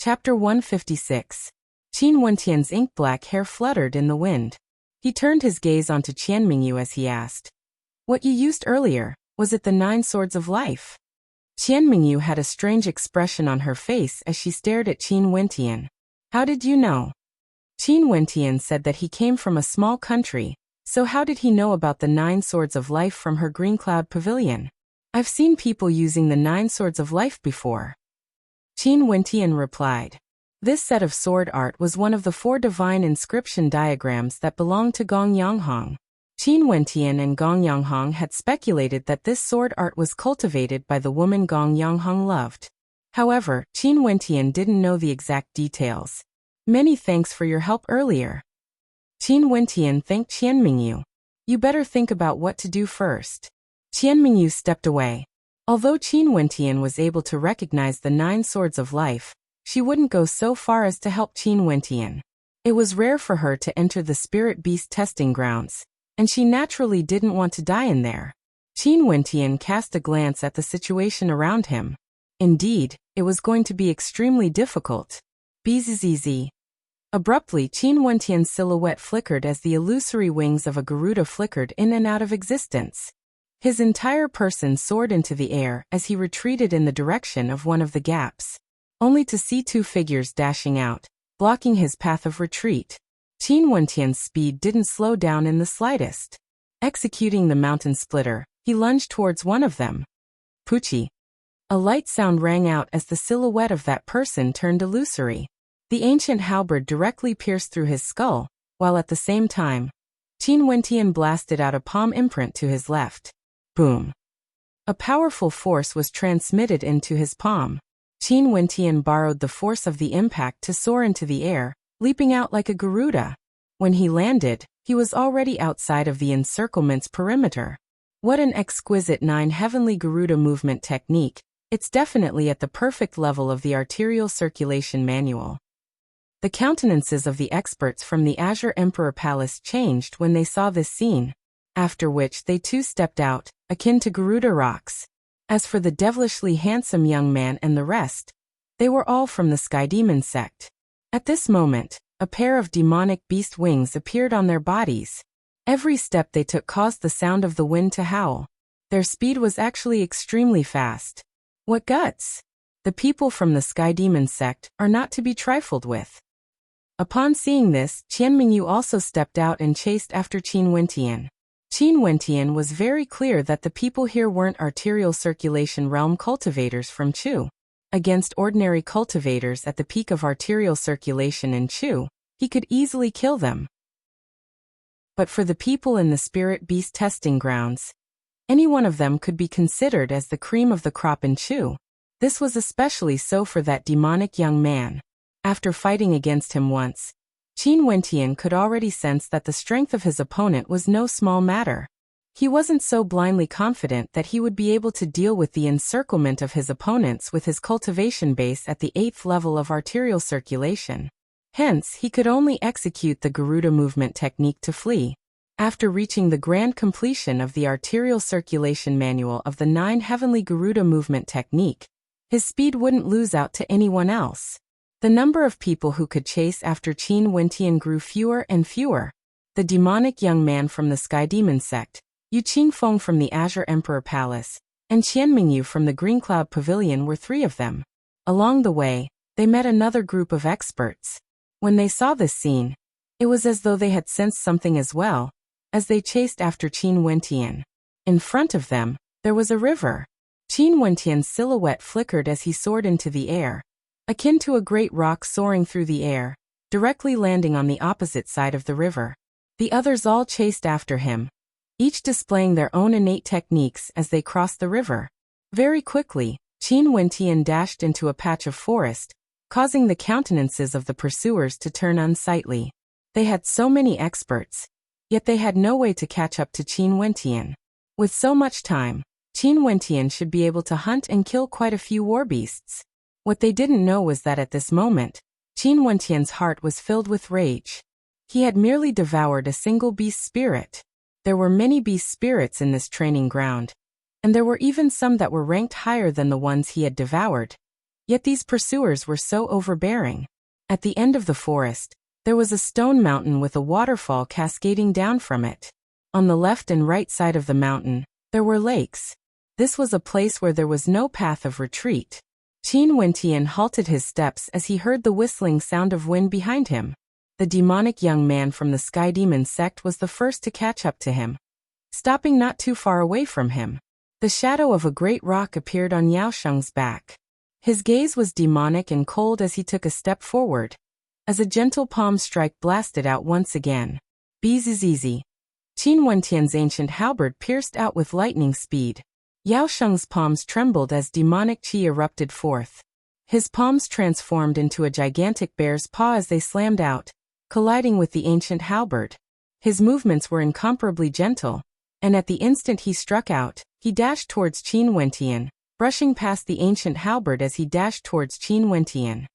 Chapter 156. Qin Wentian's ink-black hair fluttered in the wind. He turned his gaze onto Qianmingyu as he asked, "What you used earlier, was it the 9 swords of life?" Qianmingyu had a strange expression on her face as she stared at Qin Wentian. "How did you know?" Qin Wentian said that he came from a small country, so how did he know about the 9 swords of life from her green cloud pavilion? "I've seen people using the 9 swords of life before," Qin Wentian replied. This set of sword art was one of the 4 divine inscription diagrams that belonged to Gong Yanghong. Qin Wentian and Gong Yanghong had speculated that this sword art was cultivated by the woman Gong Yanghong loved. However, Qin Wentian didn't know the exact details. "Many thanks for your help earlier." Qin Wentian thanked Qianmingyu. "You better think about what to do first." Qianmingyu stepped away. Although Qin Wentian was able to recognize the 9 swords of life, she wouldn't go so far as to help Qin Wentian. It was rare for her to enter the spirit beast testing grounds, and she naturally didn't want to die in there. Qin Wentian cast a glance at the situation around him. Indeed, it was going to be extremely difficult. Bzzz. Abruptly, Qin Wentian's silhouette flickered as the illusory wings of a Garuda flickered in and out of existence. His entire person soared into the air as he retreated in the direction of one of the gaps, only to see 2 figures dashing out, blocking his path of retreat. Qin Wentian's speed didn't slow down in the slightest. Executing the mountain splitter, he lunged towards one of them. Poochie. A light sound rang out as the silhouette of that person turned illusory. The ancient halberd directly pierced through his skull, while at the same time, Qin Wentian blasted out a palm imprint to his left. Boom. A powerful force was transmitted into his palm. Qin Wentian borrowed the force of the impact to soar into the air, leaping out like a Garuda. When he landed, he was already outside of the encirclement's perimeter. What an exquisite 9 heavenly Garuda movement technique. It's definitely at the perfect level of the arterial circulation manual. The countenances of the experts from the Azure Emperor Palace changed when they saw this scene, after which they too stepped out, akin to Garuda rocks. As for the devilishly handsome young man and the rest, they were all from the Sky Demon sect. At this moment, a pair of demonic beast wings appeared on their bodies. Every step they took caused the sound of the wind to howl. Their speed was actually extremely fast. What guts! The people from the Sky Demon sect are not to be trifled with. Upon seeing this, Qianmingyu also stepped out and chased after Qin Wentian. Qin Wentian was very clear that the people here weren't arterial circulation realm cultivators from Chu. Against ordinary cultivators at the peak of arterial circulation in Chu, he could easily kill them. But for the people in the spirit beast testing grounds, any one of them could be considered as the cream of the crop in Chu. This was especially so for that demonic young man. After fighting against him once, Qin Wentian could already sense that the strength of his opponent was no small matter. He wasn't so blindly confident that he would be able to deal with the encirclement of his opponents with his cultivation base at the 8th level of arterial circulation. Hence, he could only execute the Garuda movement technique to flee. After reaching the grand completion of the arterial circulation manual of the 9 heavenly Garuda movement technique, his speed wouldn't lose out to anyone else. The number of people who could chase after Qin Wentian grew fewer and fewer. The demonic young man from the Sky Demon sect, Yu Qingfeng from the Azure Emperor Palace, and Qianmingyu from the Green Cloud Pavilion were 3 of them. Along the way, they met another group of experts. When they saw this scene, it was as though they had sensed something as well, as they chased after Qin Wentian. In front of them, there was a river. Qin Wentian's silhouette flickered as he soared into the air, akin to a great rock soaring through the air, directly landing on the opposite side of the river. The others all chased after him, each displaying their own innate techniques as they crossed the river. Very quickly, Qin Wentian dashed into a patch of forest, causing the countenances of the pursuers to turn unsightly. They had so many experts, yet they had no way to catch up to Qin Wentian. With so much time, Qin Wentian should be able to hunt and kill quite a few warbeasts. What they didn't know was that at this moment, Qin Wentian's heart was filled with rage. He had merely devoured a single beast spirit. There were many beast spirits in this training ground, and there were even some that were ranked higher than the ones he had devoured. Yet these pursuers were so overbearing. At the end of the forest, there was a stone mountain with a waterfall cascading down from it. On the left and right side of the mountain, there were lakes. This was a place where there was no path of retreat. Qin Wentian halted his steps as he heard the whistling sound of wind behind him. The demonic young man from the Sky Demon sect was the first to catch up to him, stopping not too far away from him. The shadow of a great rock appeared on Yao Sheng's back. His gaze was demonic and cold as he took a step forward, as a gentle palm strike blasted out once again. Bzzz. Qin Wentian's ancient halberd pierced out with lightning speed. Yao Sheng's palms trembled as demonic qi erupted forth. His palms transformed into a gigantic bear's paw as they slammed out, colliding with the ancient halberd. His movements were incomparably gentle, and at the instant he struck out, he dashed towards Qin Wentian, brushing past the ancient halberd as he dashed towards Qin Wentian.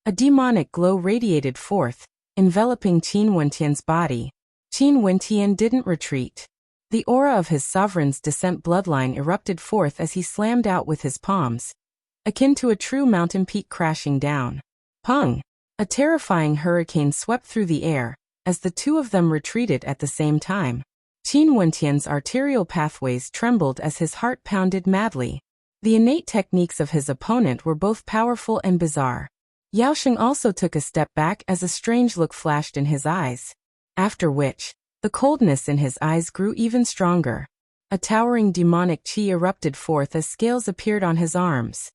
A demonic glow radiated forth, enveloping Qin Wentian's body. Qin Wentian didn't retreat. The aura of his sovereign's descent bloodline erupted forth as he slammed out with his palms, akin to a true mountain peak crashing down. Pung! A terrifying hurricane swept through the air, as the two of them retreated at the same time. Qin Wentian's arterial pathways trembled as his heart pounded madly. The innate techniques of his opponent were both powerful and bizarre. Yao Sheng also took a step back as a strange look flashed in his eyes. After which, the coldness in his eyes grew even stronger. A towering demonic qi erupted forth as scales appeared on his arms.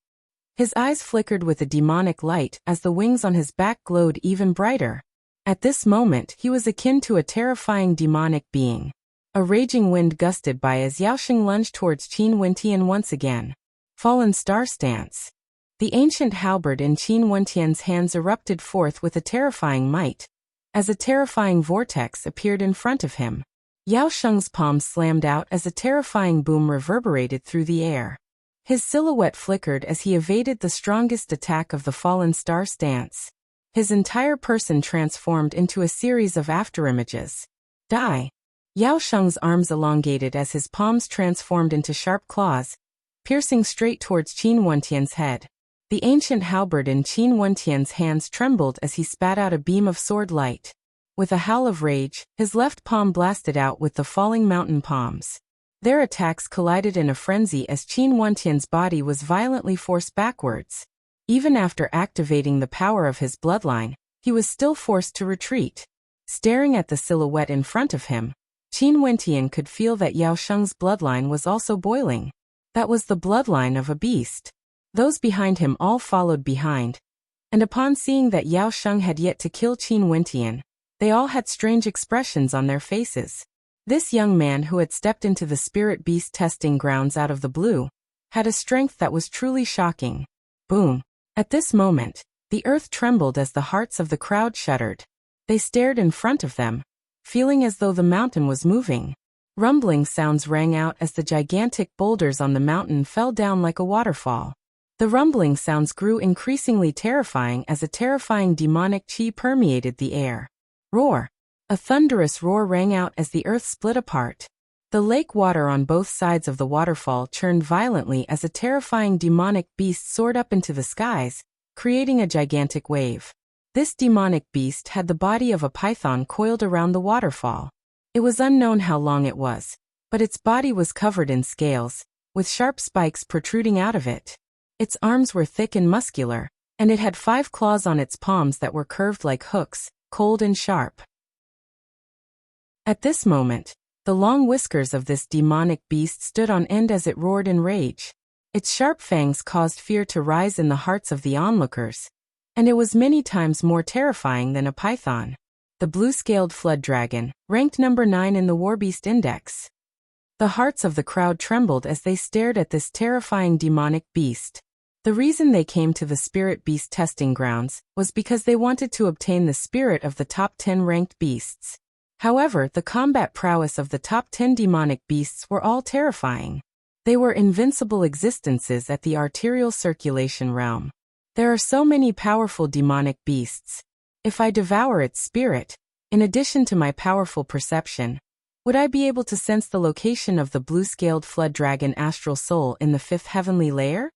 His eyes flickered with a demonic light as the wings on his back glowed even brighter. At this moment he was akin to a terrifying demonic being. A raging wind gusted by as Yao Sheng lunged towards Qin Wentian once again. Fallen Star Stance. The ancient halberd in Qin Wentian's hands erupted forth with a terrifying might, as a terrifying vortex appeared in front of him. Yao Sheng's palms slammed out as a terrifying boom reverberated through the air. His silhouette flickered as he evaded the strongest attack of the Fallen Star Stance. His entire person transformed into a series of afterimages. Die! Yao Sheng's arms elongated as his palms transformed into sharp claws, piercing straight towards Qin Wentian's head. The ancient halberd in Qin Wentian's hands trembled as he spat out a beam of sword light. With a howl of rage, his left palm blasted out with the falling mountain palms. Their attacks collided in a frenzy as Qin Wentian's body was violently forced backwards. Even after activating the power of his bloodline, he was still forced to retreat. Staring at the silhouette in front of him, Qin Wentian could feel that Yao Sheng's bloodline was also boiling. That was the bloodline of a beast. Those behind him all followed behind, and upon seeing that Yao Sheng had yet to kill Qin Wentian, they all had strange expressions on their faces. This young man who had stepped into the spirit beast testing grounds out of the blue had a strength that was truly shocking. Boom! At this moment, the earth trembled as the hearts of the crowd shuddered. They stared in front of them, feeling as though the mountain was moving. Rumbling sounds rang out as the gigantic boulders on the mountain fell down like a waterfall. The rumbling sounds grew increasingly terrifying as a terrifying demonic qi permeated the air. Roar! A thunderous roar rang out as the earth split apart. The lake water on both sides of the waterfall churned violently as a terrifying demonic beast soared up into the skies, creating a gigantic wave. This demonic beast had the body of a python coiled around the waterfall. It was unknown how long it was, but its body was covered in scales, with sharp spikes protruding out of it. Its arms were thick and muscular, and it had 5 claws on its palms that were curved like hooks, cold and sharp. At this moment, the long whiskers of this demonic beast stood on end as it roared in rage. Its sharp fangs caused fear to rise in the hearts of the onlookers, and it was many times more terrifying than a python. The blue-scaled flood dragon, ranked number 9 in the Warbeast Index. The hearts of the crowd trembled as they stared at this terrifying demonic beast. The reason they came to the spirit beast testing grounds was because they wanted to obtain the spirit of the top 10 ranked beasts. However, the combat prowess of the top 10 demonic beasts were all terrifying. They were invincible existences at the arterial circulation realm. There are so many powerful demonic beasts. If I devour its spirit, in addition to my powerful perception, would I be able to sense the location of the blue-scaled flood dragon astral soul in the 5th heavenly layer?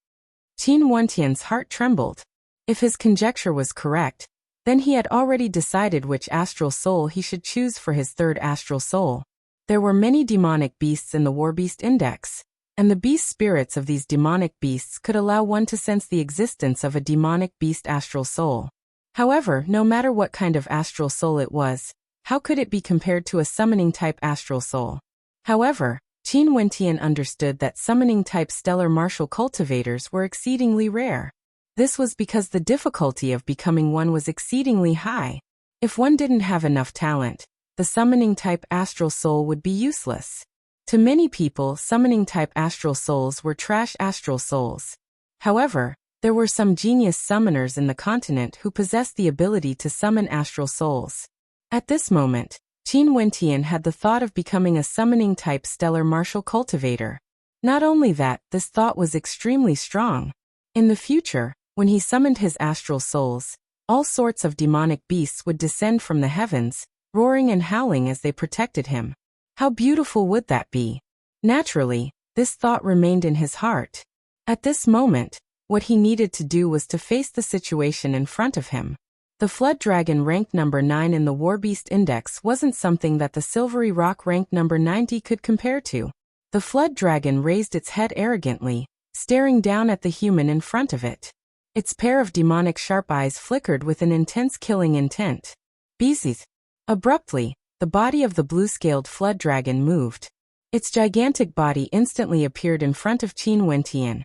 Qin Wentian's heart trembled. If his conjecture was correct, then he had already decided which astral soul he should choose for his third astral soul. There were many demonic beasts in the Warbeast Index, and the beast spirits of these demonic beasts could allow one to sense the existence of a demonic beast astral soul. However, no matter what kind of astral soul it was, how could it be compared to a summoning-type astral soul? However, Qin Wentian understood that summoning-type stellar martial cultivators were exceedingly rare. This was because the difficulty of becoming one was exceedingly high. If one didn't have enough talent, the summoning-type astral soul would be useless. To many people, summoning-type astral souls were trash astral souls. However, there were some genius summoners in the continent who possessed the ability to summon astral souls. At this moment, Qin Wentian had the thought of becoming a summoning-type stellar martial cultivator. Not only that, this thought was extremely strong. In the future, when he summoned his astral souls, all sorts of demonic beasts would descend from the heavens, roaring and howling as they protected him. How beautiful would that be? Naturally, this thought remained in his heart. At this moment, what he needed to do was to face the situation in front of him. The Flood Dragon ranked number 9 in the Warbeast Index wasn't something that the Silvery Rock ranked number 90 could compare to. The Flood Dragon raised its head arrogantly, staring down at the human in front of it. Its pair of demonic sharp eyes flickered with an intense killing intent. Beezes. Abruptly, the body of the blue-scaled Flood Dragon moved. Its gigantic body instantly appeared in front of Qin Wentian.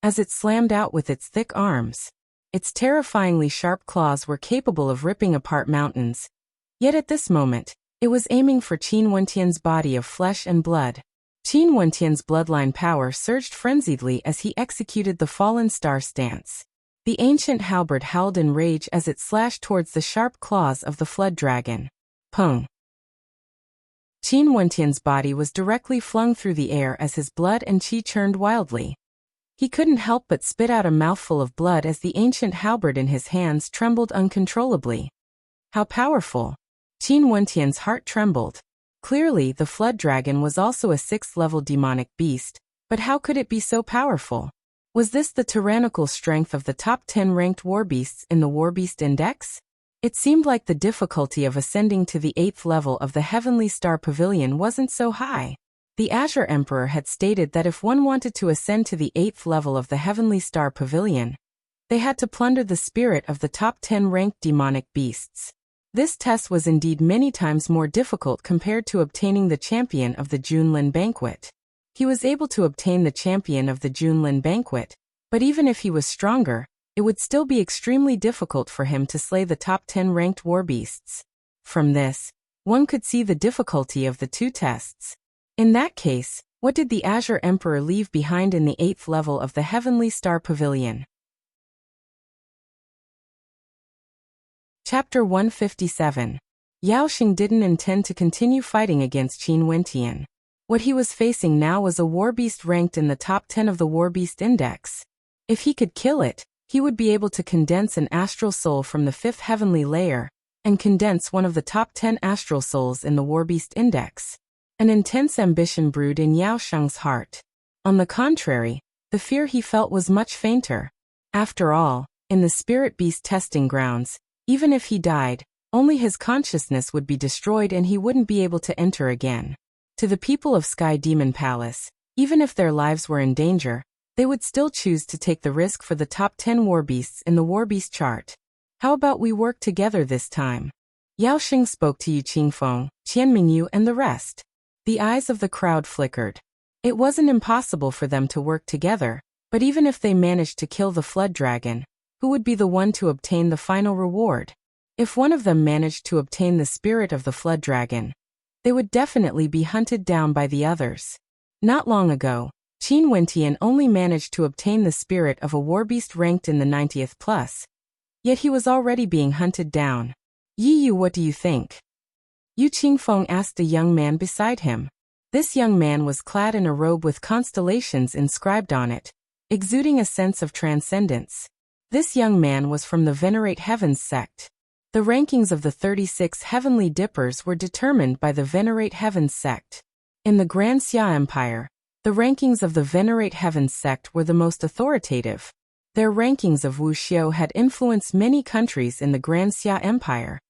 As it slammed out with its thick arms, its terrifyingly sharp claws were capable of ripping apart mountains. Yet at this moment, it was aiming for Qin Wentian's body of flesh and blood. Qin Wentian's bloodline power surged frenziedly as he executed the fallen star stance. The ancient halberd howled in rage as it slashed towards the sharp claws of the Flood Dragon. Pung! Qin Wentian's body was directly flung through the air as his blood and qi churned wildly. He couldn't help but spit out a mouthful of blood as the ancient halberd in his hands trembled uncontrollably. How powerful! Qin Wentian's heart trembled. Clearly, the Flood Dragon was also a 6th-level demonic beast, but how could it be so powerful? Was this the tyrannical strength of the top 10 ranked warbeasts in the Warbeast Index? It seemed like the difficulty of ascending to the 8th level of the Heavenly Star Pavilion wasn't so high. The Azure Emperor had stated that if one wanted to ascend to the 8th level of the Heavenly Star Pavilion, they had to plunder the spirit of the top 10 ranked demonic beasts. This test was indeed many times more difficult compared to obtaining the champion of the Junlin Banquet. He was able to obtain the champion of the Junlin Banquet, but even if he was stronger, it would still be extremely difficult for him to slay the top 10 ranked warbeasts. From this, one could see the difficulty of the two tests. In that case, what did the Azure Emperor leave behind in the 8th level of the Heavenly Star Pavilion? Chapter 157. Yao Xing didn't intend to continue fighting against Qin Wentian. What he was facing now was a warbeast ranked in the top 10 of the Warbeast Index. If he could kill it, he would be able to condense an astral soul from the 5th heavenly layer, and condense one of the top 10 astral souls in the Warbeast Index. An intense ambition brewed in Yao Xing's heart. On the contrary, the fear he felt was much fainter. After all, in the spirit beast testing grounds, even if he died, only his consciousness would be destroyed and he wouldn't be able to enter again. To the people of Sky Demon Palace, even if their lives were in danger, they would still choose to take the risk for the top 10 warbeasts in the warbeast chart. How about we work together this time? Yao Xing spoke to Yu Qingfeng, Qian Mingyu and the rest. The eyes of the crowd flickered. It wasn't impossible for them to work together, but even if they managed to kill the Flood Dragon, who would be the one to obtain the final reward? If one of them managed to obtain the spirit of the Flood Dragon, they would definitely be hunted down by the others. Not long ago, Qin Wentian only managed to obtain the spirit of a warbeast ranked in the 90th plus. Yet he was already being hunted down. Yi Yu, what do you think? Yu Qingfeng asked a young man beside him. This young man was clad in a robe with constellations inscribed on it, exuding a sense of transcendence. This young man was from the Venerate Heavens sect. The rankings of the 36 heavenly dippers were determined by the Venerate Heavens sect. In the Grand Xia Empire, the rankings of the Venerate Heavens sect were the most authoritative. Their rankings of Wuxia had influenced many countries in the Grand Xia Empire,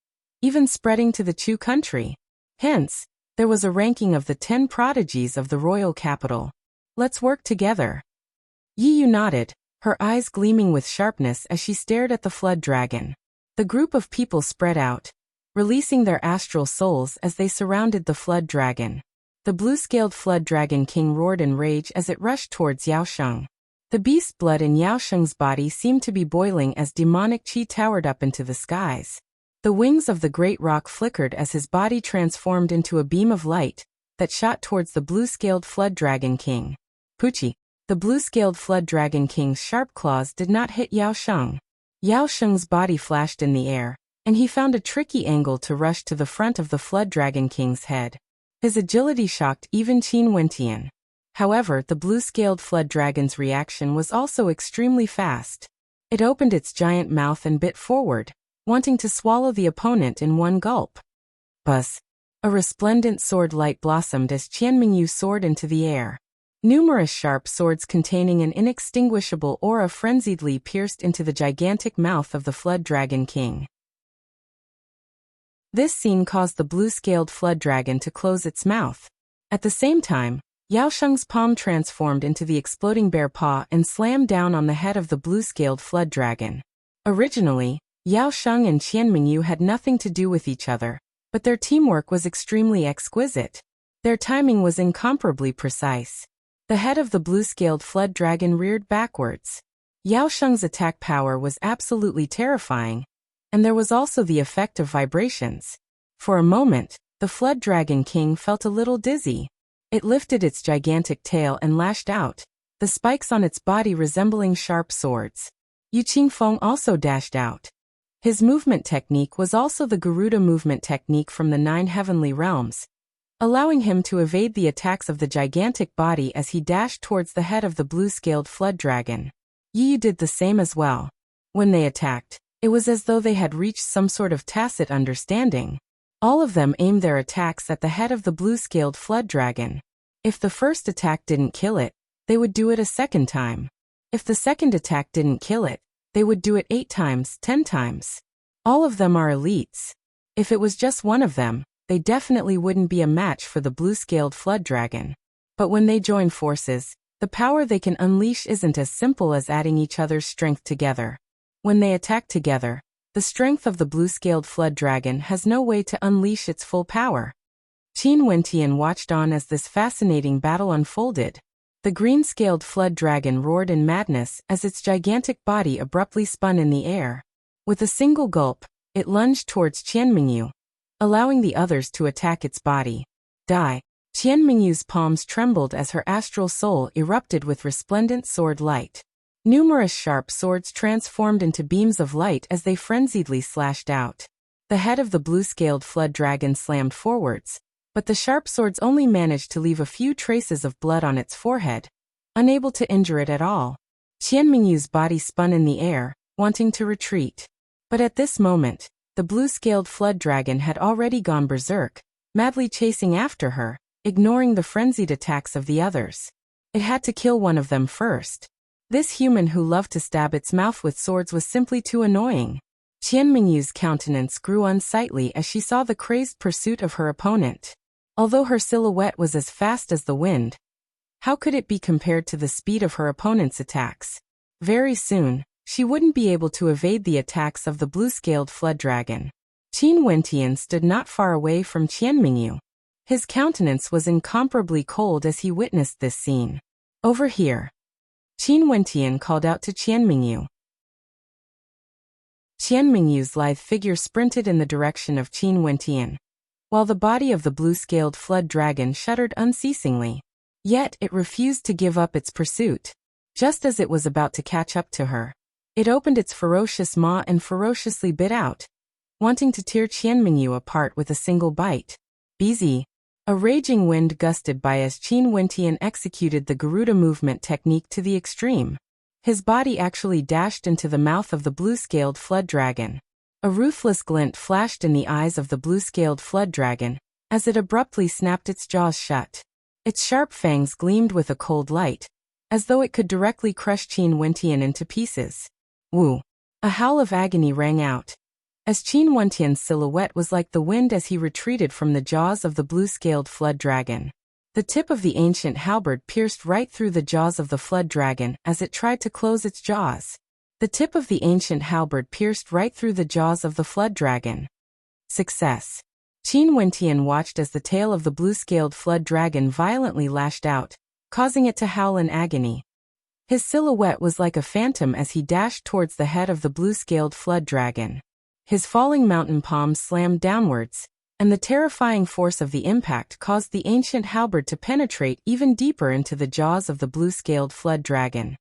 even spreading to the Chu country. Hence, there was a ranking of the 10 prodigies of the royal capital. Let's work together. Yi Yu nodded, her eyes gleaming with sharpness as she stared at the flood dragon. The group of people spread out, releasing their astral souls as they surrounded the flood dragon. The blue-scaled flood dragon king roared in rage as it rushed towards Yao Sheng. The beast's blood in Yao Sheng's body seemed to be boiling as demonic qi towered up into the skies. The wings of the great rock flickered as his body transformed into a beam of light that shot towards the blue-scaled flood dragon king. Puchi. The blue-scaled flood dragon king's sharp claws did not hit Yao Sheng. Yao Sheng's body flashed in the air, and he found a tricky angle to rush to the front of the flood dragon king's head. His agility shocked even Qin Wentian. However, the blue-scaled flood dragon's reaction was also extremely fast. It opened its giant mouth and bit forward, wanting to swallow the opponent in one gulp. Buzz! A resplendent sword light blossomed as Qianmingyu soared into the air. Numerous sharp swords containing an inextinguishable aura frenziedly pierced into the gigantic mouth of the flood dragon king. This scene caused the blue-scaled flood dragon to close its mouth. At the same time, Yao Sheng's palm transformed into the exploding bear paw and slammed down on the head of the blue-scaled flood dragon. Originally, Yao Sheng and Qianmingyu had nothing to do with each other, but their teamwork was extremely exquisite. Their timing was incomparably precise. The head of the blue-scaled flood dragon reared backwards. Yao Sheng's attack power was absolutely terrifying, and there was also the effect of vibrations. For a moment, the flood dragon king felt a little dizzy. It lifted its gigantic tail and lashed out, the spikes on its body resembling sharp swords. Yu Qingfeng also dashed out. His movement technique was also the Garuda movement technique from the 9 heavenly realms, allowing him to evade the attacks of the gigantic body as he dashed towards the head of the blue-scaled flood dragon. Yi Yu did the same as well. When they attacked, it was as though they had reached some sort of tacit understanding. All of them aimed their attacks at the head of the blue-scaled flood dragon. If the first attack didn't kill it, they would do it a second time. If the second attack didn't kill it, they would do it 8 times, 10 times. All of them are elites. If it was just one of them, they definitely wouldn't be a match for the blue-scaled flood dragon. But when they join forces, the power they can unleash isn't as simple as adding each other's strength together. When they attack together, the strength of the blue-scaled flood dragon has no way to unleash its full power. Qin Wentian watched on as this fascinating battle unfolded. The green-scaled flood dragon roared in madness as its gigantic body abruptly spun in the air. With a single gulp, it lunged towards Qianmingyu, allowing the others to attack its body. Die! Qianmingyu's palms trembled as her astral soul erupted with resplendent sword light. Numerous sharp swords transformed into beams of light as they frenziedly slashed out. The head of the blue-scaled flood dragon slammed forwards, but the sharp swords only managed to leave a few traces of blood on its forehead, unable to injure it at all. Qianmingyu's body spun in the air, wanting to retreat. But at this moment, the blue-scaled flood dragon had already gone berserk, madly chasing after her, ignoring the frenzied attacks of the others. It had to kill one of them first. This human who loved to stab its mouth with swords was simply too annoying. Qianmingyu's countenance grew unsightly as she saw the crazed pursuit of her opponent. Although her silhouette was as fast as the wind, how could it be compared to the speed of her opponent's attacks? Very soon, she wouldn't be able to evade the attacks of the blue-scaled flood dragon. Qin Wentian stood not far away from Qianmingyu. His countenance was incomparably cold as he witnessed this scene. Over here. Qin Wentian called out to Qianmingyu. Qianmingyu's lithe figure sprinted in the direction of Qin Wentian, while the body of the blue-scaled flood dragon shuddered unceasingly. Yet it refused to give up its pursuit. Just as it was about to catch up to her, it opened its ferocious maw and ferociously bit out, wanting to tear Qianmingyu apart with a single bite. BZ. A raging wind gusted by as Qin Wentian executed the Garuda movement technique to the extreme. His body actually dashed into the mouth of the blue-scaled flood dragon. A ruthless glint flashed in the eyes of the blue-scaled flood dragon, as it abruptly snapped its jaws shut. Its sharp fangs gleamed with a cold light, as though it could directly crush Qin Wentian into pieces. Wu! A howl of agony rang out, as Qin Wentian's silhouette was like the wind as he retreated from the jaws of the blue-scaled flood dragon. The tip of the ancient halberd pierced right through the jaws of the flood dragon as it tried to close its jaws. The tip of the ancient halberd pierced right through the jaws of the flood dragon. Success. Qin Wentian watched as the tail of the blue-scaled flood dragon violently lashed out, causing it to howl in agony. His silhouette was like a phantom as he dashed towards the head of the blue-scaled flood dragon. His falling mountain palms slammed downwards, and the terrifying force of the impact caused the ancient halberd to penetrate even deeper into the jaws of the blue-scaled flood dragon.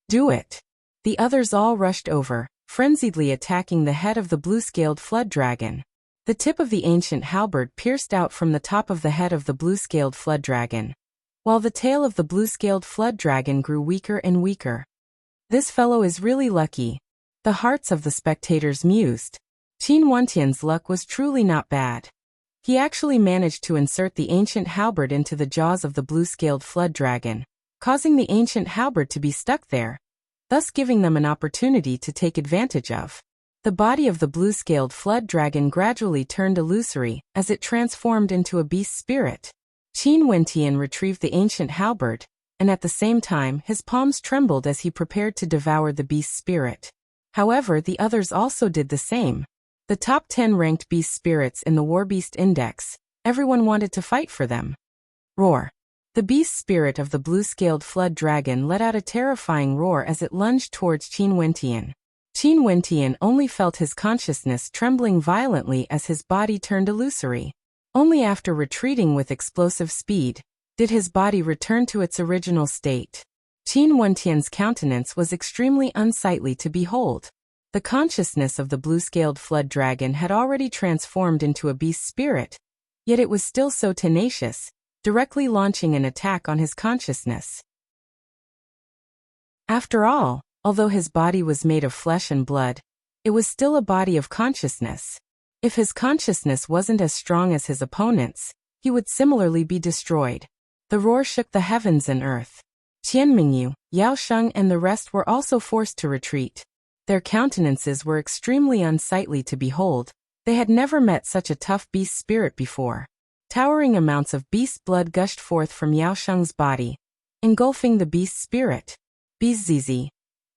Do it! The others all rushed over, frenziedly attacking the head of the blue-scaled flood dragon. The tip of the ancient halberd pierced out from the top of the head of the blue-scaled flood dragon, while the tail of the blue-scaled flood dragon grew weaker and weaker. This fellow is really lucky, the hearts of the spectators mused. Qin Wentian's luck was truly not bad. He actually managed to insert the ancient halberd into the jaws of the blue-scaled flood dragon, causing the ancient halberd to be stuck there, thus giving them an opportunity to take advantage of. The body of the blue-scaled flood dragon gradually turned illusory as it transformed into a beast spirit. Qin Wentian retrieved the ancient halberd, and at the same time his palms trembled as he prepared to devour the beast spirit. However, the others also did the same. The top 10 ranked beast spirits in the Warbeast Index, everyone wanted to fight for them. Roar! The beast spirit of the blue-scaled flood dragon let out a terrifying roar as it lunged towards Qin Wentian. Qin Wentian only felt his consciousness trembling violently as his body turned illusory. Only after retreating with explosive speed did his body return to its original state. Qin Wentian's countenance was extremely unsightly to behold. The consciousness of the blue-scaled flood dragon had already transformed into a beast spirit, yet it was still so tenacious, directly launching an attack on his consciousness. After all, although his body was made of flesh and blood, it was still a body of consciousness. If his consciousness wasn't as strong as his opponent's, he would similarly be destroyed. The roar shook the heavens and earth. Qianmingyu, Yao Sheng and the rest were also forced to retreat. Their countenances were extremely unsightly to behold. They had never met such a tough beast spirit before. Towering amounts of beast blood gushed forth from Yao Sheng's body, engulfing the beast spirit. Beast Zizi.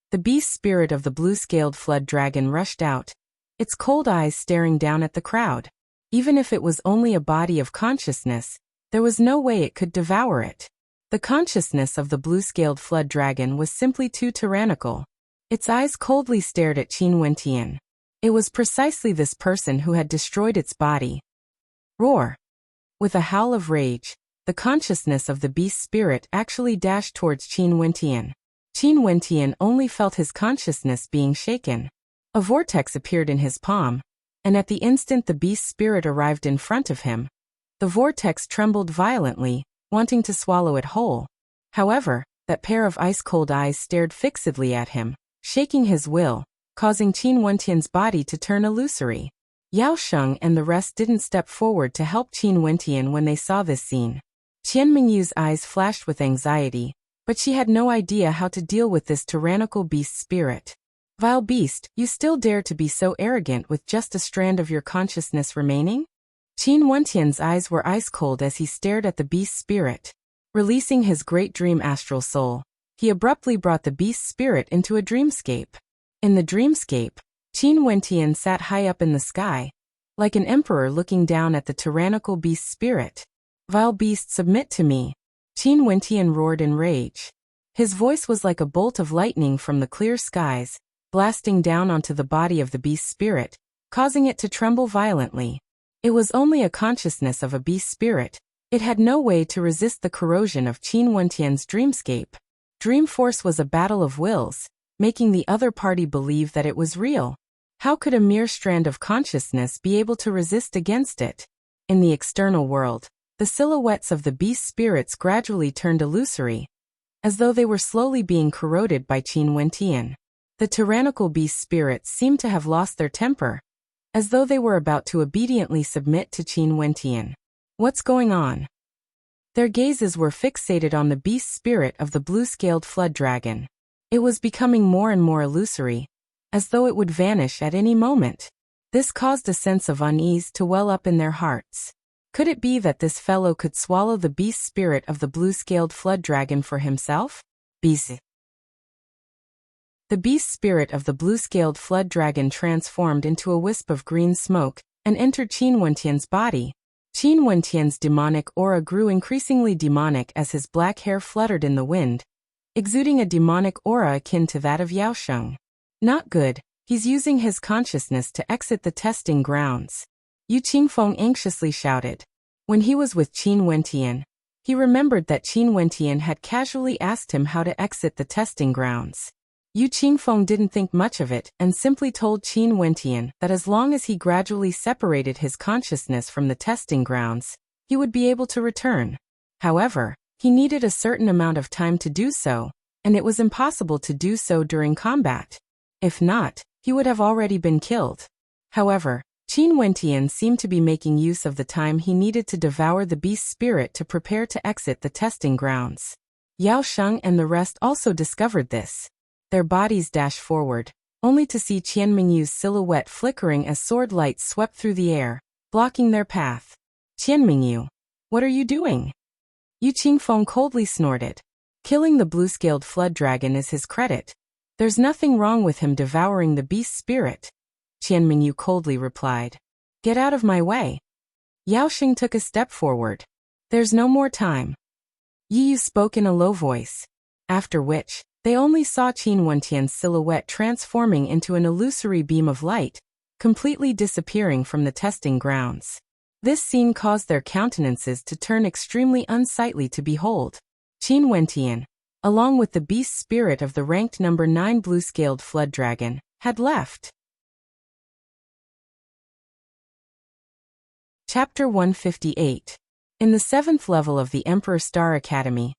The beast spirit of the blue-scaled flood dragon rushed out, its cold eyes staring down at the crowd. Even if it was only a body of consciousness, there was no way it could devour it. The consciousness of the blue-scaled flood dragon was simply too tyrannical. Its eyes coldly stared at Qin Wentian. It was precisely this person who had destroyed its body. Roar! With a howl of rage, the consciousness of the beast spirit actually dashed towards Qin Wentian. Qin Wentian only felt his consciousness being shaken. A vortex appeared in his palm, and at the instant the beast spirit arrived in front of him, the vortex trembled violently, wanting to swallow it whole. However, that pair of ice-cold eyes stared fixedly at him, shaking his will, causing Qin Wentian's body to turn illusory. Yao Sheng and the rest didn't step forward to help Qin Wentian when they saw this scene. Qianmingyu's eyes flashed with anxiety, but she had no idea how to deal with this tyrannical beast spirit. Vile beast, you still dare to be so arrogant with just a strand of your consciousness remaining? Qin Wentian's eyes were ice-cold as he stared at the beast spirit. Releasing his great dream astral soul, he abruptly brought the beast spirit into a dreamscape. In the dreamscape, Qin Wentian sat high up in the sky, like an emperor looking down at the tyrannical beast spirit. Vile beast, submit to me! Qin Wentian roared in rage. His voice was like a bolt of lightning from the clear skies, blasting down onto the body of the beast spirit, causing it to tremble violently. It was only a consciousness of a beast spirit. It had no way to resist the corrosion of Qin Wentian's dreamscape. Dreamforce was a battle of wills, making the other party believe that it was real. How could a mere strand of consciousness be able to resist against it? In the external world, the silhouettes of the beast spirits gradually turned illusory, as though they were slowly being corroded by Qin Wentian. The tyrannical beast spirits seemed to have lost their temper, as though they were about to obediently submit to Qin Wentian. What's going on? Their gazes were fixated on the beast spirit of the blue-scaled flood dragon. It was becoming more and more illusory, as though it would vanish at any moment. This caused a sense of unease to well up in their hearts. Could it be that this fellow could swallow the beast spirit of the blue-scaled flood dragon for himself? Beast. The beast spirit of the blue-scaled flood dragon transformed into a wisp of green smoke and entered Qin Wentian's body. Qin Wentian's demonic aura grew increasingly demonic as his black hair fluttered in the wind, exuding a demonic aura akin to that of Yaosheng. Not good, he's using his consciousness to exit the testing grounds. Yu Qingfeng anxiously shouted. When he was with Qin Wentian, he remembered that Qin Wentian had casually asked him how to exit the testing grounds. Yu Qingfeng didn't think much of it and simply told Qin Wentian that as long as he gradually separated his consciousness from the testing grounds, he would be able to return. However, he needed a certain amount of time to do so, and it was impossible to do so during combat. If not, he would have already been killed. However, Qin Wentian seemed to be making use of the time he needed to devour the beast spirit to prepare to exit the testing grounds. Yao Sheng and the rest also discovered this. Their bodies dashed forward, only to see Qian Mingyu's silhouette flickering as sword lights swept through the air, blocking their path. Qian Mingyu, what are you doing? Yu Qingfeng coldly snorted. Killing the blue-scaled flood dragon is his credit. There's nothing wrong with him devouring the beast spirit. Qian Mingyu coldly replied. Get out of my way. Yao Xing took a step forward. There's no more time. Yi Yu spoke in a low voice. After which, they only saw Qin Wentian's silhouette transforming into an illusory beam of light, completely disappearing from the testing grounds. This scene caused their countenances to turn extremely unsightly to behold. Qin Wentian, along with the beast spirit of the ranked number 9 blue-scaled flood dragon, had left. Chapter 158. In the 7th level of the Emperor Star Academy,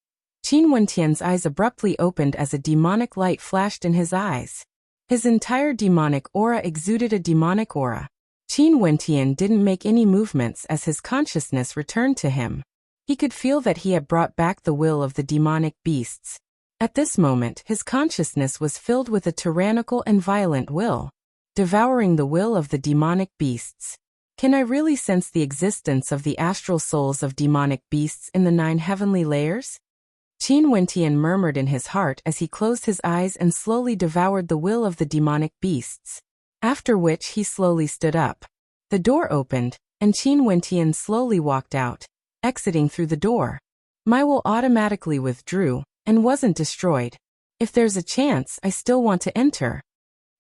Qin Wentian's eyes abruptly opened as a demonic light flashed in his eyes. His entire demonic aura exuded a demonic aura. Qin Wentian didn't make any movements as his consciousness returned to him. He could feel that he had brought back the will of the demonic beasts. At this moment, his consciousness was filled with a tyrannical and violent will, devouring the will of the demonic beasts. Can I really sense the existence of the astral souls of demonic beasts in the 9 heavenly layers? Qin Wentian murmured in his heart as he closed his eyes and slowly devoured the will of the demonic beasts. After which he slowly stood up. The door opened, and Qin Wentian slowly walked out, exiting through the door. My will automatically withdrew, and wasn't destroyed. If there's a chance, I still want to enter.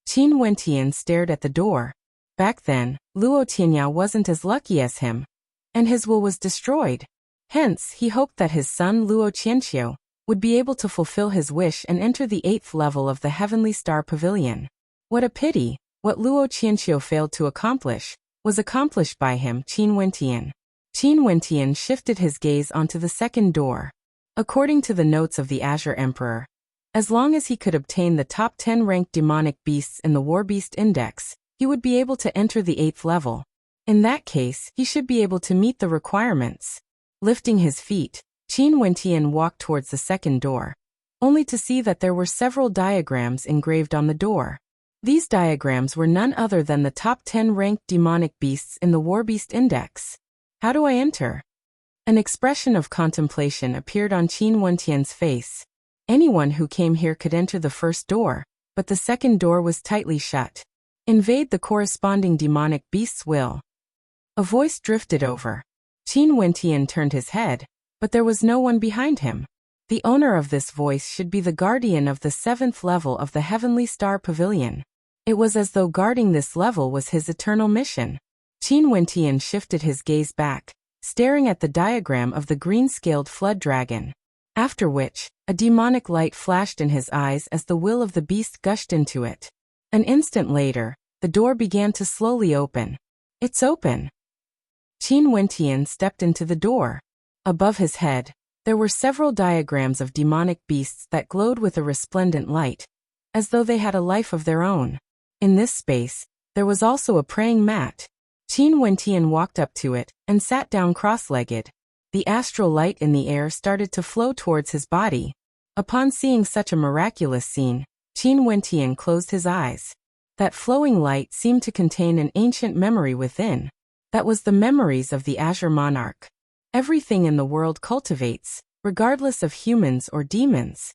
Qin Wentian stared at the door. Back then, Luo Tianyao wasn't as lucky as him, and his will was destroyed. Hence, he hoped that his son Luo Qianqiu would be able to fulfill his wish and enter the 8th level of the Heavenly Star Pavilion. What a pity! What Luo Qianqiu failed to accomplish was accomplished by him, Qin Wentian. Qin Wentian shifted his gaze onto the second door. According to the notes of the Azure Emperor, as long as he could obtain the top 10 ranked demonic beasts in the War Beast Index, he would be able to enter the 8th level. In that case, he should be able to meet the requirements. Lifting his feet, Qin Wentian walked towards the second door, only to see that there were several diagrams engraved on the door. These diagrams were none other than the top 10 ranked demonic beasts in the War Beast Index. How do I enter? An expression of contemplation appeared on Qin Wentian's face. Anyone who came here could enter the first door, but the second door was tightly shut. Invade the corresponding demonic beast's will. A voice drifted over. Qin Wentian turned his head, but there was no one behind him. The owner of this voice should be the guardian of the 7th level of the Heavenly Star Pavilion. It was as though guarding this level was his eternal mission. Qin Wentian shifted his gaze back, staring at the diagram of the green-scaled flood dragon. After which, a demonic light flashed in his eyes as the will of the beast gushed into it. An instant later, the door began to slowly open. It's open. Qin Wentian stepped into the door. Above his head, there were several diagrams of demonic beasts that glowed with a resplendent light, as though they had a life of their own. In this space, there was also a praying mat. Qin Wentian walked up to it and sat down cross-legged. The astral light in the air started to flow towards his body. Upon seeing such a miraculous scene, Qin Wentian closed his eyes. That flowing light seemed to contain an ancient memory within. That was the memories of the Azure Monarch. Everything in the world cultivates, regardless of humans or demons.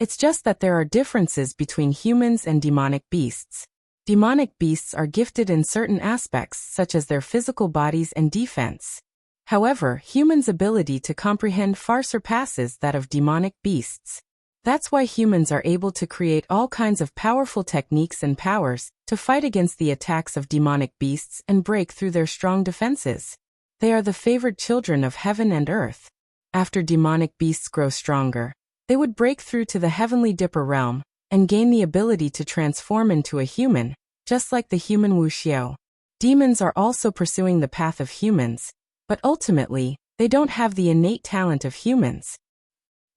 It's just that there are differences between humans and demonic beasts. Demonic beasts are gifted in certain aspects such as their physical bodies and defense. However, humans' ability to comprehend far surpasses that of demonic beasts. That's why humans are able to create all kinds of powerful techniques and powers to fight against the attacks of demonic beasts and break through their strong defenses. They are the favored children of heaven and earth. After demonic beasts grow stronger, they would break through to the heavenly Dipper realm and gain the ability to transform into a human, just like the human Wuxia. Demons are also pursuing the path of humans, but ultimately, they don't have the innate talent of humans.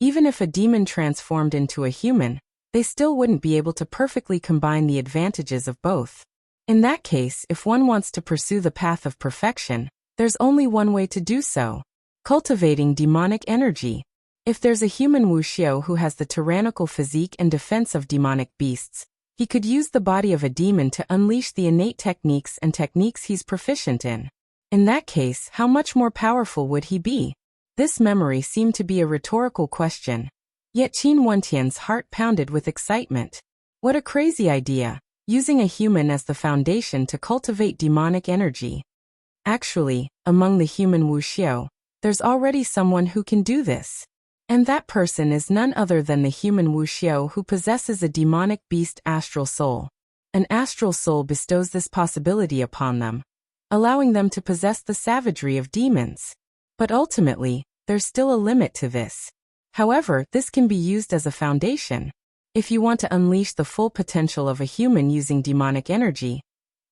Even if a demon transformed into a human, they still wouldn't be able to perfectly combine the advantages of both. In that case, if one wants to pursue the path of perfection, there's only one way to do so: cultivating demonic energy. If there's a human Wuxia who has the tyrannical physique and defense of demonic beasts, he could use the body of a demon to unleash the innate techniques and techniques he's proficient in. In that case, how much more powerful would he be? This memory seemed to be a rhetorical question. Yet Qin Wentian's heart pounded with excitement. What a crazy idea, using a human as the foundation to cultivate demonic energy. Actually, among the human Wuxia, there's already someone who can do this. And that person is none other than the human Wuxia who possesses a demonic beast astral soul. An astral soul bestows this possibility upon them, allowing them to possess the savagery of demons. But ultimately, there's still a limit to this. However, this can be used as a foundation. If you want to unleash the full potential of a human using demonic energy,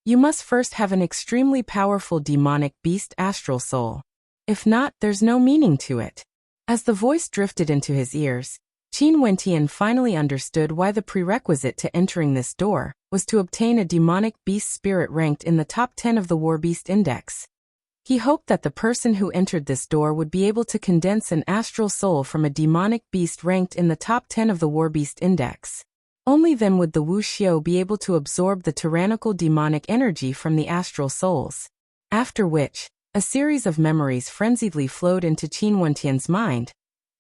you must first have an extremely powerful demonic beast astral soul. If not, there's no meaning to it. As the voice drifted into his ears, Qin Wentian finally understood why the prerequisite to entering this door was to obtain a demonic beast spirit ranked in the top 10 of the War Beast Index. He hoped that the person who entered this door would be able to condense an astral soul from a demonic beast ranked in the top 10 of the War Beast Index. Only then would the Wuxia be able to absorb the tyrannical demonic energy from the astral souls. After which, a series of memories frenziedly flowed into Qin Wentian's mind.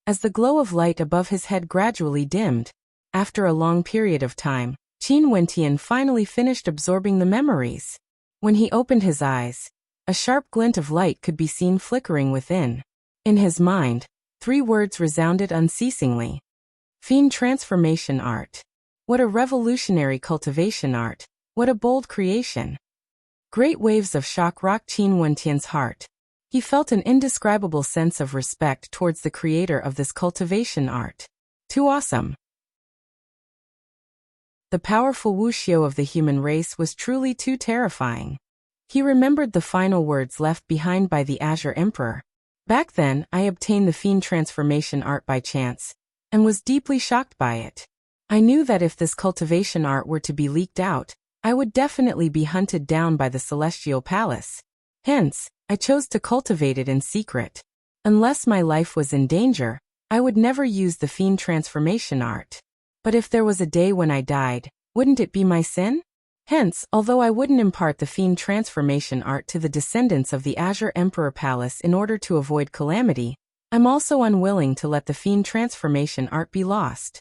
As the glow of light above his head gradually dimmed, after a long period of time, Qin Wentian finally finished absorbing the memories. When he opened his eyes, a sharp glint of light could be seen flickering within. In his mind, 3 words resounded unceasingly. Fiend transformation art. What a revolutionary cultivation art. What a bold creation. Great waves of shock rocked Qin Wentian's heart. He felt an indescribable sense of respect towards the creator of this cultivation art. Too awesome. The powerful Wuxia of the human race was truly too terrifying. He remembered the final words left behind by the Azure Emperor. Back then, I obtained the fiend transformation art by chance, and was deeply shocked by it. I knew that if this cultivation art were to be leaked out, I would definitely be hunted down by the Celestial Palace. Hence, I chose to cultivate it in secret. Unless my life was in danger, I would never use the fiend transformation art. But if there was a day when I died, wouldn't it be my sin? Hence, although I wouldn't impart the fiend transformation art to the descendants of the Azure Emperor Palace in order to avoid calamity, I'm also unwilling to let the fiend transformation art be lost.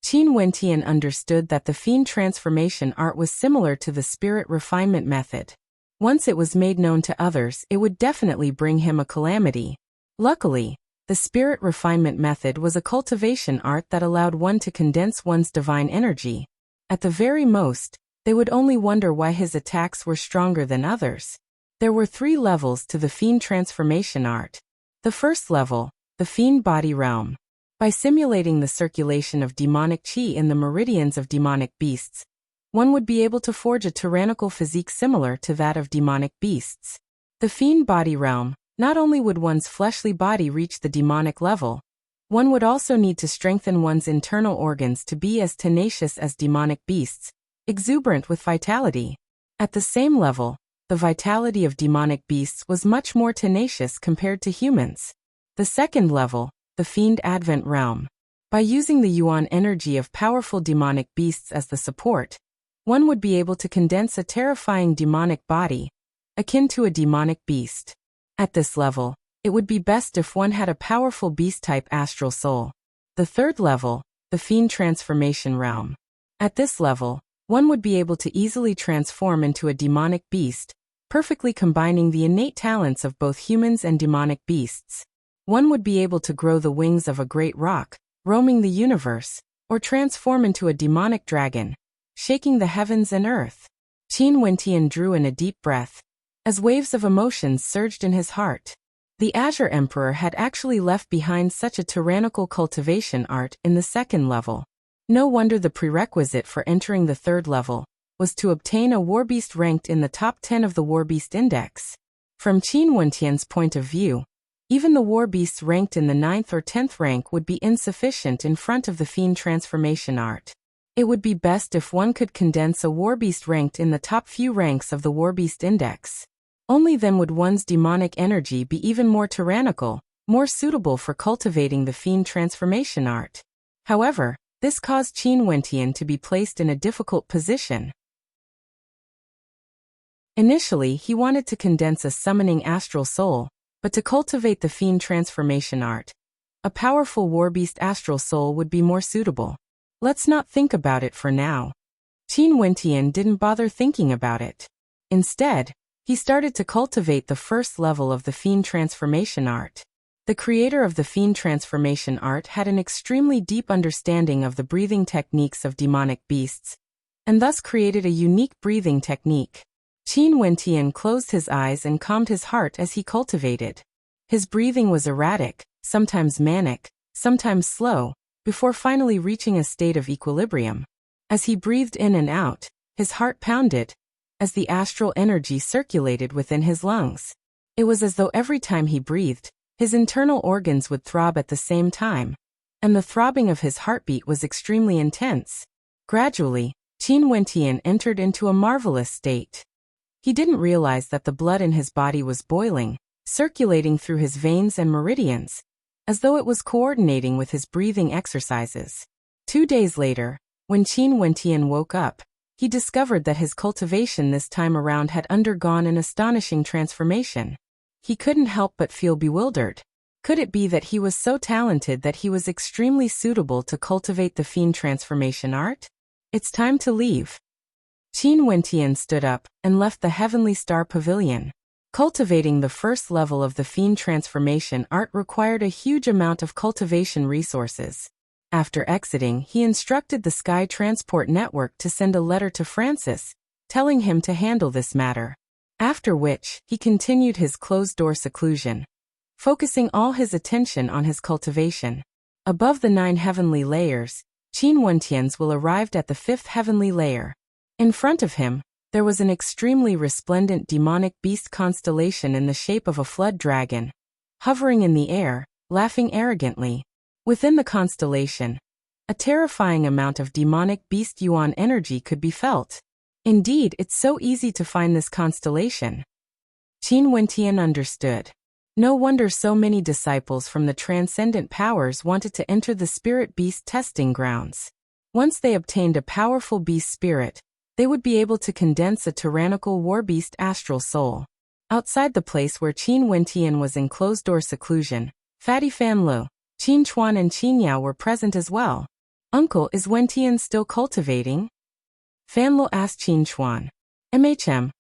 Qin Wentian understood that the fiend transformation art was similar to the spirit refinement method. Once it was made known to others, it would definitely bring him a calamity. Luckily, the spirit refinement method was a cultivation art that allowed one to condense one's divine energy. At the very most, they would only wonder why his attacks were stronger than others. There were 3 levels to the fiend transformation art. The first level, the fiend body realm. By simulating the circulation of demonic qi in the meridians of demonic beasts, one would be able to forge a tyrannical physique similar to that of demonic beasts. The fiend body realm, not only would one's fleshly body reach the demonic level, one would also need to strengthen one's internal organs to be as tenacious as demonic beasts, exuberant with vitality. At the same level, The vitality of demonic beasts was much more tenacious compared to humans. The second level, the Fiend Advent Realm. By using the yuan energy of powerful demonic beasts as the support, one would be able to condense a terrifying demonic body, akin to a demonic beast. At this level, it would be best if one had a powerful beast-type astral soul. The third level, the Fiend Transformation Realm. At this level, one would be able to easily transform into a demonic beast, perfectly combining the innate talents of both humans and demonic beasts. One would be able to grow the wings of a great rock, roaming the universe, or transform into a demonic dragon, shaking the heavens and earth. Qin Wentian drew in a deep breath, as waves of emotions surged in his heart. The Azure Emperor had actually left behind such a tyrannical cultivation art in the second level. No wonder the prerequisite for entering the third level was to obtain a warbeast ranked in the top 10 of the Warbeast Index. From Qin Wentian's point of view, even the warbeasts ranked in the 9th or 10th rank would be insufficient in front of the Fiend Transformation art. It would be best if one could condense a warbeast ranked in the top few ranks of the Warbeast Index. Only then would one's demonic energy be even more tyrannical, more suitable for cultivating the Fiend Transformation art. However, this caused Qin Wentian to be placed in a difficult position. Initially, he wanted to condense a summoning astral soul, but to cultivate the Fiend Transformation art, a powerful warbeast astral soul would be more suitable. Let's not think about it for now. Qin Wentian didn't bother thinking about it. Instead, he started to cultivate the first level of the Fiend Transformation art. The creator of the Fiend Transformation art had an extremely deep understanding of the breathing techniques of demonic beasts, and thus created a unique breathing technique. Qin Wentian closed his eyes and calmed his heart as he cultivated. His breathing was erratic, sometimes manic, sometimes slow, before finally reaching a state of equilibrium. As he breathed in and out, his heart pounded, as the astral energy circulated within his lungs. It was as though every time he breathed, his internal organs would throb at the same time, and the throbbing of his heartbeat was extremely intense. Gradually, Qin Wentian entered into a marvelous state. He didn't realize that the blood in his body was boiling, circulating through his veins and meridians, as though it was coordinating with his breathing exercises. 2 days later, when Qin Wentian woke up, he discovered that his cultivation this time around had undergone an astonishing transformation. He couldn't help but feel bewildered. Could it be that he was so talented that he was extremely suitable to cultivate the Fiend Transformation art? It's time to leave. Qin Wentian stood up and left the Heavenly Star Pavilion. Cultivating the first level of the Fiend Transformation art required a huge amount of cultivation resources. After exiting, he instructed the Sky Transport Network to send a letter to Francis, telling him to handle this matter. After which, he continued his closed-door seclusion, focusing all his attention on his cultivation. Above the 9 heavenly layers, Qin Wentian's will arrived at the 5th heavenly layer. In front of him, there was an extremely resplendent demonic beast constellation in the shape of a flood dragon, hovering in the air, laughing arrogantly. Within the constellation, a terrifying amount of demonic beast yuan energy could be felt. Indeed, it's so easy to find this constellation. Qin Wentian understood. No wonder so many disciples from the transcendent powers wanted to enter the spirit beast testing grounds. Once they obtained a powerful beast spirit, they would be able to condense a tyrannical warbeast astral soul. Outside the place where Qin Wentian was in closed-door seclusion, Fatty Fanlu, Qin Chuan and Qin Yao were present as well. "Uncle, is Wentian still cultivating?" Fanlu asked Qin Chuan.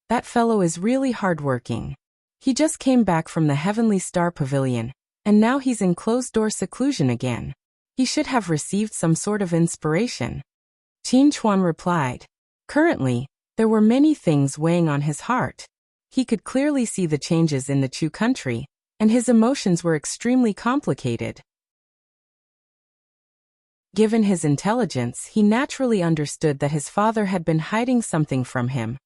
That fellow is really hardworking. He just came back from the Heavenly Star Pavilion, and now he's in closed-door seclusion again. He should have received some sort of inspiration." Qin Chuan replied. Currently, there were many things weighing on his heart. He could clearly see the changes in the Chu country, and his emotions were extremely complicated. Given his intelligence, he naturally understood that his father had been hiding something from him,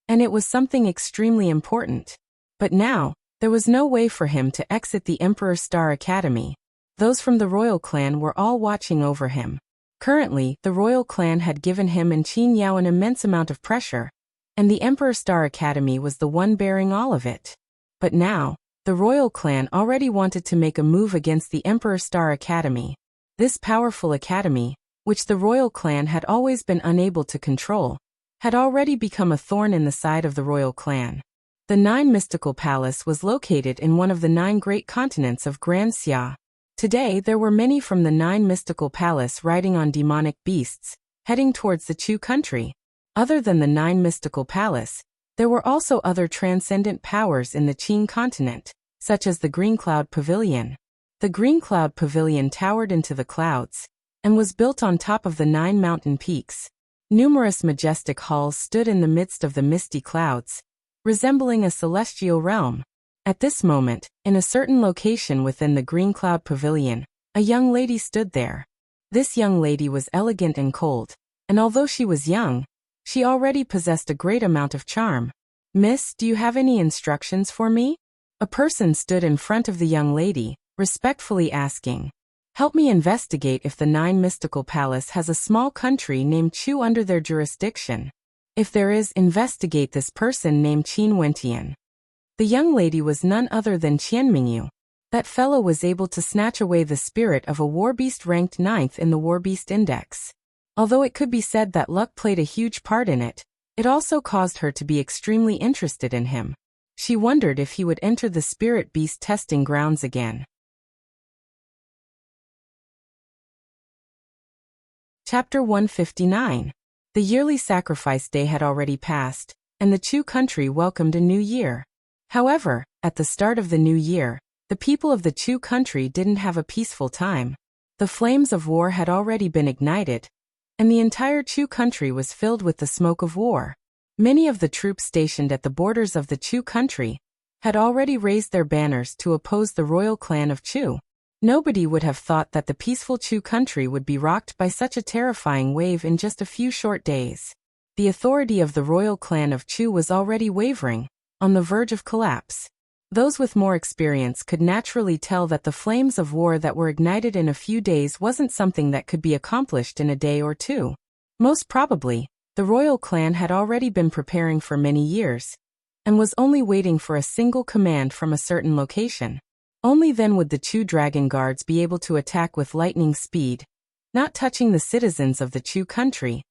and it was something extremely important. But now, there was no way for him to exit the Emperor Star Academy. Those from the royal clan were all watching over him. Currently, the royal clan had given him and Qin Yao an immense amount of pressure, and the Emperor Star Academy was the one bearing all of it. But now, the royal clan already wanted to make a move against the Emperor Star Academy. This powerful academy, which the royal clan had always been unable to control, had already become a thorn in the side of the royal clan. The Nine Mystical Palace was located in one of the 9 great continents of Grand Xia. Today there were many from the Nine Mystical Palace riding on demonic beasts, heading towards the Chu country. Other than the Nine Mystical Palace, there were also other transcendent powers in the Qing continent, such as the Green Cloud Pavilion. The Green Cloud Pavilion towered into the clouds, and was built on top of the 9 mountain peaks. Numerous majestic halls stood in the midst of the misty clouds, resembling a celestial realm. At this moment, in a certain location within the Green Cloud Pavilion, a young lady stood there. This young lady was elegant and cold, and although she was young, she already possessed a great amount of charm. "Miss, do you have any instructions for me?" A person stood in front of the young lady, respectfully asking. "Help me investigate if the Nine Mystical Palace has a small country named Chu under their jurisdiction. If there is, investigate this person named Qin Wentian." The young lady was none other than Qian Mingyu. That fellow was able to snatch away the spirit of a warbeast ranked 9th in the Warbeast Index. Although it could be said that luck played a huge part in it, it also caused her to be extremely interested in him. She wondered if he would enter the spirit beast testing grounds again. Chapter 159. The yearly sacrifice day had already passed, and the Chu country welcomed a new year. However, at the start of the new year, the people of the Chu country didn't have a peaceful time. The flames of war had already been ignited, and the entire Chu country was filled with the smoke of war. Many of the troops stationed at the borders of the Chu country had already raised their banners to oppose the royal clan of Chu. Nobody would have thought that the peaceful Chu country would be rocked by such a terrifying wave in just a few short days. The authority of the royal clan of Chu was already wavering, on the verge of collapse. Those with more experience could naturally tell that the flames of war that were ignited in a few days wasn't something that could be accomplished in a day or two. Most probably, the royal clan had already been preparing for many years, and was only waiting for a single command from a certain location. Only then would the Chu Dragon Guards be able to attack with lightning speed, not touching the citizens of the Chu country,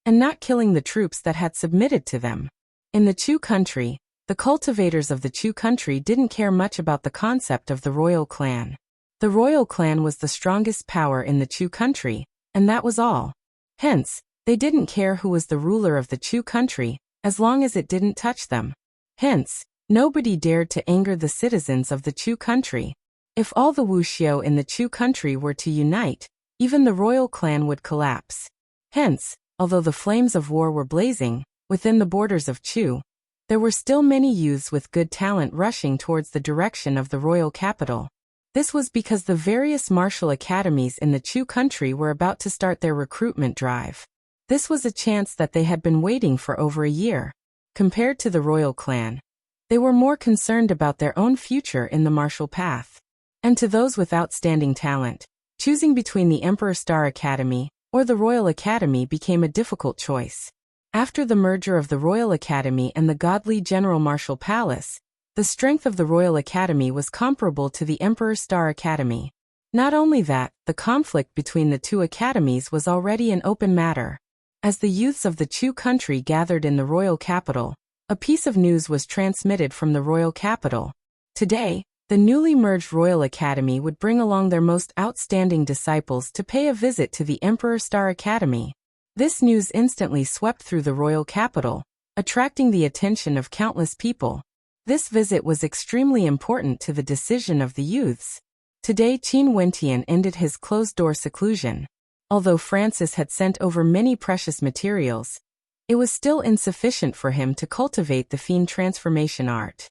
and not killing the troops that had submitted to them. In the Chu country, the cultivators of the Chu country didn't care much about the concept of the royal clan. The royal clan was the strongest power in the Chu country, and that was all. Hence, they didn't care who was the ruler of the Chu country, as long as it didn't touch them. Hence, nobody dared to anger the citizens of the Chu country. If all the Wuxia in the Chu country were to unite, even the royal clan would collapse. Hence, although the flames of war were blazing within the borders of Chu, there were still many youths with good talent rushing towards the direction of the royal capital. This was because the various martial academies in the Chu country were about to start their recruitment drive. This was a chance that they had been waiting for over a year. Compared to the royal clan, they were more concerned about their own future in the martial path. And to those with outstanding talent, choosing between the Emperor Star Academy or the Royal Academy became a difficult choice. After the merger of the Royal Academy and the godly General Martial Palace, the strength of the Royal Academy was comparable to the Emperor Star Academy. Not only that, the conflict between the two academies was already an open matter. As the youths of the Chu country gathered in the royal capital, a piece of news was transmitted from the royal capital. Today, the newly merged Royal Academy would bring along their most outstanding disciples to pay a visit to the Emperor Star Academy. This news instantly swept through the royal capital, attracting the attention of countless people. This visit was extremely important to the decision of the youths. Today Qin Wentian ended his closed-door seclusion. Although Francis had sent over many precious materials, it was still insufficient for him to cultivate the fiend transformation art.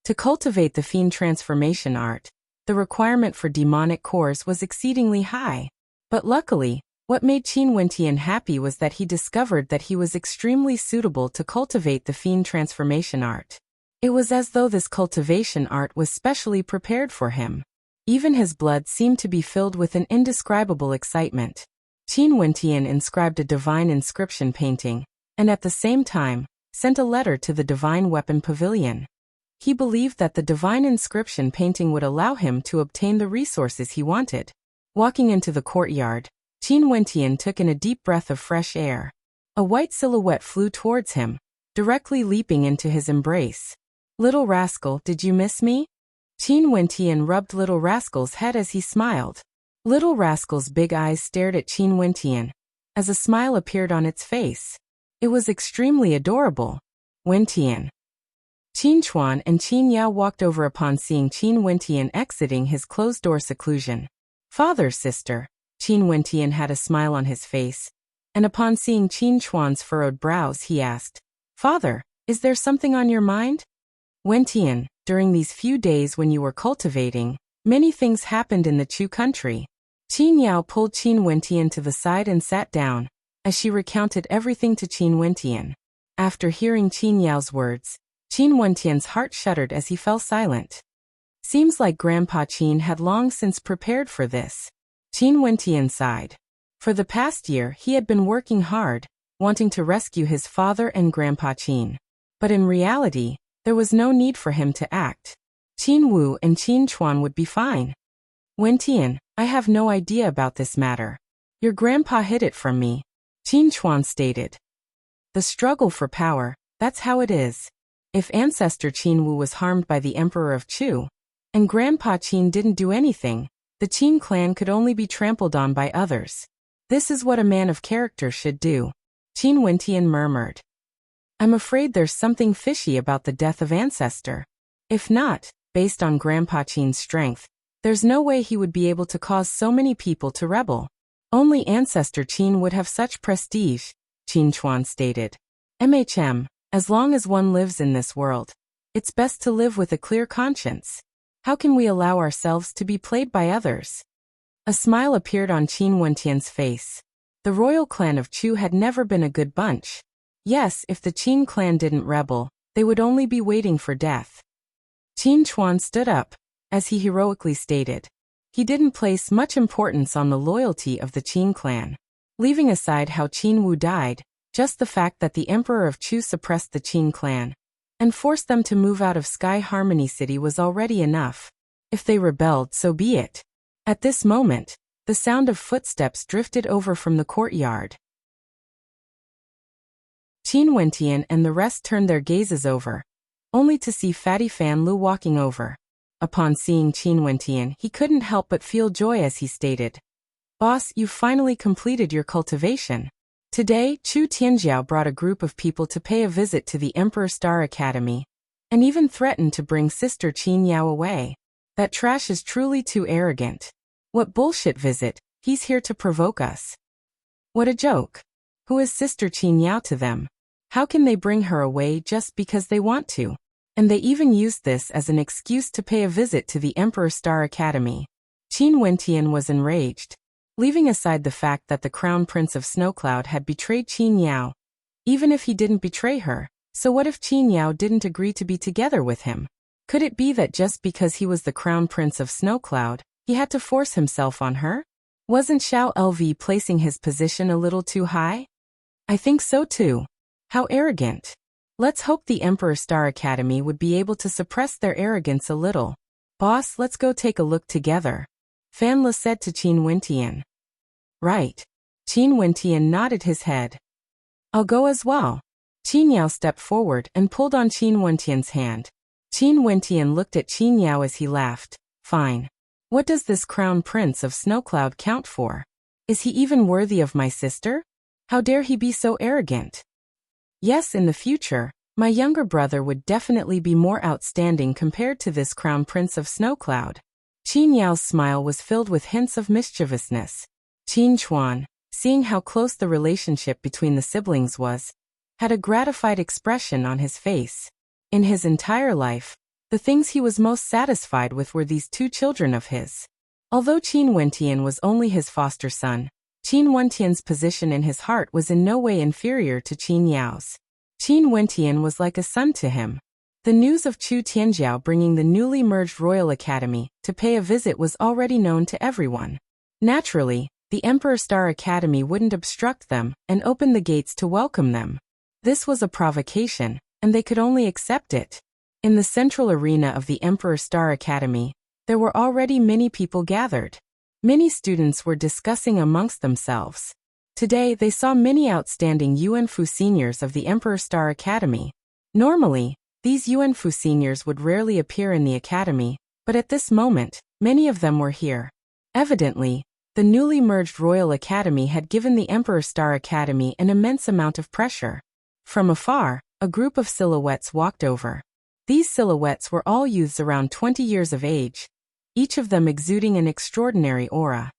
To cultivate the fiend transformation art, the requirement for demonic cores was exceedingly high. But luckily, what made Qin Wentian happy was that he discovered that he was extremely suitable to cultivate the fiend transformation art. It was as though this cultivation art was specially prepared for him. Even his blood seemed to be filled with an indescribable excitement. Qin Wentian inscribed a divine inscription painting, and at the same time, sent a letter to the Divine Weapon Pavilion. He believed that the divine inscription painting would allow him to obtain the resources he wanted. Walking into the courtyard, Qin Wentian took in a deep breath of fresh air. A white silhouette flew towards him, directly leaping into his embrace. "Little rascal, did you miss me?" Qin Wentian rubbed Little Rascal's head as he smiled. Little Rascal's big eyes stared at Qin Wentian, as a smile appeared on its face. It was extremely adorable. Wentian. Qin Chuan and Qin Yao walked over upon seeing Qin Wentian exiting his closed-door seclusion. "Father, sister." Qin Wentian had a smile on his face, and upon seeing Qin Chuan's furrowed brows he asked, "Father, is there something on your mind?" "Wentian, during these few days when you were cultivating, many things happened in the Chu country." Qin Yao pulled Qin Wentian to the side and sat down, as she recounted everything to Qin Wentian. After hearing Qin Yao's words, Qin Wentian's heart shuddered as he fell silent. Seems like Grandpa Qin had long since prepared for this. Qin Wentian sighed. For the past year he had been working hard, wanting to rescue his father and Grandpa Qin. But in reality, there was no need for him to act. Qin Wu and Qin Chuan would be fine. "Wentian, I have no idea about this matter. Your grandpa hid it from me," Qin Chuan stated. "The struggle for power, that's how it is. If ancestor Qin Wu was harmed by the Emperor of Chu, and Grandpa Qin didn't do anything, the Qin clan could only be trampled on by others. This is what a man of character should do," Qin Wentian murmured. "I'm afraid there's something fishy about the death of ancestor. If not, based on Grandpa Qin's strength, there's no way he would be able to cause so many people to rebel. Only ancestor Qin would have such prestige," Qin Chuan stated. As long as one lives in this world, it's best to live with a clear conscience. How can we allow ourselves to be played by others?" A smile appeared on Qin Wentian's face. The royal clan of Chu had never been a good bunch. Yes, if the Qin clan didn't rebel, they would only be waiting for death. Qin Chuan stood up, as he heroically stated. He didn't place much importance on the loyalty of the Qin clan. Leaving aside how Qin Wu died, just the fact that the Emperor of Chu suppressed the Qin clan and forced them to move out of Sky Harmony City was already enough. If they rebelled, so be it. At this moment, the sound of footsteps drifted over from the courtyard. Qin Wentian and the rest turned their gazes over, only to see Fatty Fan Lu walking over. Upon seeing Qin Wentian, he couldn't help but feel joy as he stated, "Boss, you've finally completed your cultivation." Today, Chu Tianjiao brought a group of people to pay a visit to the Emperor Star Academy, and even threatened to bring Sister Qin Yao away. That trash is truly too arrogant. What bullshit visit, he's here to provoke us. What a joke. Who is Sister Qin Yao to them? How can they bring her away just because they want to? And they even used this as an excuse to pay a visit to the Emperor Star Academy. Qin Wentian was enraged. Leaving aside the fact that the Crown Prince of Snowcloud had betrayed Qin Yao. Even if he didn't betray her, so what if Qin Yao didn't agree to be together with him? Could it be that just because he was the Crown Prince of Snowcloud, he had to force himself on her? Wasn't Xiao LV placing his position a little too high? I think so too. How arrogant. Let's hope the Emperor Star Academy would be able to suppress their arrogance a little. Boss, let's go take a look together, Fan Le said to Qin Wentian. Right. Qin Wentian nodded his head. I'll go as well. Qin Yao stepped forward and pulled on Qin Wentian's hand. Qin Wentian looked at Qin Yao as he laughed. Fine. What does this Crown Prince of Snowcloud count for? Is he even worthy of my sister? How dare he be so arrogant? Yes, in the future, my younger brother would definitely be more outstanding compared to this Crown Prince of Snowcloud. Qin Yao's smile was filled with hints of mischievousness. Qin Chuan, seeing how close the relationship between the siblings was, had a gratified expression on his face. In his entire life, the things he was most satisfied with were these two children of his. Although Qin Wentian was only his foster son, Qin Wentian's position in his heart was in no way inferior to Qin Yao's. Qin Wentian was like a son to him. The news of Chu Tianjiao bringing the newly merged Royal Academy to pay a visit was already known to everyone. Naturally, the Emperor Star Academy wouldn't obstruct them and open the gates to welcome them. This was a provocation, and they could only accept it. In the central arena of the Emperor Star Academy, there were already many people gathered. Many students were discussing amongst themselves. Today they saw many outstanding Yuanfu seniors of the Emperor Star Academy. Normally, these Yuanfu seniors would rarely appear in the academy, but at this moment, many of them were here. Evidently, the newly merged Royal Academy had given the Emperor Star Academy an immense amount of pressure. From afar, a group of silhouettes walked over. These silhouettes were all youths around 20 years of age, each of them exuding an extraordinary aura.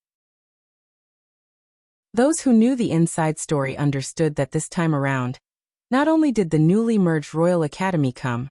Those who knew the inside story understood that this time around, not only did the newly merged Royal Academy come,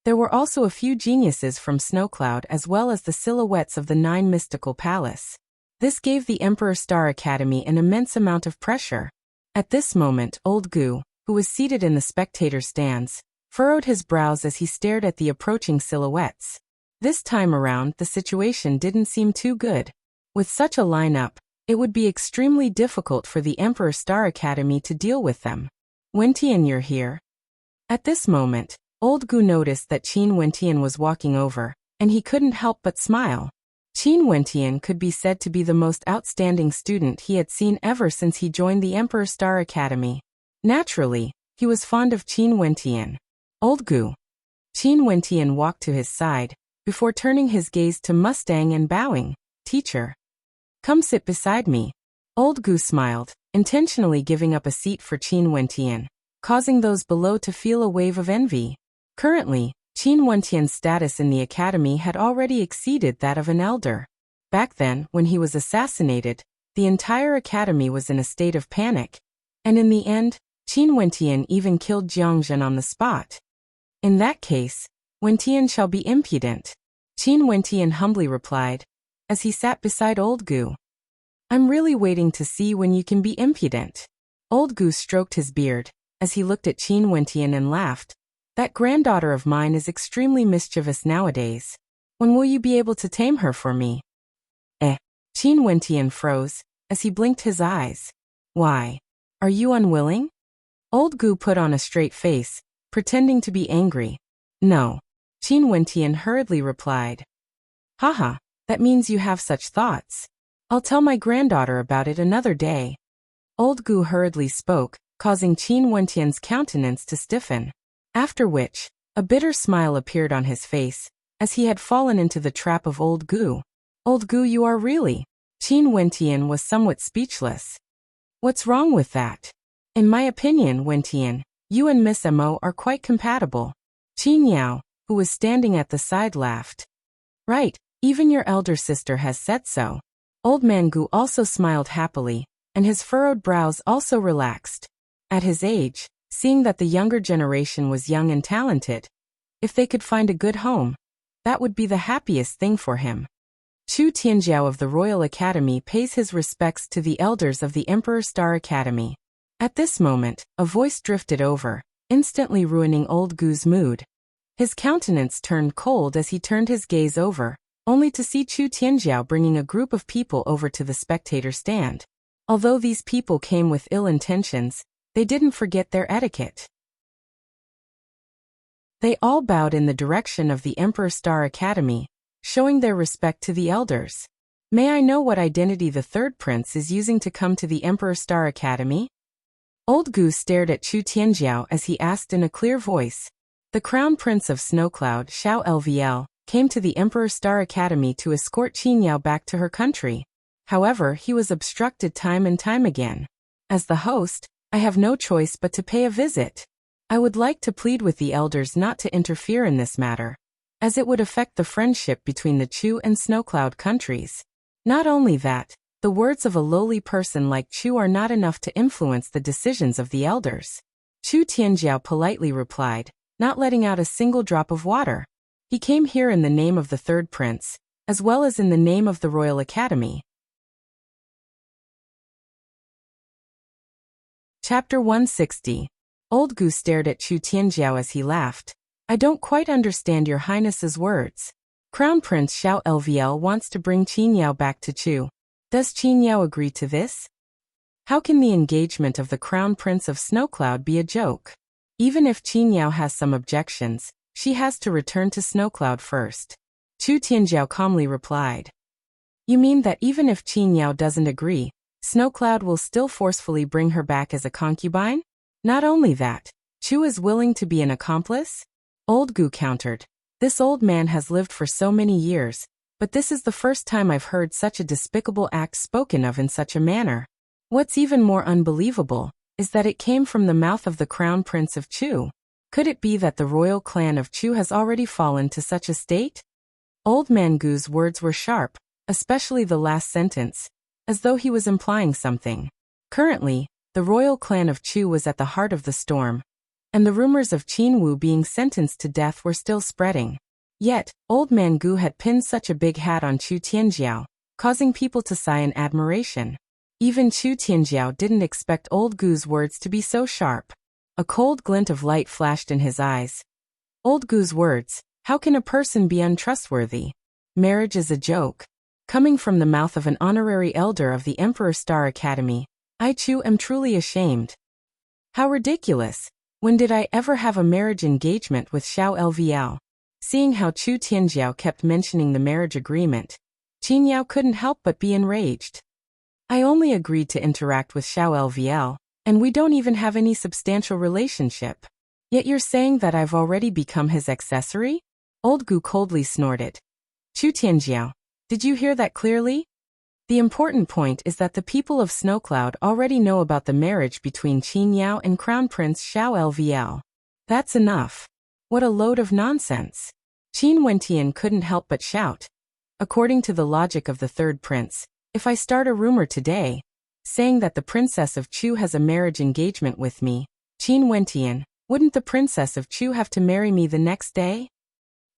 there were also a few geniuses from Snowcloud as well as the silhouettes of the 9 mystical palace. This gave the Emperor Star Academy an immense amount of pressure. At this moment, old Gu, who was seated in the spectator stands, furrowed his brows as he stared at the approaching silhouettes. This time around, the situation didn't seem too good. With such a lineup, it would be extremely difficult for the Emperor Star Academy to deal with them. Wentian, you're here? At this moment, old Gu noticed that Qin Wentian was walking over, and he couldn't help but smile. Qin Wentian could be said to be the most outstanding student he had seen ever since he joined the Emperor Star Academy. Naturally, he was fond of Qin Wentian. Old Gu. Qin Wentian walked to his side, before turning his gaze to Mustang and bowing. Teacher. Come sit beside me. Old Gu smiled, intentionally giving up a seat for Qin Wentian, causing those below to feel a wave of envy. Currently, Qin Wentian's status in the academy had already exceeded that of an elder. Back then, when he was assassinated, the entire academy was in a state of panic, and in the end, Qin Wentian even killed Jiangzhen on the spot. In that case, Wentian shall be impudent. Qin Wentian humbly replied, as he sat beside old Gu. I'm really waiting to see when you can be impudent. Old Gu stroked his beard, as he looked at Qin Wentian and laughed. That granddaughter of mine is extremely mischievous nowadays. When will you be able to tame her for me? Qin Wentian froze, as he blinked his eyes. Why? Are you unwilling? Old Gu put on a straight face, pretending to be angry. No. Qin Wentian hurriedly replied. Haha, that means you have such thoughts. I'll tell my granddaughter about it another day. Old Gu hurriedly spoke, causing Qin Wentian's countenance to stiffen. After which, a bitter smile appeared on his face, as he had fallen into the trap of old Gu. Old Gu, you are really? Qin Wentian was somewhat speechless. What's wrong with that? In my opinion, Wentian, you and Miss Mo are quite compatible. Qin Yao, who was standing at the side, laughed. Right, even your elder sister has said so. Old Man Gu also smiled happily, and his furrowed brows also relaxed. At his age, seeing that the younger generation was young and talented, if they could find a good home, that would be the happiest thing for him. Chu Tianjiao of the Royal Academy pays his respects to the elders of the Emperor Star Academy. At this moment, a voice drifted over, instantly ruining old Gu's mood. His countenance turned cold as he turned his gaze over, only to see Chu Tianjiao bringing a group of people over to the spectator stand. Although these people came with ill intentions, they didn't forget their etiquette. They all bowed in the direction of the Emperor Star Academy, showing their respect to the elders. May I know what identity the third prince is using to come to the Emperor Star Academy? Old Gu stared at Chu Tianjiao as he asked in a clear voice. The Crown Prince of Snowcloud, Xiao LVL, came to the Emperor Star Academy to escort Qin Yao back to her country. However, he was obstructed time and time again. As the host, I have no choice but to pay a visit. I would like to plead with the elders not to interfere in this matter, as it would affect the friendship between the Chu and Snowcloud countries. Not only that, the words of a lowly person like Chu are not enough to influence the decisions of the elders. Chu Tianjiao politely replied, not letting out a single drop of water. He came here in the name of the third prince, as well as in the name of the Royal Academy. Chapter 160. Old Gu stared at Chu Tianjiao as he laughed. I don't quite understand your highness's words. Crown Prince Xiao LVL wants to bring Qin Yao back to Chu. Does Qin Yao agree to this? How can the engagement of the Crown Prince of Snowcloud be a joke? Even if Qin Yao has some objections, she has to return to Snowcloud first. Chu Tianjiao calmly replied. You mean that even if Qin Yao doesn't agree, Snowcloud will still forcefully bring her back as a concubine? Not only that, Chu is willing to be an accomplice? Old Gu countered. This old man has lived for so many years, but this is the first time I've heard such a despicable act spoken of in such a manner. What's even more unbelievable is that it came from the mouth of the Crown Prince of Chu. Could it be that the royal clan of Chu has already fallen to such a state? Old Man Gu's words were sharp, especially the last sentence, as though he was implying something. Currently, the royal clan of Chu was at the heart of the storm, and the rumors of Qin Wu being sentenced to death were still spreading. Yet, Old Man Gu had pinned such a big hat on Chu Tianjiao, causing people to sigh in admiration. Even Chu Tianjiao didn't expect Old Gu's words to be so sharp. A cold glint of light flashed in his eyes. Old Gu's words, how can a person be untrustworthy? Marriage is a joke. Coming from the mouth of an honorary elder of the Emperor Star Academy, I Chu am truly ashamed. How ridiculous! When did I ever have a marriage engagement with Xiao LVL? Seeing how Chu Tianjiao kept mentioning the marriage agreement, Qin Yao couldn't help but be enraged. I only agreed to interact with Xiao LVL, and we don't even have any substantial relationship. Yet you're saying that I've already become his accessory? Old Gu coldly snorted. Chu Tianjiao, did you hear that clearly? The important point is that the people of Snowcloud already know about the marriage between Qin Yao and Crown Prince Xiao LVL. That's enough. What a load of nonsense. Qin Wentian couldn't help but shout. According to the logic of the third prince, if I start a rumor today, saying that the princess of Chu has a marriage engagement with me, Qin Wentian, wouldn't the princess of Chu have to marry me the next day?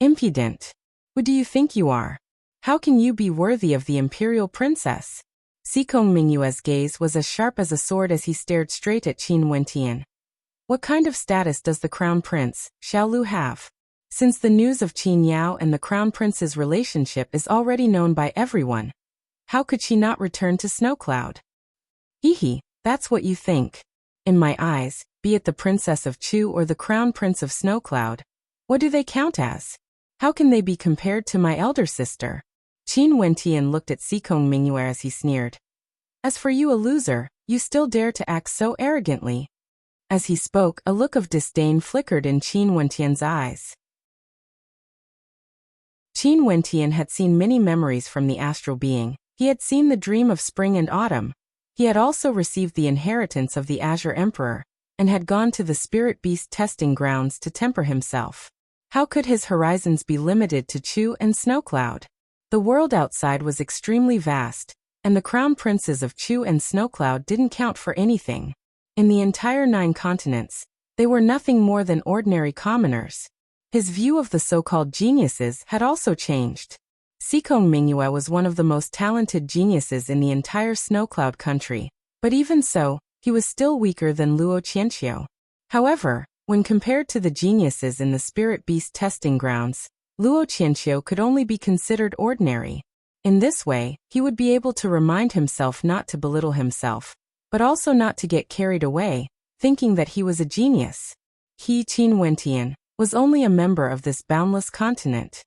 Impudent. Who do you think you are? How can you be worthy of the imperial princess? Xikong Mingyue's gaze was as sharp as a sword as he stared straight at Qin Wentian. What kind of status does the crown prince, Xiaolu, have? Since the news of Qin Yao and the crown prince's relationship is already known by everyone, how could she not return to Snowcloud? Hehe, that's what you think. In my eyes, be it the princess of Chu or the crown prince of Snowcloud, what do they count as? How can they be compared to my elder sister? Qin Wentian looked at Xikong Mingyue as he sneered. As for you, a loser, you still dare to act so arrogantly. As he spoke, a look of disdain flickered in Qin Wentian's eyes. Qin Wentian had seen many memories from the astral being. He had seen the dream of spring and autumn. He had also received the inheritance of the Azure Emperor, and had gone to the spirit beast testing grounds to temper himself. How could his horizons be limited to Chu and Snowcloud? The world outside was extremely vast, and the crown princes of Chu and Snowcloud didn't count for anything. In the entire 9 continents, they were nothing more than ordinary commoners. His view of the so-called geniuses had also changed. Xikong Mingyue was one of the most talented geniuses in the entire Snowcloud country, but even so, he was still weaker than Luo Qianqiu. However, when compared to the geniuses in the spirit beast testing grounds, Luo Qianqiu could only be considered ordinary. In this way, he would be able to remind himself not to belittle himself, but also not to get carried away, thinking that he was a genius. He, Qin Wentian, was only a member of this boundless continent.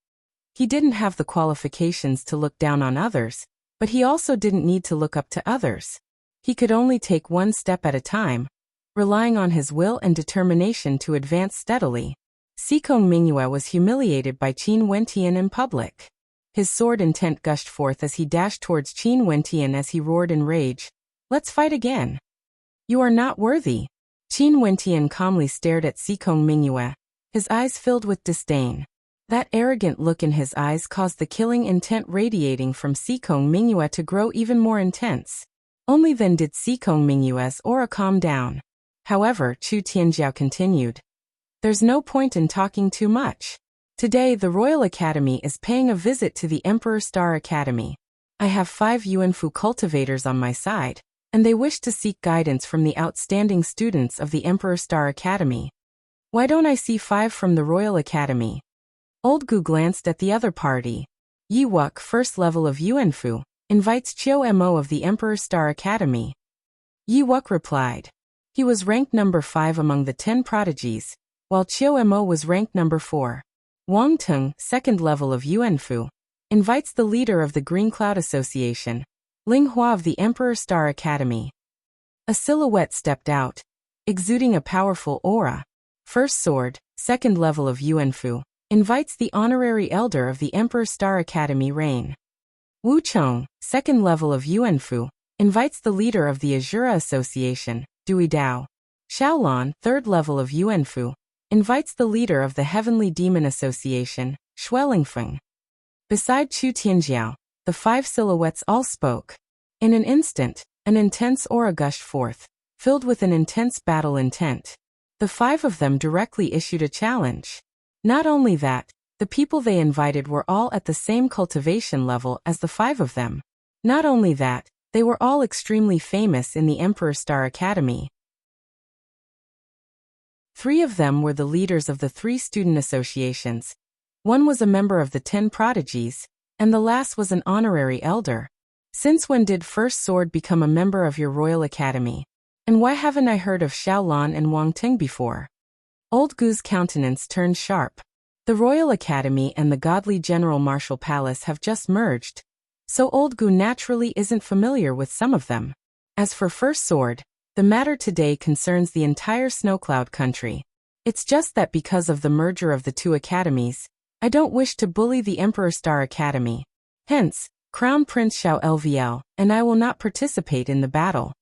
He didn't have the qualifications to look down on others, but he also didn't need to look up to others. He could only take one step at a time, relying on his will and determination to advance steadily. Xikong Mingyue was humiliated by Qin Wentian in public. His sword intent gushed forth as he dashed towards Qin Wentian as he roared in rage. Let's fight again. You are not worthy. Qin Wentian calmly stared at Xikong Mingyue, his eyes filled with disdain. That arrogant look in his eyes caused the killing intent radiating from Xikong Mingyue to grow even more intense. Only then did Xikong Mingyue's aura calm down. However, Chu Tianjiao continued. There's no point in talking too much. Today the Royal Academy is paying a visit to the Emperor Star Academy. I have 5 Yuanfu cultivators on my side, and they wish to seek guidance from the outstanding students of the Emperor Star Academy. Why don't I see 5 from the Royal Academy? Old Gu glanced at the other party. Yi Wuk, first level of Yuanfu, invites Chiu Mo of the Emperor Star Academy. Yi Wuk replied. He was ranked number 5 among the 10 prodigies, while Qiu Mo was ranked number 4. Wang Teng, second level of Yuanfu, invites the leader of the Green Cloud Association, Ling Hua of the Emperor Star Academy. A silhouette stepped out, exuding a powerful aura. First Sword, second level of Yuanfu, invites the honorary elder of the Emperor Star Academy reign. Wu Chong, second level of Yuanfu, invites the leader of the Azura Association, Dui Dao. Xiaolan, third level of Yuanfu, invites the leader of the Heavenly Demon Association, Shuelingfeng. Beside Chu Tianjiao, the 5 silhouettes all spoke. In an instant, an intense aura gushed forth, filled with an intense battle intent. The 5 of them directly issued a challenge. Not only that, the people they invited were all at the same cultivation level as the 5 of them. Not only that, they were all extremely famous in the Emperor Star Academy. 3 of them were the leaders of the 3 student associations. One was a member of the 10 prodigies, and the last was an honorary elder. Since when did First Sword become a member of your Royal Academy? And why haven't I heard of Xiaolan and Wang Ting before? Old Gu's countenance turned sharp. The Royal Academy and the godly General Martial Palace have just merged, so Old Gu naturally isn't familiar with some of them. As for First Sword, the matter today concerns the entire Snowcloud country. It's just that because of the merger of the 2 academies, I don't wish to bully the Emperor Star Academy. Hence, Crown Prince Xiao LVL, and I will not participate in the battle.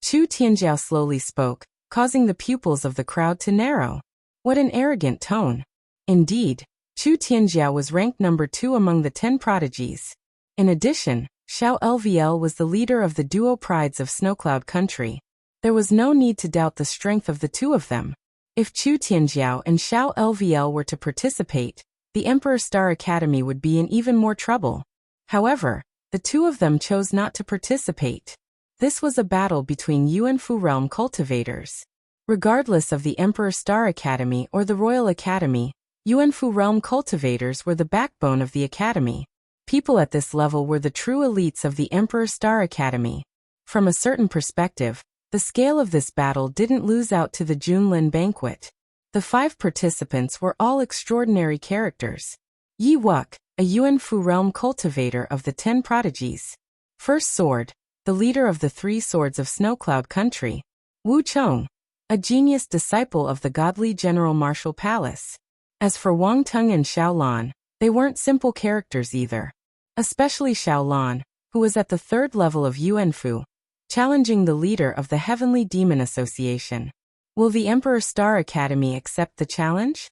Chu Tianjiao slowly spoke, causing the pupils of the crowd to narrow. What an arrogant tone. Indeed, Chu Tianjiao was ranked number 2 among the 10 prodigies. In addition, Xiao LVL was the leader of the duo prides of Snowcloud country. There was no need to doubt the strength of the 2 of them. If Chu Tianjiao and Xiao LVL were to participate, the Emperor Star Academy would be in even more trouble. However, the 2 of them chose not to participate. This was a battle between Yuanfu realm cultivators. Regardless of the Emperor Star Academy or the Royal Academy, Yuanfu realm cultivators were the backbone of the academy. People at this level were the true elites of the Emperor Star Academy. From a certain perspective, the scale of this battle didn't lose out to the Junlin banquet. The 5 participants were all extraordinary characters. Yi Wuk, a Yuanfu realm cultivator of the 10 prodigies. First Sword, the leader of the 3 swords of Snowcloud country. Wu Chong, a genius disciple of the godly General Martial Palace. As for Wang Teng and Xiaolan, they weren't simple characters either. Especially Xiaolan, who was at the 3rd level of Yuanfu, challenging the leader of the Heavenly Demon Association. Will the Emperor Star Academy accept the challenge?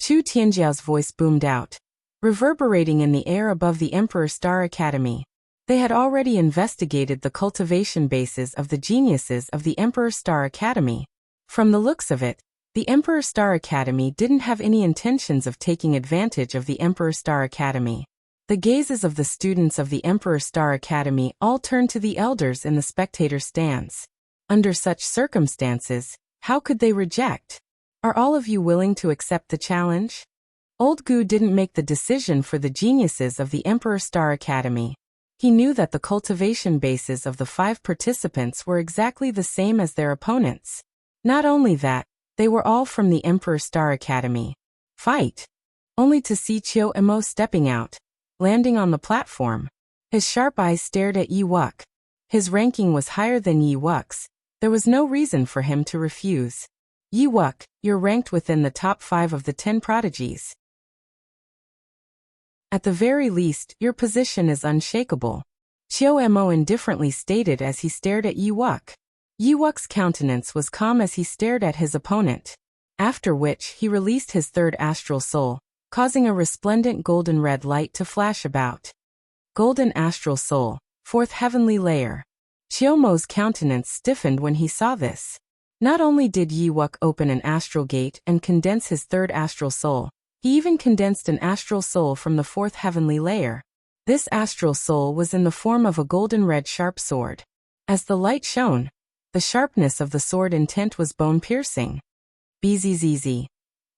Chu Tianjiao's voice boomed out, reverberating in the air above the Emperor Star Academy. They had already investigated the cultivation bases of the geniuses of the Emperor Star Academy. From the looks of it, the Emperor Star Academy didn't have any intentions of taking advantage of the Emperor Star Academy. The gazes of the students of the Emperor Star Academy all turned to the elders in the spectator stands. Under such circumstances, how could they reject? Are all of you willing to accept the challenge? Old Gu didn't make the decision for the geniuses of the Emperor Star Academy. He knew that the cultivation bases of the 5 participants were exactly the same as their opponents. Not only that, they were all from the Emperor Star Academy. Fight! Only to see Qiu Mo stepping out, landing on the platform. His sharp eyes stared at Yi Wuk. His ranking was higher than Yi Wuk's. There was no reason for him to refuse. Yi Wuk, you're ranked within the top 5 of the 10 prodigies. At the very least, your position is unshakable. Qiu Mo indifferently stated as he stared at Yi Wuk. Yi Wuk's countenance was calm as he stared at his opponent. After which, he released his 3rd astral soul, causing a resplendent golden red light to flash about. Golden astral soul, 4th heavenly layer. Qiu Mo's countenance stiffened when he saw this. Not only did Yi Wuk open an astral gate and condense his 3rd astral soul, he even condensed an astral soul from the 4th heavenly layer. This astral soul was in the form of a golden red sharp sword. As the light shone, the sharpness of the sword intent was bone-piercing. Bzzz.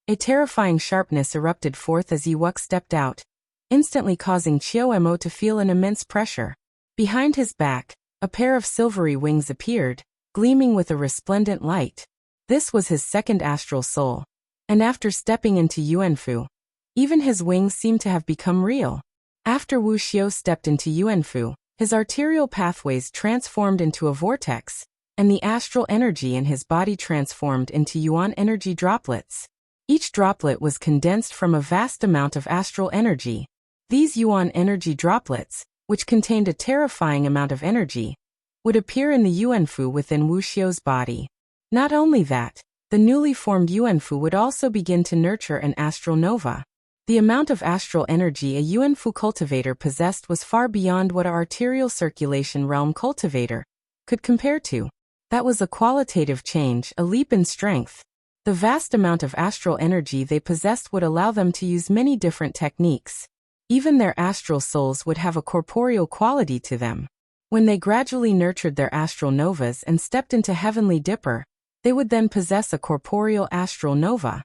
A terrifying sharpness erupted forth as Yi Wuk stepped out, instantly causing Qiu Mo to feel an immense pressure. Behind his back, a pair of silvery wings appeared, gleaming with a resplendent light. This was his second astral soul. And after stepping into Yuanfu, even his wings seemed to have become real. After Wuxia stepped into Yuanfu, his arterial pathways transformed into a vortex, and the astral energy in his body transformed into yuan energy droplets. Each droplet was condensed from a vast amount of astral energy. These yuan energy droplets, which contained a terrifying amount of energy, would appear in the Yuanfu within Wuxia's body. Not only that, the newly formed Yuanfu would also begin to nurture an astral nova. The amount of astral energy a Yuanfu cultivator possessed was far beyond what an arterial circulation realm cultivator could compare to. That was a qualitative change, a leap in strength. The vast amount of astral energy they possessed would allow them to use many different techniques. Even their astral souls would have a corporeal quality to them. When they gradually nurtured their astral novas and stepped into Heavenly Dipper, they would then possess a corporeal astral nova.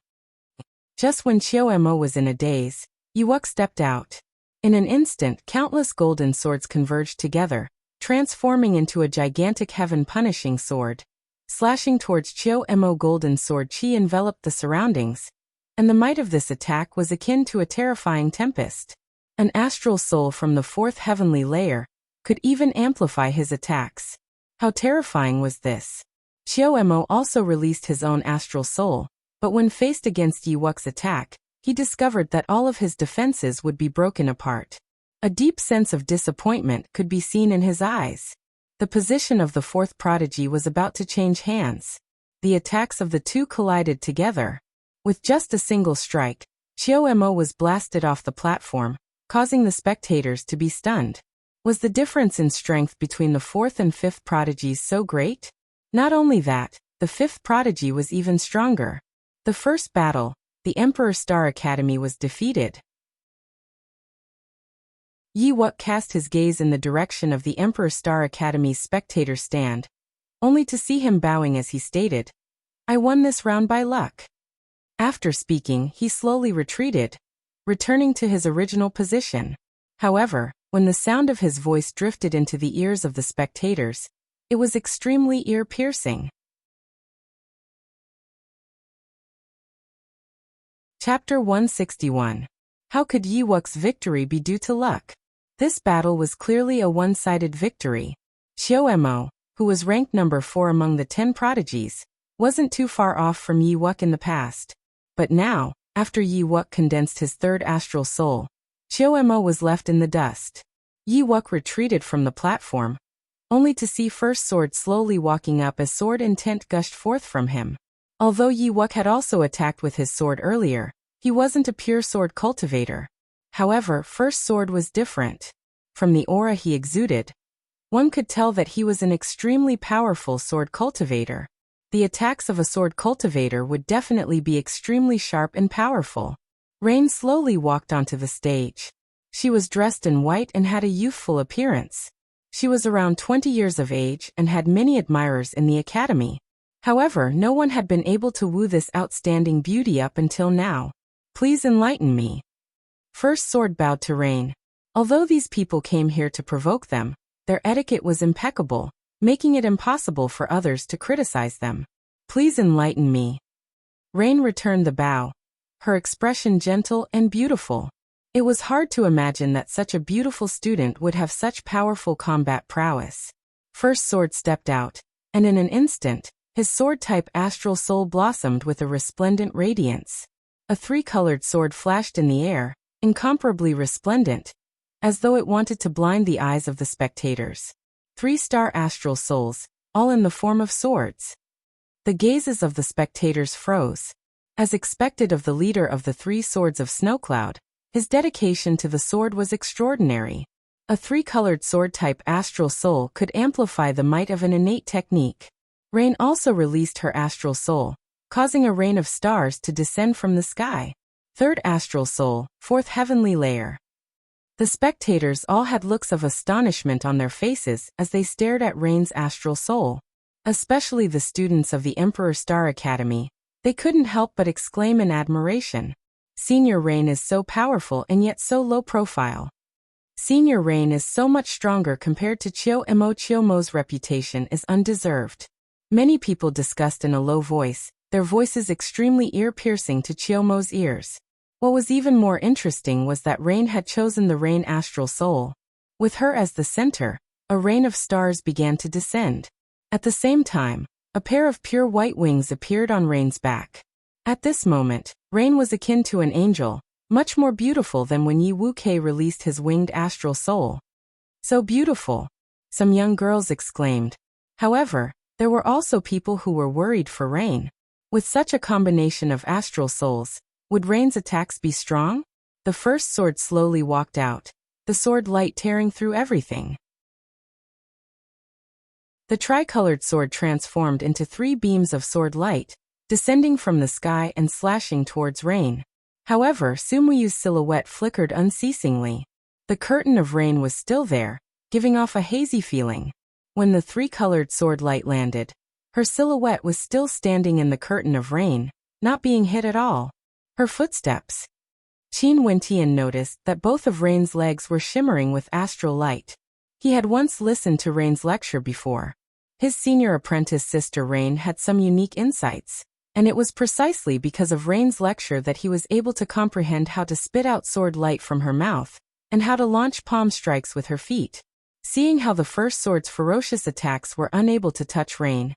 Just when Qiao was in a daze, Yuwak stepped out. In an instant, countless golden swords converged together, transforming into a gigantic heaven-punishing sword. Slashing towards Qiao golden sword chi enveloped the surroundings, and the might of this attack was akin to a terrifying tempest. An astral soul from the fourth heavenly layer could even amplify his attacks. How terrifying was this? Qiao also released his own astral soul, but when faced against Yuwak's attack, he discovered that all of his defenses would be broken apart. A deep sense of disappointment could be seen in his eyes. The position of the fourth prodigy was about to change hands. The attacks of the two collided together. With just a single strike, Qiao was blasted off the platform, causing the spectators to be stunned. Was the difference in strength between the fourth and fifth prodigies so great? Not only that, the fifth prodigy was even stronger. The first battle, the Emperor Star Academy was defeated. Yi Wuk cast his gaze in the direction of the Emperor Star Academy's spectator stand, only to see him bowing as he stated, "I won this round by luck." After speaking, he slowly retreated, returning to his original position. However, when the sound of his voice drifted into the ears of the spectators, it was extremely ear-piercing. Chapter 161. How could Yi Wuk's victory be due to luck? This battle was clearly a one-sided victory. Qiao, who was ranked number 4 among the 10 prodigies, wasn't too far off from Yi Wuk in the past. But now, after Yi Wuk condensed his third astral soul, Qiao was left in the dust. Yi Wuk retreated from the platform, only to see First Sword slowly walking up as sword intent gushed forth from him. Although Yi Wuk had also attacked with his sword earlier, he wasn't a pure sword cultivator. However, First Sword was different. From the aura he exuded, one could tell that he was an extremely powerful sword cultivator. The attacks of a sword cultivator would definitely be extremely sharp and powerful. Rain slowly walked onto the stage. She was dressed in white and had a youthful appearance. She was around 20 years of age and had many admirers in the academy. However, no one had been able to woo this outstanding beauty up until now. Please enlighten me. First Sword bowed to Rain. Although these people came here to provoke them, their etiquette was impeccable, making it impossible for others to criticize them. Please enlighten me. Rain returned the bow, her expression gentle and beautiful. It was hard to imagine that such a beautiful student would have such powerful combat prowess. First Sword stepped out, and in an instant, his sword-type astral soul blossomed with a resplendent radiance. A three-colored sword flashed in the air, incomparably resplendent, as though it wanted to blind the eyes of the spectators. 3-star astral souls, all in the form of swords. The gazes of the spectators froze. As expected of the leader of the 3 swords of Snowcloud, his dedication to the sword was extraordinary. A 3-colored sword-type astral soul could amplify the might of an innate technique. Rain also released her astral soul, causing a rain of stars to descend from the sky. 3rd astral soul, 4th heavenly layer. The spectators all had looks of astonishment on their faces as they stared at Rain's astral soul. Especially the students of the Emperor Star Academy. They couldn't help but exclaim in admiration. Senior Rain is so powerful and yet so low profile. Senior Rain is so much stronger compared to Qiao Mo's reputation is undeserved. Many people discussed in a low voice, their voices extremely ear-piercing to Chiyomo's ears. What was even more interesting was that Rain had chosen the Rain astral soul. With her as the center, a rain of stars began to descend. At the same time, a pair of pure white wings appeared on Rain's back. At this moment, Rain was akin to an angel, much more beautiful than when Yi Wuke released his winged astral soul. So beautiful, some young girls exclaimed. However, there were also people who were worried for Rain. With such a combination of astral souls, would Rain's attacks be strong? The first sword slowly walked out, the sword light tearing through everything. The tricolored sword transformed into 3 beams of sword light, descending from the sky and slashing towards Rain. However, Sumuyu's silhouette flickered unceasingly. The curtain of rain was still there, giving off a hazy feeling. When the 3-colored sword light landed, her silhouette was still standing in the curtain of rain, not being hit at all. Her footsteps. Qin Wentian noticed that both of Rain's legs were shimmering with astral light. He had once listened to Rain's lecture before. His senior apprentice sister Rain had some unique insights, and it was precisely because of Rain's lecture that he was able to comprehend how to spit out sword light from her mouth, and how to launch palm strikes with her feet. Seeing how the first sword's ferocious attacks were unable to touch Rain,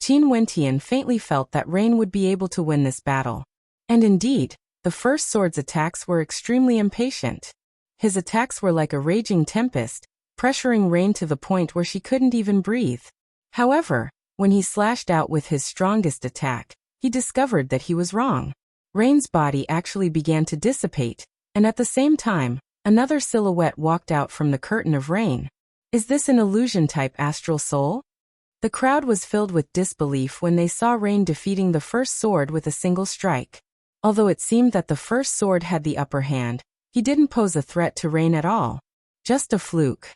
Qin Wentian faintly felt that Rain would be able to win this battle. And indeed, the first sword's attacks were extremely impatient. His attacks were like a raging tempest, pressuring Rain to the point where she couldn't even breathe. However, when he slashed out with his strongest attack, he discovered that he was wrong. Rain's body actually began to dissipate, and at the same time, another silhouette walked out from the curtain of rain. Is this an illusion-type astral soul? The crowd was filled with disbelief when they saw Rain defeating the first sword with a single strike. Although it seemed that the first sword had the upper hand, he didn't pose a threat to Rain at all. Just a fluke.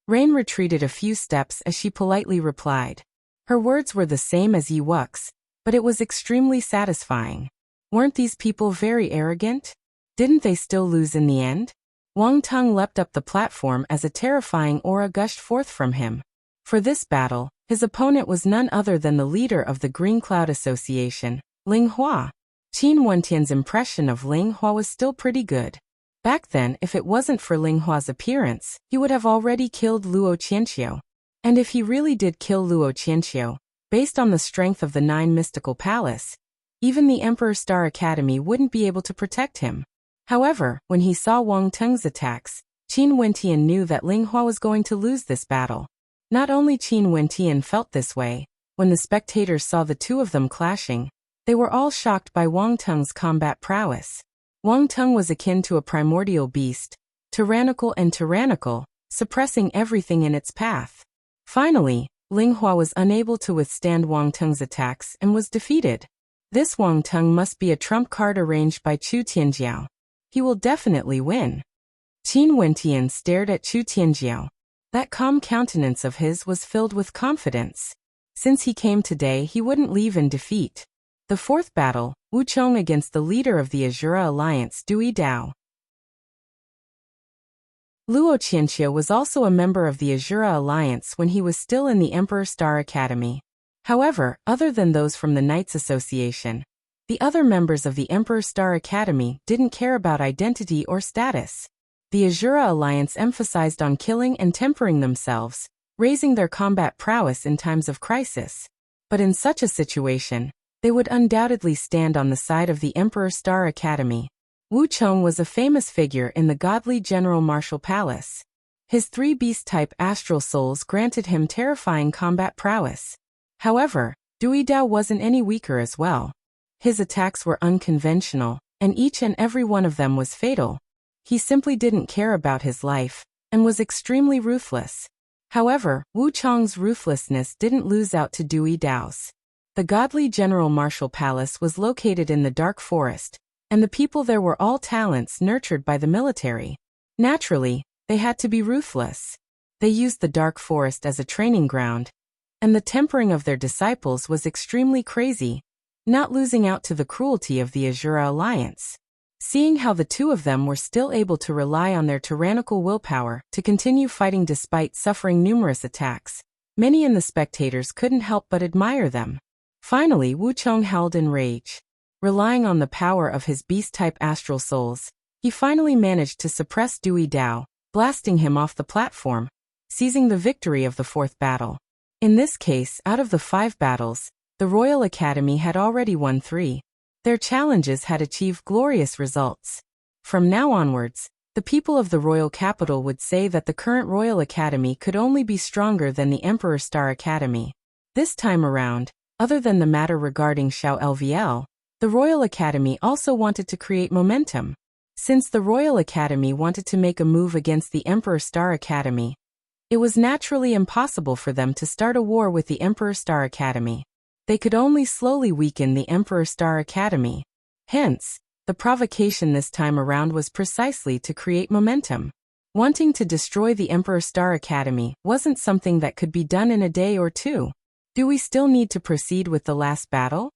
Rain retreated a few steps as she politely replied. Her words were the same as Yi Wux's, but it was extremely satisfying. Weren't these people very arrogant? Didn't they still lose in the end? Wang Teng leapt up the platform as a terrifying aura gushed forth from him. For this battle, his opponent was none other than the leader of the Green Cloud Association, Ling Hua. Qin Wentian's impression of Ling Hua was still pretty good. Back then, if it wasn't for Ling Hua's appearance, he would have already killed Luo Qianqiu. And if he really did kill Luo Qianqiu, based on the strength of the 9 mystical palace, even the Emperor Star Academy wouldn't be able to protect him. However, when he saw Wang Teng's attacks, Qin Wentian knew that Ling Hua was going to lose this battle. Not only Qin Wentian felt this way, when the spectators saw the two of them clashing, they were all shocked by Wang Teng's combat prowess. Wang Teng was akin to a primordial beast, tyrannical, suppressing everything in its path. Finally, Ling Hua was unable to withstand Wang Teng's attacks and was defeated. This Wang Teng must be a trump card arranged by Chu Tianjiao. He will definitely win. Qin Wentian stared at Chu Tianjiao. That calm countenance of his was filled with confidence. Since he came today, he wouldn't leave in defeat. The fourth battle, Wu Chong against the leader of the Azura Alliance, Dui Dao. Luo Qianqiu was also a member of the Azura Alliance when he was still in the Emperor Star Academy. However, other than those from the Knights Association, the other members of the Emperor Star Academy didn't care about identity or status. The Azura Alliance emphasized on killing and tempering themselves, raising their combat prowess in times of crisis. But in such a situation, they would undoubtedly stand on the side of the Emperor Star Academy. Wu Chong was a famous figure in the godly General Martial Palace. His 3 beast-type astral souls granted him terrifying combat prowess. However, Dui Dao wasn't any weaker as well. His attacks were unconventional, and each and every one of them was fatal. He simply didn't care about his life, and was extremely ruthless. However, Wu Chong's ruthlessness didn't lose out to Dui Dao's. The godly General Martial Palace was located in the Dark Forest, and the people there were all talents nurtured by the military. Naturally, they had to be ruthless. They used the Dark Forest as a training ground, and the tempering of their disciples was extremely crazy, not losing out to the cruelty of the Azura Alliance. Seeing how the two of them were still able to rely on their tyrannical willpower to continue fighting despite suffering numerous attacks, Many in the spectators couldn't help but admire them. Finally, Wuchong howled in rage. Relying on the power of his beast-type astral souls, he finally managed to suppress Dewey Dao, blasting him off the platform, seizing the victory of the fourth battle. In this case, out of the 5 battles, the Royal Academy had already won 3. Their challenges had achieved glorious results. From now onwards, the people of the royal capital would say that the current Royal Academy could only be stronger than the Emperor Star Academy. This time around, other than the matter regarding Xiao LVL, the Royal Academy also wanted to create momentum. Since the Royal Academy wanted to make a move against the Emperor Star Academy, it was naturally impossible for them to start a war with the Emperor Star Academy. They could only slowly weaken the Emperor Star Academy. Hence, the provocation this time around was precisely to create momentum. Wanting to destroy the Emperor Star Academy wasn't something that could be done in a day or 2. Do we still need to proceed with the last battle?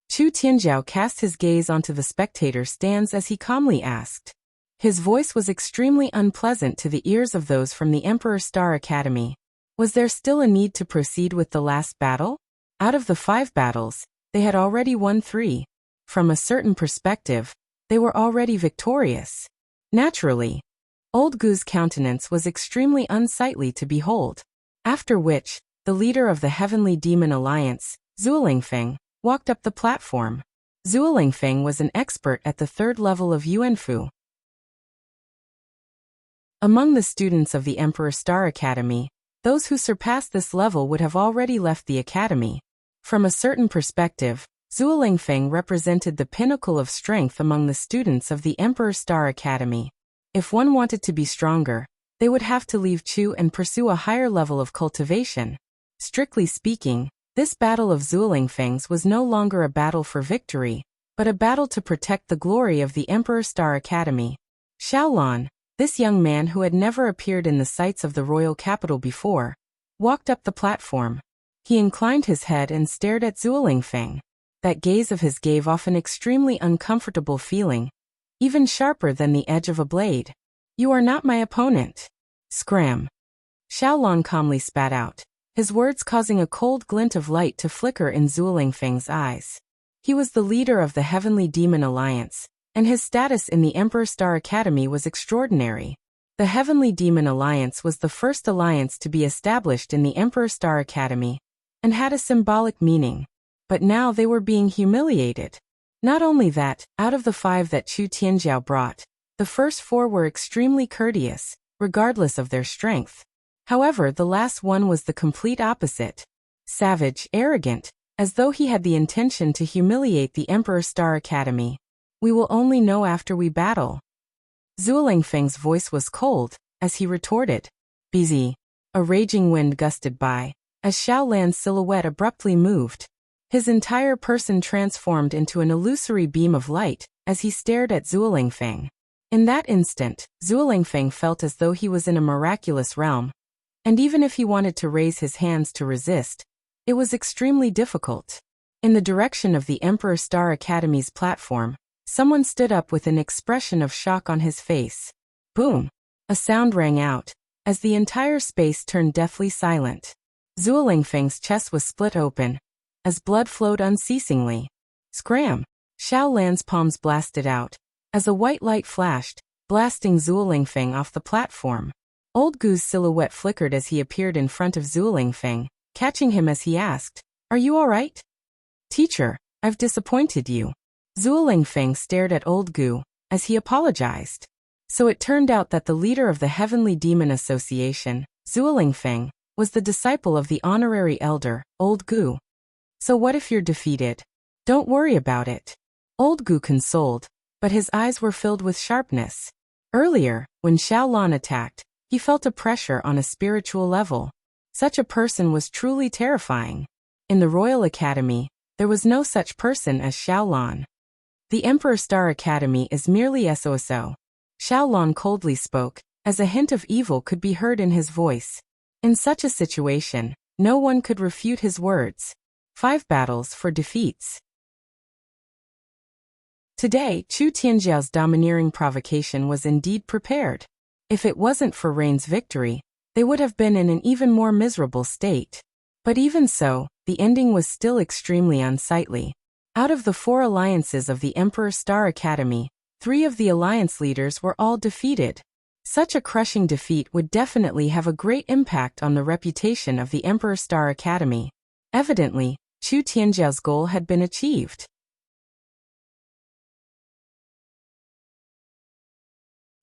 Chu Tianzhao cast his gaze onto the spectator stands as he calmly asked. His voice was extremely unpleasant to the ears of those from the Emperor Star Academy. Was there still a need to proceed with the last battle? Out of the 5 battles, they had already won 3. From a certain perspective, they were already victorious. Naturally, Old Gu's countenance was extremely unsightly to behold. After which, the leader of the Heavenly Demon Alliance, Zhuo Lingfeng, walked up the platform. Zhuo Lingfeng was an expert at the 3rd level of Yuanfu. Among the students of the Emperor Star Academy, those who surpassed this level would have already left the academy. From a certain perspective, Zhuo Lingfeng represented the pinnacle of strength among the students of the Emperor Star Academy. If one wanted to be stronger, they would have to leave Chu and pursue a higher level of cultivation. Strictly speaking, this battle of Zhuo Lingfeng's was no longer a battle for victory, but a battle to protect the glory of the Emperor Star Academy. Xiaolan, this young man who had never appeared in the sights of the royal capital before, walked up the platform. He inclined his head and stared at Zhuo Lingfeng. That gaze of his gave off an extremely uncomfortable feeling, even sharper than the edge of a blade. "You are not my opponent." Scram. Xiaolan calmly spat out, his words causing a cold glint of light to flicker in Zhuo Lingfeng's eyes. He was the leader of the Heavenly Demon Alliance, and his status in the Emperor Star Academy was extraordinary. The Heavenly Demon Alliance was the first alliance to be established in the Emperor Star Academy, and had a symbolic meaning. But now they were being humiliated. Not only that, out of the 5 that Chu Tianzhao brought, the first 4 were extremely courteous, regardless of their strength. However, the last one was the complete opposite. Savage, arrogant, as though he had the intention to humiliate the Emperor Star Academy. "We will only know after we battle." Zhuo Lingfeng's voice was cold, as he retorted. "Busy." A raging wind gusted by, as Xiaolan's silhouette abruptly moved. His entire person transformed into an illusory beam of light, as he stared at Zhuo Lingfeng. In that instant, Zhuo Lingfeng felt as though he was in a miraculous realm. And even if he wanted to raise his hands to resist, it was extremely difficult. In the direction of the Emperor Star Academy's platform, someone stood up with an expression of shock on his face. Boom! A sound rang out, as the entire space turned deathly silent. Zhuo Lingfeng's chest was split open, as blood flowed unceasingly. Scram! Xiaolan's palms blasted out, as a white light flashed, blasting Zhuo Lingfeng off the platform. Old Gu's silhouette flickered as he appeared in front of Zhuo Lingfeng, catching him as he asked, "Are you all right?" "Teacher, I've disappointed you." Zhuo Lingfeng stared at Old Gu, as he apologized. So it turned out that the leader of the Heavenly Demon Association, Zhuo Lingfeng, was the disciple of the honorary elder, Old Gu. "So what if you're defeated? Don't worry about it." Old Gu consoled, but his eyes were filled with sharpness. Earlier, when Xiaolan attacked, he felt a pressure on a spiritual level. Such a person was truly terrifying. In the Royal Academy, there was no such person as Xiaolan. "The Emperor Star Academy is merely SOSO." Xiaolan coldly spoke, as a hint of evil could be heard in his voice. In such a situation, no one could refute his words. 5 battles for defeats. Today, Chu Tianzhao's domineering provocation was indeed prepared. If it wasn't for Rain's victory, they would have been in an even more miserable state. But even so, the ending was still extremely unsightly. Out of the 4 alliances of the Emperor Star Academy, 3 of the alliance leaders were all defeated. Such a crushing defeat would definitely have a great impact on the reputation of the Emperor Star Academy. Evidently, Chu Tianjiao's goal had been achieved.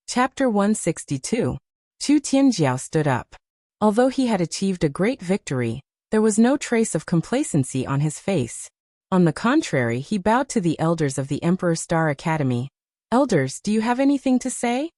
Chapter 162. Chu Tianjiao stood up. Although he had achieved a great victory, there was no trace of complacency on his face. On the contrary, he bowed to the elders of the Emperor Star Academy. "Elders, do you have anything to say?"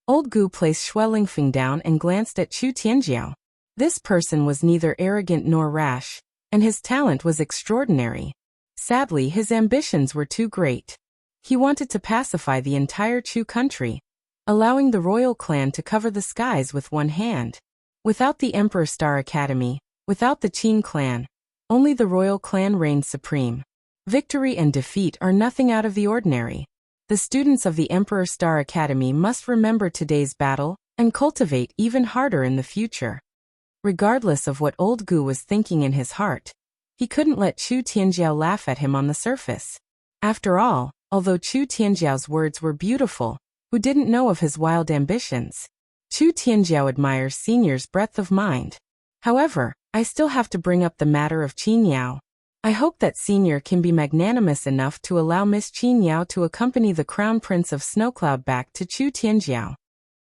Old Gu placed Xue Lingfeng down and glanced at Chu Tianjiao. This person was neither arrogant nor rash, and his talent was extraordinary. Sadly, his ambitions were too great. He wanted to pacify the entire Chu country, allowing the royal clan to cover the skies with one hand. Without the Emperor Star Academy, without the Qin clan, only the royal clan reigned supreme. Victory and defeat are nothing out of the ordinary. The students of the Emperor Star Academy must remember today's battle and cultivate even harder in the future. Regardless of what old Gu was thinking in his heart, he couldn't let Chu Tianjiao laugh at him on the surface. After all, although Chu Tianjiao's words were beautiful, who didn't know of his wild ambitions? Chu Tianjiao admires Senior's breadth of mind. However, I still have to bring up the matter of Qin Yao. I hope that Senior can be magnanimous enough to allow Miss Qin Yao to accompany the Crown Prince of Snowcloud back to Chu Tianjiao.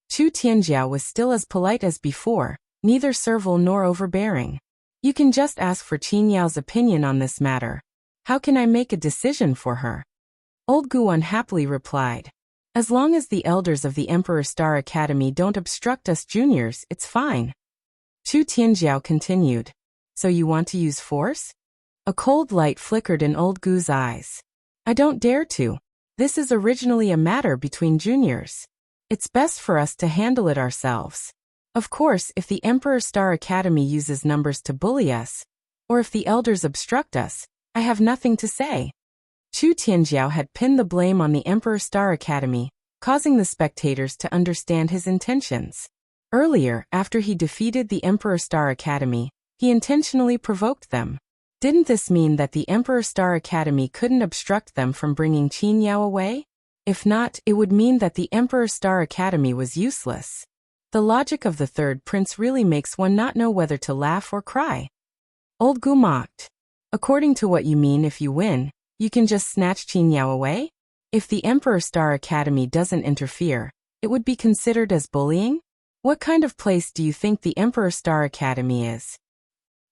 Chu Tianjiao was still as polite as before, neither servile nor overbearing. "You can just ask for Qin Yao's opinion on this matter. How can I make a decision for her?" Old Gu unhappily replied. "As long as the elders of the Emperor Star Academy don't obstruct us juniors, it's fine." Chu Tianjiao continued. "So you want to use force?" A cold light flickered in old Gu's eyes. "I don't dare to. This is originally a matter between juniors. It's best for us to handle it ourselves. Of course, if the Emperor Star Academy uses numbers to bully us, or if the elders obstruct us, I have nothing to say." Chu Tianjiao had pinned the blame on the Emperor Star Academy, causing the spectators to understand his intentions. Earlier, after he defeated the Emperor Star Academy, he intentionally provoked them. Didn't this mean that the Emperor Star Academy couldn't obstruct them from bringing Qin Yao away? If not, it would mean that the Emperor Star Academy was useless. The logic of the third prince really makes one not know whether to laugh or cry. Old Gu mocked. "According to what you mean, if you win, you can just snatch Qin Yao away? If the Emperor Star Academy doesn't interfere, it would be considered as bullying? What kind of place do you think the Emperor Star Academy is?"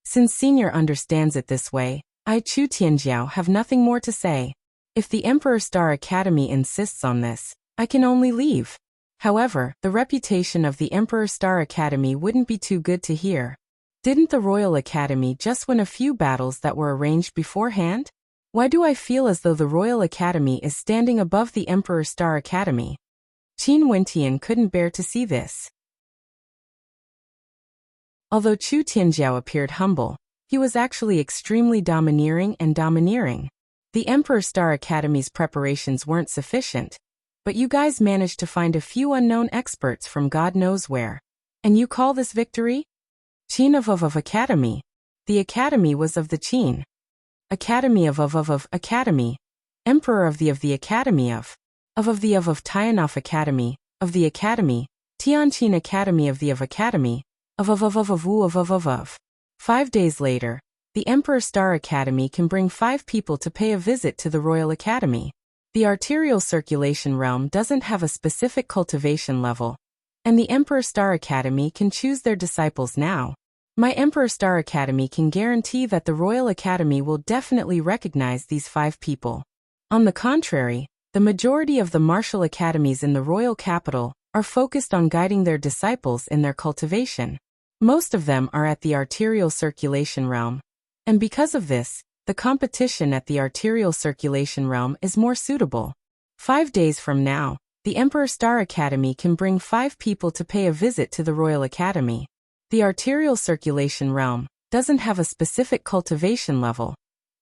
Since Senior understands it this way, I, Chu Tianjiao, have nothing more to say. If the Emperor Star Academy insists on this, I can only leave. However, the reputation of the Emperor Star Academy wouldn't be too good to hear. Didn't the Royal Academy just win a few battles that were arranged beforehand? Why do I feel as though the Royal Academy is standing above the Emperor Star Academy? Qin Wentian couldn't bear to see this. Although Chu Tianjiao appeared humble, he was actually extremely domineering. The Emperor Star Academy's preparations weren't sufficient, but you guys managed to find a few unknown experts from God knows where. And you call this victory? Qin of Academy. The Academy was of the Qin. Academy of Academy. Emperor of the Academy of Tianov Academy, of the Academy, Tianqin Academy of Academy, of. 5 days later, the Emperor Star Academy can bring 5 people to pay a visit to the Royal Academy. The arterial circulation realm doesn't have a specific cultivation level, and the Emperor Star Academy can choose their disciples now. My Emperor Star Academy can guarantee that the Royal Academy will definitely recognize these 5 people. On the contrary, the majority of the martial academies in the royal capital are focused on guiding their disciples in their cultivation. Most of them are at the arterial circulation realm, and because of this, the competition at the arterial circulation realm is more suitable. 5 days from now, the Emperor Star Academy can bring 5 people to pay a visit to the Royal Academy. The arterial circulation realm doesn't have a specific cultivation level,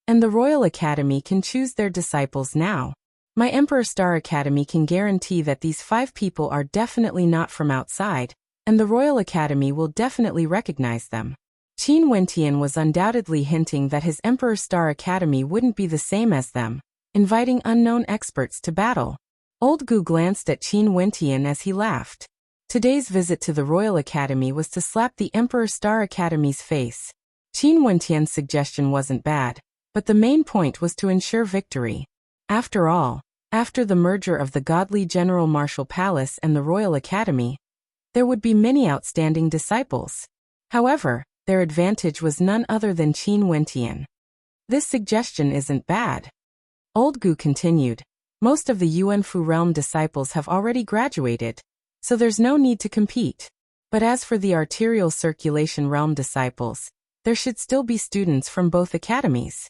and the Royal Academy can choose their disciples now. My Emperor Star Academy can guarantee that these 5 people are definitely not from outside, and the Royal Academy will definitely recognize them. Qin Wentian was undoubtedly hinting that his Emperor Star Academy wouldn't be the same as them, inviting unknown experts to battle. Old Gu glanced at Qin Wentian as he laughed. Today's visit to the Royal Academy was to slap the Emperor Star Academy's face. Qin Wentian's suggestion wasn't bad, but the main point was to ensure victory. After all, after the merger of the godly General Martial Palace and the Royal Academy, there would be many outstanding disciples. However, their advantage was none other than Qin Wentian. This suggestion isn't bad. Old Gu continued. Most of the Yuanfu realm disciples have already graduated, so there's no need to compete. But as for the arterial circulation realm disciples, there should still be students from both academies.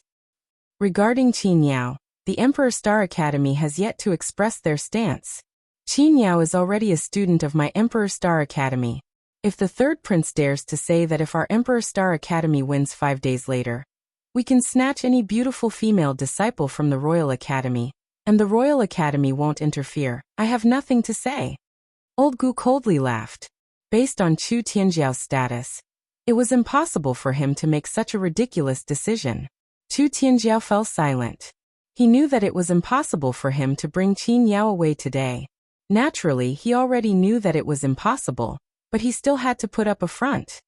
Regarding Qin Yao, the Emperor Star Academy has yet to express their stance. Qin Yao is already a student of my Emperor Star Academy. If the third prince dares to say that if our Emperor Star Academy wins 5 days later, we can snatch any beautiful female disciple from the Royal Academy, and the Royal Academy won't interfere, I have nothing to say. Old Gu coldly laughed. Based on Chu Tianjiao's status, it was impossible for him to make such a ridiculous decision. Chu Tianjiao fell silent. He knew that it was impossible for him to bring Qin Yao away today. Naturally, he already knew that it was impossible, but he still had to put up a front.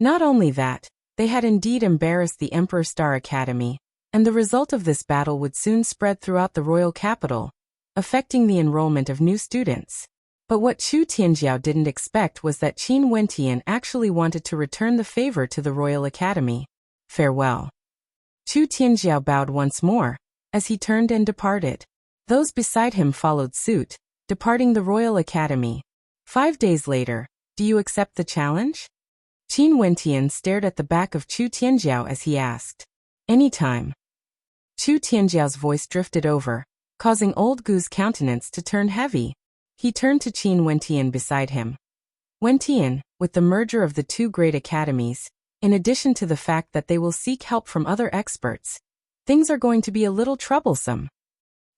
Not only that, they had indeed embarrassed the Emperor Star Academy, and the result of this battle would soon spread throughout the royal capital, affecting the enrollment of new students. But what Chu Tianjiao didn't expect was that Qin Wentian actually wanted to return the favor to the Royal Academy. Farewell. Chu Tianjiao bowed once more, as he turned and departed. Those beside him followed suit, departing the Royal Academy. 5 days later, do you accept the challenge? Qin Wentian stared at the back of Chu Tianjiao as he asked. Anytime. Chu Tianjiao's voice drifted over, causing Old Gu's countenance to turn heavy. He turned to Qin Wentian beside him. Wentian, with the merger of the two great academies, in addition to the fact that they will seek help from other experts, things are going to be a little troublesome.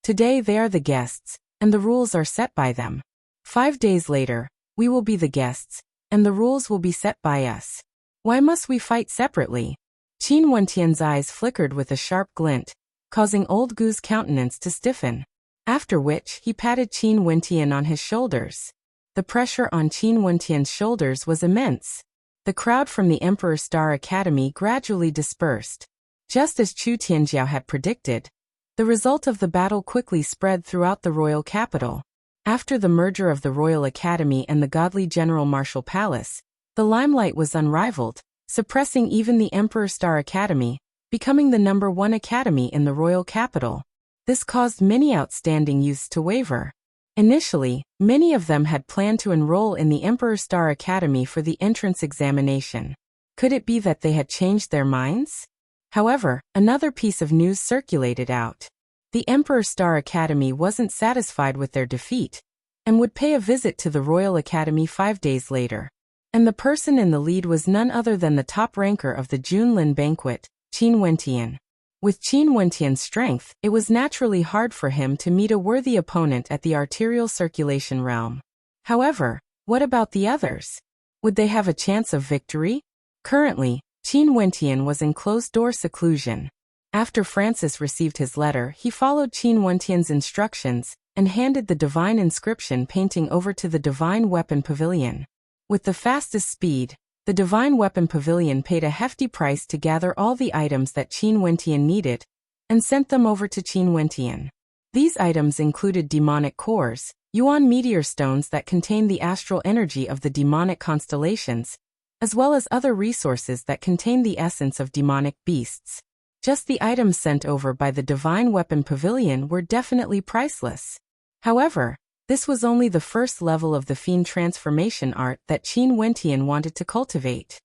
Today they are the guests, and the rules are set by them. 5 days later, we will be the guests, and the rules will be set by us. Why must we fight separately? Qin Wentian's eyes flickered with a sharp glint, causing Old Gu's countenance to stiffen. After which, he patted Qin Wentian on his shoulders. The pressure on Qin Wentian's shoulders was immense. The crowd from the Emperor Star Academy gradually dispersed. Just as Chu Tianjiao had predicted, the result of the battle quickly spread throughout the royal capital. After the merger of the Royal Academy and the godly General Martial Palace, the limelight was unrivaled, suppressing even the Emperor Star Academy, becoming the #1 academy in the royal capital. This caused many outstanding youths to waver. Initially, many of them had planned to enroll in the Emperor Star Academy for the entrance examination. Could it be that they had changed their minds? However, another piece of news circulated out. The Emperor Star Academy wasn't satisfied with their defeat, and would pay a visit to the Royal Academy 5 days later. And the person in the lead was none other than the top ranker of the Junlin banquet, Qin Wentian. With Qin Wentian's strength, it was naturally hard for him to meet a worthy opponent at the arterial circulation realm. However, what about the others? Would they have a chance of victory? Currently, Qin Wentian was in closed-door seclusion. After Francis received his letter, he followed Qin Wentian's instructions and handed the divine inscription painting over to the Divine Weapon Pavilion. With the fastest speed, the Divine Weapon Pavilion paid a hefty price to gather all the items that Qin Wentian needed, and sent them over to Qin Wentian. These items included demonic cores, Yuan meteor stones that contain the astral energy of the demonic constellations, as well as other resources that contain the essence of demonic beasts. Just the items sent over by the Divine Weapon Pavilion were definitely priceless. However, this was only the first level of the fiend transformation art that Qin Wentian wanted to cultivate.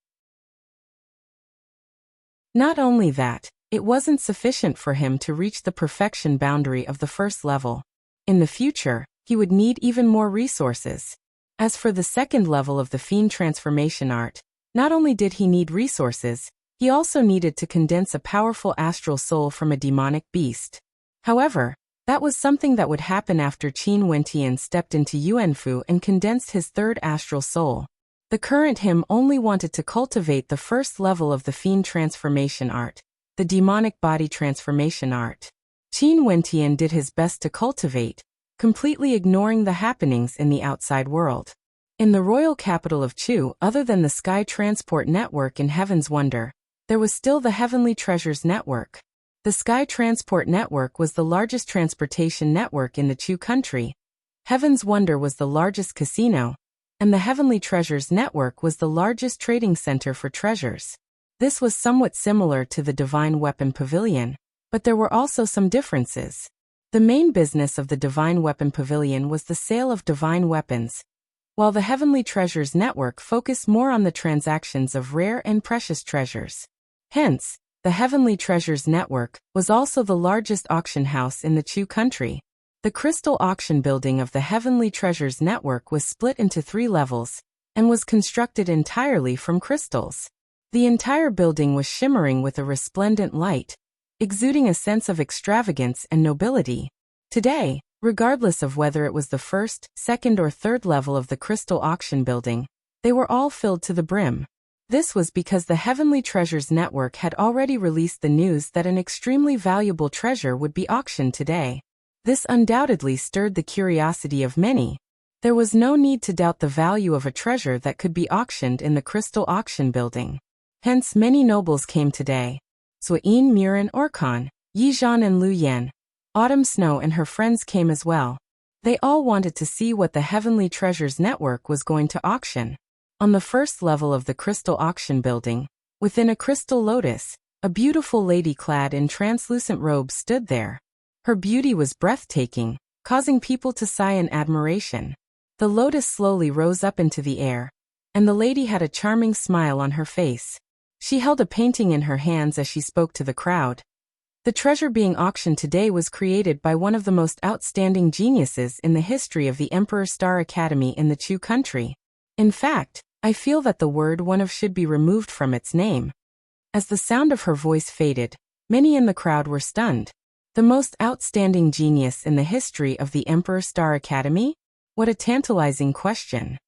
Not only that, it wasn't sufficient for him to reach the perfection boundary of the first level. In the future, he would need even more resources. As for the second level of the fiend transformation art, not only did he need resources, he also needed to condense a powerful astral soul from a demonic beast. However, That was something that would happen after Qin Wentian stepped into Yuanfu and condensed his third astral soul. The current him only wanted to cultivate the first level of the fiend transformation art, the demonic body transformation art. Qin Wentian did his best to cultivate, completely ignoring the happenings in the outside world. In the royal capital of Chu, other than the Sky Transport Network in Heaven's Wonder, there was still the Heavenly Treasures Network. The Sky Transport Network was the largest transportation network in the Chu country. Heaven's Wonder was the largest casino, and the Heavenly Treasures Network was the largest trading center for treasures. This was somewhat similar to the Divine Weapon Pavilion, but there were also some differences. The main business of the Divine Weapon Pavilion was the sale of divine weapons, while the Heavenly Treasures Network focused more on the transactions of rare and precious treasures. Hence, the Heavenly Treasures Network was also the largest auction house in the Chu country. The crystal auction building of the Heavenly Treasures Network was split into 3 levels and was constructed entirely from crystals. The entire building was shimmering with a resplendent light, exuding a sense of extravagance and nobility. Today, regardless of whether it was the first, second, or third level of the crystal auction building, they were all filled to the brim. This was because the Heavenly Treasures Network had already released the news that an extremely valuable treasure would be auctioned today. This undoubtedly stirred the curiosity of many. There was no need to doubt the value of a treasure that could be auctioned in the crystal auction building. Hence many nobles came today. Suyin, Murin, Orkhan, Yizhan and Lu Yan. Autumn Snow and her friends came as well. They all wanted to see what the Heavenly Treasures Network was going to auction. On the first level of the crystal auction building, within a crystal lotus, a beautiful lady clad in translucent robes stood there. Her beauty was breathtaking, causing people to sigh in admiration. The lotus slowly rose up into the air, and the lady had a charming smile on her face. She held a painting in her hands as she spoke to the crowd. The treasure being auctioned today was created by one of the most outstanding geniuses in the history of the Emperor Star Academy in the Chu country. In fact, I feel that the word one of should be removed from its name. As the sound of her voice faded, many in the crowd were stunned. The most outstanding genius in the history of the Emperor Star Academy? What a tantalizing question.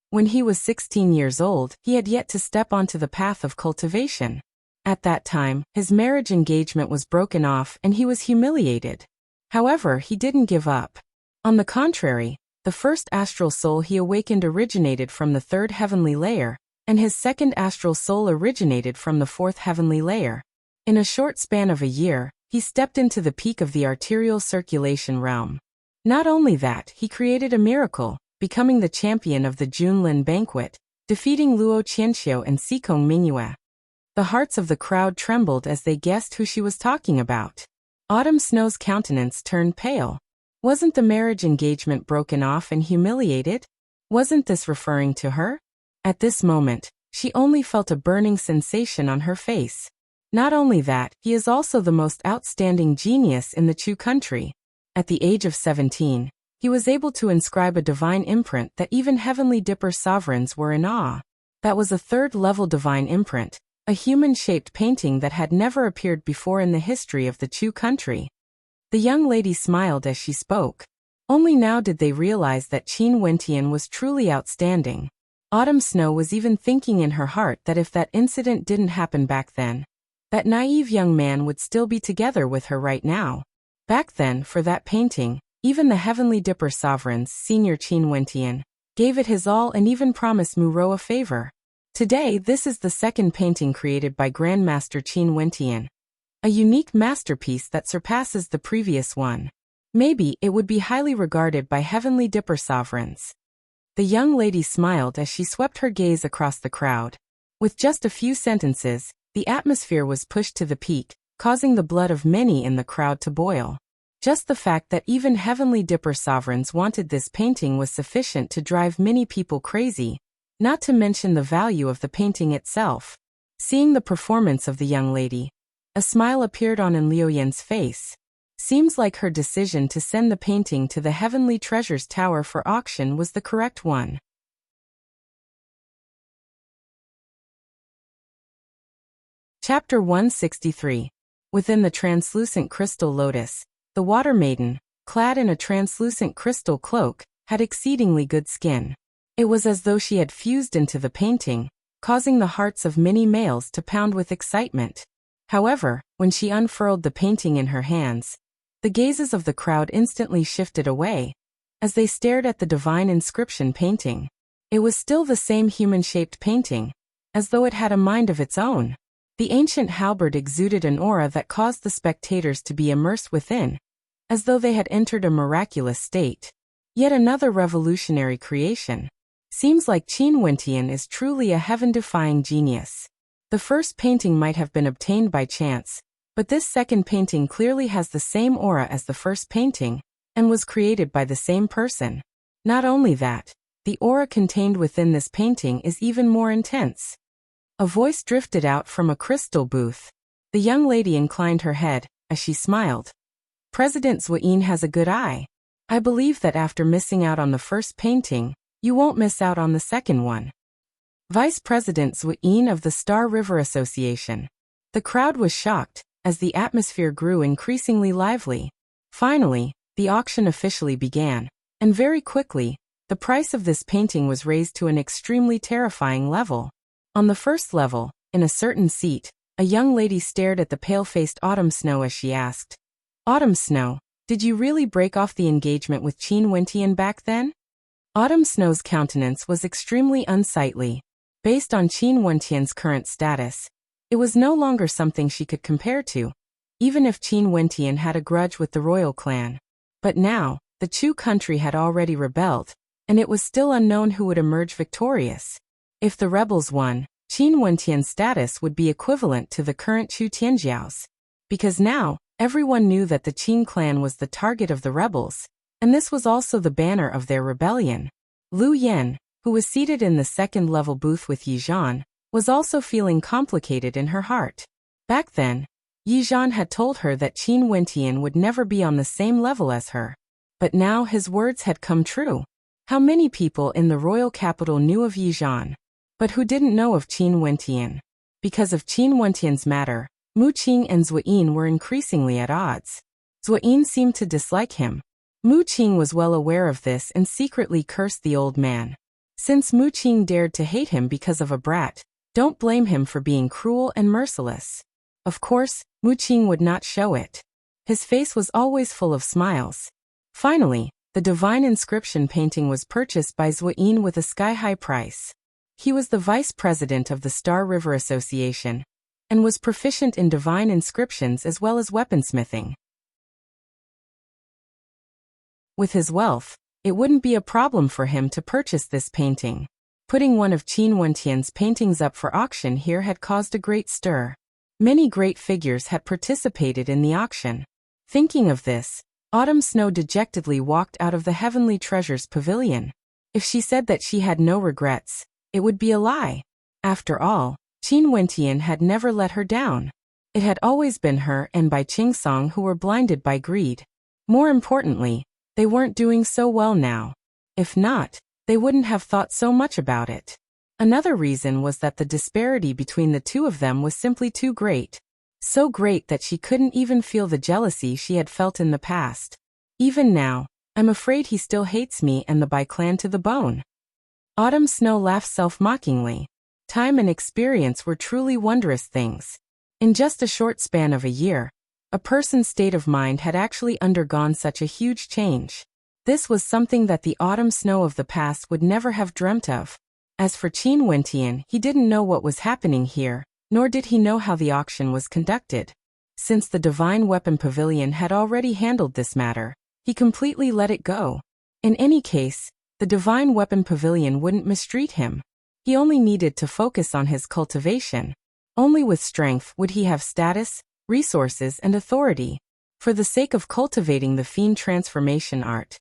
When he was 16 years old, he had yet to step onto the path of cultivation. At that time, his marriage engagement was broken off and he was humiliated. However, he didn't give up. On the contrary, the first astral soul he awakened originated from the 3rd heavenly layer, and his second astral soul originated from the 4th heavenly layer. In a short span of a year, he stepped into the peak of the arterial circulation realm. Not only that, he created a miracle, becoming the champion of the Junlin banquet, defeating Luo Qianxiu and Sikong Mingyue. The hearts of the crowd trembled as they guessed who she was talking about. Autumn Snow's countenance turned pale. Wasn't the marriage engagement broken off and humiliated? Wasn't this referring to her? At this moment, she only felt a burning sensation on her face. Not only that, he is also the most outstanding genius in the Chu country. At the age of 17, he was able to inscribe a divine imprint that even Heavenly Dipper sovereigns were in awe. That was a 3rd-level divine imprint, a human-shaped painting that had never appeared before in the history of the Chu country. The young lady smiled as she spoke. Only now did they realize that Qin Wentian was truly outstanding. Autumn Snow was even thinking in her heart that if that incident didn't happen back then, that naive young man would still be together with her right now. Back then, for that painting, even the Heavenly Dipper sovereigns, Senior Qin Wentian, gave it his all and even promised Muro a favor. Today, this is the second painting created by Grandmaster Qin Wentian. A unique masterpiece that surpasses the previous one. Maybe it would be highly regarded by Heavenly Dipper sovereigns. The young lady smiled as she swept her gaze across the crowd. With just a few sentences, the atmosphere was pushed to the peak, causing the blood of many in the crowd to boil. Just the fact that even Heavenly Dipper sovereigns wanted this painting was sufficient to drive many people crazy, not to mention the value of the painting itself. Seeing the performance of the young lady, a smile appeared on Liuyan's face. Seems like her decision to send the painting to the Heavenly Treasures Tower for auction was the correct one. Chapter 163. Within the translucent crystal lotus, the water maiden, clad in a translucent crystal cloak, had exceedingly good skin. It was as though she had fused into the painting, causing the hearts of many males to pound with excitement. However, when she unfurled the painting in her hands, the gazes of the crowd instantly shifted away, as they stared at the divine inscription painting. It was still the same human-shaped painting, as though it had a mind of its own. The ancient halberd exuded an aura that caused the spectators to be immersed within, as though they had entered a miraculous state. Yet another revolutionary creation. Seems like Qin Wentian is truly a heaven-defying genius. The first painting might have been obtained by chance, but this second painting clearly has the same aura as the first painting, and was created by the same person. Not only that, the aura contained within this painting is even more intense. A voice drifted out from a crystal booth. The young lady inclined her head, as she smiled. President Zhuyin has a good eye. I believe that after missing out on the first painting, you won't miss out on the second one. Vice President Zhuyin of the Star River Association. The crowd was shocked, as the atmosphere grew increasingly lively. Finally, the auction officially began, and very quickly, the price of this painting was raised to an extremely terrifying level. On the first level, in a certain seat, a young lady stared at the pale-faced Autumn Snow as she asked, "Autumn Snow, did you really break off the engagement with Qin Wentian back then?" Autumn Snow's countenance was extremely unsightly. Based on Qin Wentian's current status, it was no longer something she could compare to, even if Qin Wentian had a grudge with the royal clan. But now, the Chu country had already rebelled, and it was still unknown who would emerge victorious. If the rebels won, Qin Wentian's status would be equivalent to the current Chu Tianjiao's. Because now, everyone knew that the Qin clan was the target of the rebels, and this was also the banner of their rebellion. Lu Yan, who was seated in the second-level booth with Yi Zhan, was also feeling complicated in her heart. Back then, Yi Zhan had told her that Qin Wentian would never be on the same level as her. But now his words had come true. How many people in the royal capital knew of Yi Zhan, but who didn't know of Qin Wentian? Because of Qin Wentian's matter, Mu Qing and Zhuyin were increasingly at odds. Zhuyin seemed to dislike him. Mu Qing was well aware of this and secretly cursed the old man. Since Mu Qing dared to hate him because of a brat, don't blame him for being cruel and merciless. Of course, Mu Qing would not show it. His face was always full of smiles. Finally, the divine inscription painting was purchased by Zhuyin with a sky-high price. He was the vice president of the Star River Association, and was proficient in divine inscriptions as well as weaponsmithing. With his wealth, it wouldn't be a problem for him to purchase this painting. Putting one of Qin Wentian's paintings up for auction here had caused a great stir. Many great figures had participated in the auction. Thinking of this, Autumn Snow dejectedly walked out of the Heavenly Treasures Pavilion. If she said that she had no regrets, it would be a lie. After all, Qin Wentian had never let her down. It had always been her and Bai Qingsong who were blinded by greed. More importantly, they weren't doing so well now. If not, they wouldn't have thought so much about it. Another reason was that the disparity between the two of them was simply too great. So great that she couldn't even feel the jealousy she had felt in the past. Even now, I'm afraid he still hates me and the Bai clan to the bone. Autumn Snow laughed self-mockingly. Time and experience were truly wondrous things. In just a short span of a year, a person's state of mind had actually undergone such a huge change. This was something that the Autumn Snow of the past would never have dreamt of. As for Qin Wentian, he didn't know what was happening here, nor did he know how the auction was conducted. Since the Divine Weapon Pavilion had already handled this matter, he completely let it go. In any case, the Divine Weapon Pavilion wouldn't mistreat him. He only needed to focus on his cultivation. Only with strength would he have status, resources, and authority. For the sake of cultivating the fiend transformation art,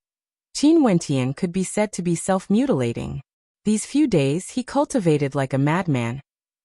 Qin Wentian could be said to be self-mutilating. These few days he cultivated like a madman,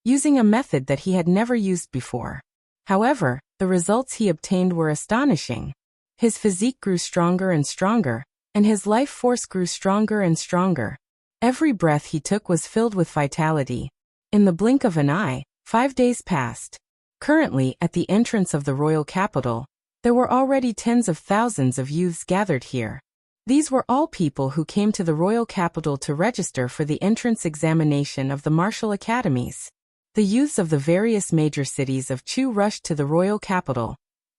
using a method that he had never used before. However, the results he obtained were astonishing. His physique grew stronger and stronger, and his life force grew stronger and stronger. Every breath he took was filled with vitality. In the blink of an eye, 5 days passed. Currently, at the entrance of the royal capital, there were already tens of thousands of youths gathered here. These were all people who came to the royal capital to register for the entrance examination of the martial academies. The youths of the various major cities of Chu rushed to the royal capital,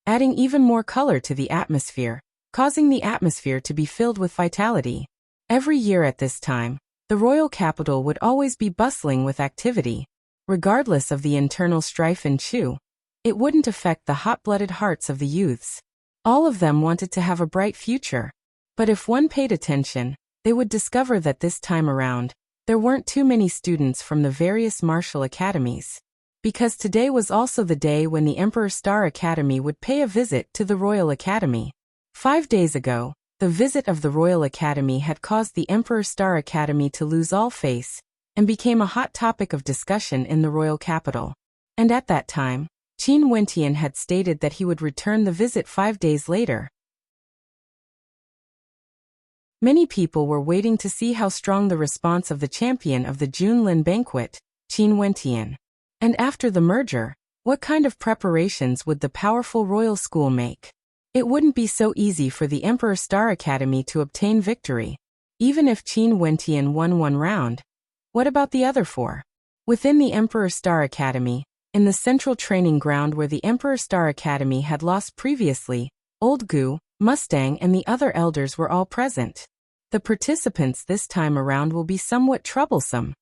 adding even more color to the atmosphere, causing the atmosphere to be filled with vitality. Every year at this time, the royal capital would always be bustling with activity. Regardless of the internal strife in Chu, it wouldn't affect the hot-blooded hearts of the youths. All of them wanted to have a bright future. But if one paid attention, they would discover that this time around, there weren't too many students from the various martial academies. Because today was also the day when the Emperor Star Academy would pay a visit to the Royal Academy. 5 days ago, the visit of the Royal Academy had caused the Emperor Star Academy to lose all face, and became a hot topic of discussion in the royal capital. And at that time, Qin Wentian had stated that he would return the visit 5 days later. Many people were waiting to see how strong the response of the champion of the Junlin banquet, Qin Wentian. And after the merger, what kind of preparations would the powerful royal school make? It wouldn't be so easy for the Emperor Star Academy to obtain victory. Even if Qin Wentian won one round, what about the other 4? Within the Emperor Star Academy, in the central training ground where the Emperor Star Academy had lost previously, Old Gu, Mustang and the other elders were all present. The participants this time around will be somewhat troublesome.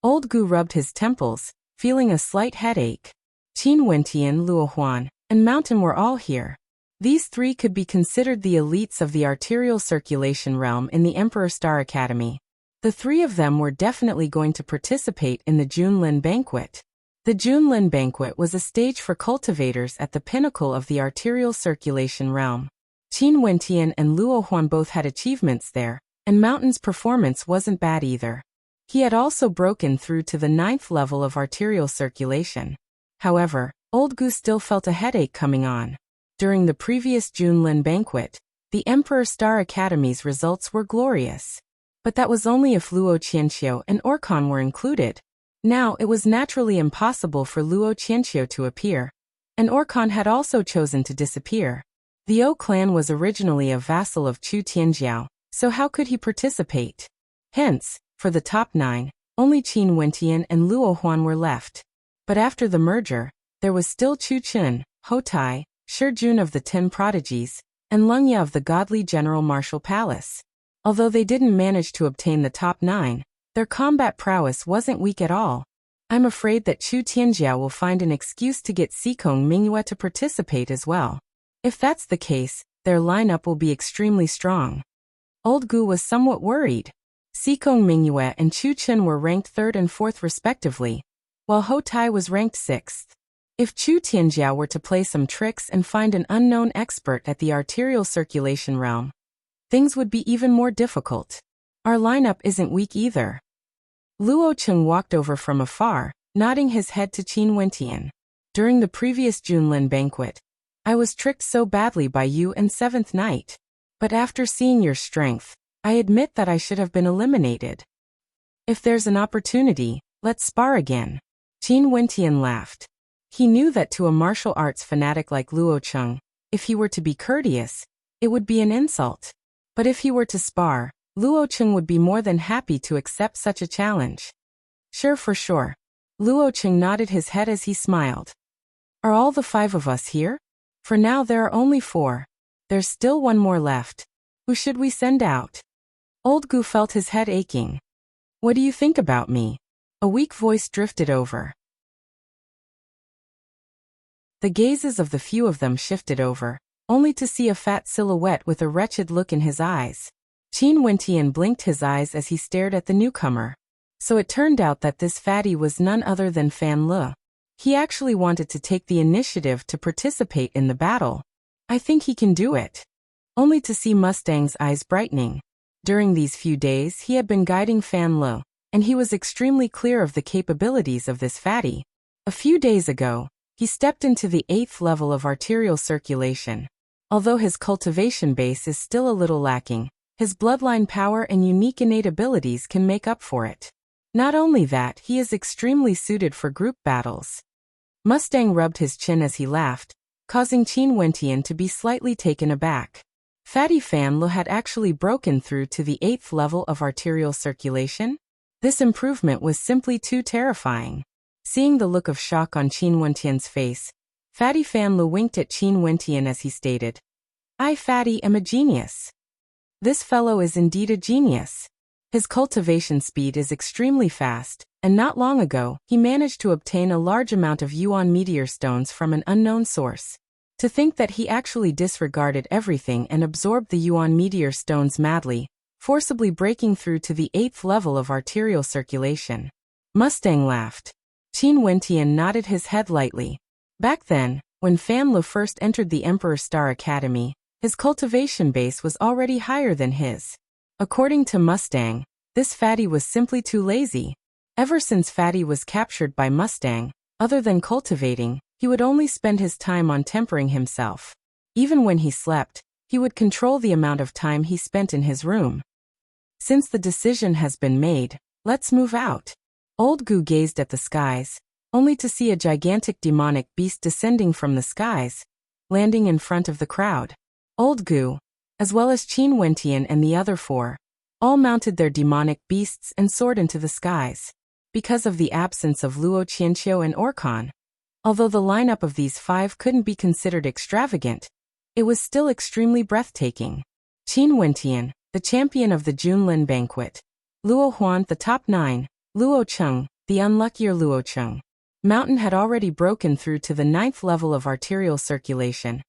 Old Gu rubbed his temples, feeling a slight headache. Qin Wentian, Luo Huan, and Mountain were all here. These 3 could be considered the elites of the arterial circulation realm in the Emperor Star Academy. The 3 of them were definitely going to participate in the Junlin banquet. The Junlin banquet was a stage for cultivators at the pinnacle of the arterial circulation realm. Qin Wentian and Luo Huan both had achievements there, and Mountain's performance wasn't bad either. He had also broken through to the 9th level of arterial circulation. However, Old Gu still felt a headache coming on. During the previous Junlin banquet, the Emperor Star Academy's results were glorious. But that was only if Luo Qianxiu and Orkan were included. Now it was naturally impossible for Luo Qianxiu to appear, and Orkan had also chosen to disappear. The O clan was originally a vassal of Chu Tianjiao, so how could he participate? Hence, for the top 9, only Qin Wentian and Luo Huan were left. But after the merger, there was still Chu Chun, Ho Tai, Shi Jun of the 10 Prodigies, and Leng Ya of the Godly General Martial Palace. Although they didn't manage to obtain the top 9, their combat prowess wasn't weak at all. I'm afraid that Chu Tianjiao will find an excuse to get Sikong Mingyue to participate as well. If that's the case, their lineup will be extremely strong. Old Gu was somewhat worried. Sikong Mingyue and Chu Chun were ranked 3rd and 4th respectively, while Ho Tai was ranked 6th. If Chu Tianjiao were to play some tricks and find an unknown expert at the arterial circulation realm, things would be even more difficult. Our lineup isn't weak either. Luo Cheng walked over from afar, nodding his head to Qin Wentian. During the previous Junlin banquet, I was tricked so badly by you and 7th Night. But after seeing your strength, I admit that I should have been eliminated. If there's an opportunity, let's spar again. Qin Wentian laughed. He knew that to a martial arts fanatic like Luo Cheng, if he were to be courteous, it would be an insult. But if he were to spar, Luo Cheng would be more than happy to accept such a challenge. Sure, for sure. Luo Cheng nodded his head as he smiled. Are all the 5 of us here? For now there are only 4. There's still one more left. Who should we send out? Old Gu felt his head aching. What do you think about me? A weak voice drifted over. The gazes of the few of them shifted over, only to see a fat silhouette with a wretched look in his eyes. Qin Wentian blinked his eyes as he stared at the newcomer. So it turned out that this fatty was none other than Fan Le. He actually wanted to take the initiative to participate in the battle. I think he can do it. Only to see Mustang's eyes brightening. During these few days he had been guiding Fan Le, and he was extremely clear of the capabilities of this fatty. A few days ago, he stepped into the 8th level of arterial circulation. Although his cultivation base is still a little lacking, his bloodline power and unique innate abilities can make up for it. Not only that, he is extremely suited for group battles. Mustang rubbed his chin as he laughed, causing Qin Wentian to be slightly taken aback. Fatty Fan Lu had actually broken through to the 8th level of arterial circulation? This improvement was simply too terrifying. Seeing the look of shock on Qin Wentian's face, Fatty Fan Lu winked at Qin Wentian as he stated, "I, Fatty, am a genius. This fellow is indeed a genius. His cultivation speed is extremely fast, and not long ago, he managed to obtain a large amount of Yuan meteor stones from an unknown source. To think that he actually disregarded everything and absorbed the Yuan meteor stones madly, forcibly breaking through to the 8th level of arterial circulation." Mustang laughed. Qin Wentian nodded his head lightly. Back then, when Fan Lu first entered the Emperor Star Academy, his cultivation base was already higher than his. According to Mustang, this Fatty was simply too lazy. Ever since Fatty was captured by Mustang, other than cultivating, he would only spend his time on tempering himself. Even when he slept, he would control the amount of time he spent in his room. Since the decision has been made, let's move out. Old Gu gazed at the skies, only to see a gigantic demonic beast descending from the skies, landing in front of the crowd. Old Gu, as well as Qin Wentian and the other 4, all mounted their demonic beasts and soared into the skies. Because of the absence of Luo Qianqiu and Orkan, although the lineup of these 5 couldn't be considered extravagant, it was still extremely breathtaking. Qin Wentian, the champion of the Junlin banquet. Luo Huan, the top 9. Luo Cheng, the unluckier Luo Cheng. Mountain had already broken through to the 9th level of arterial circulation.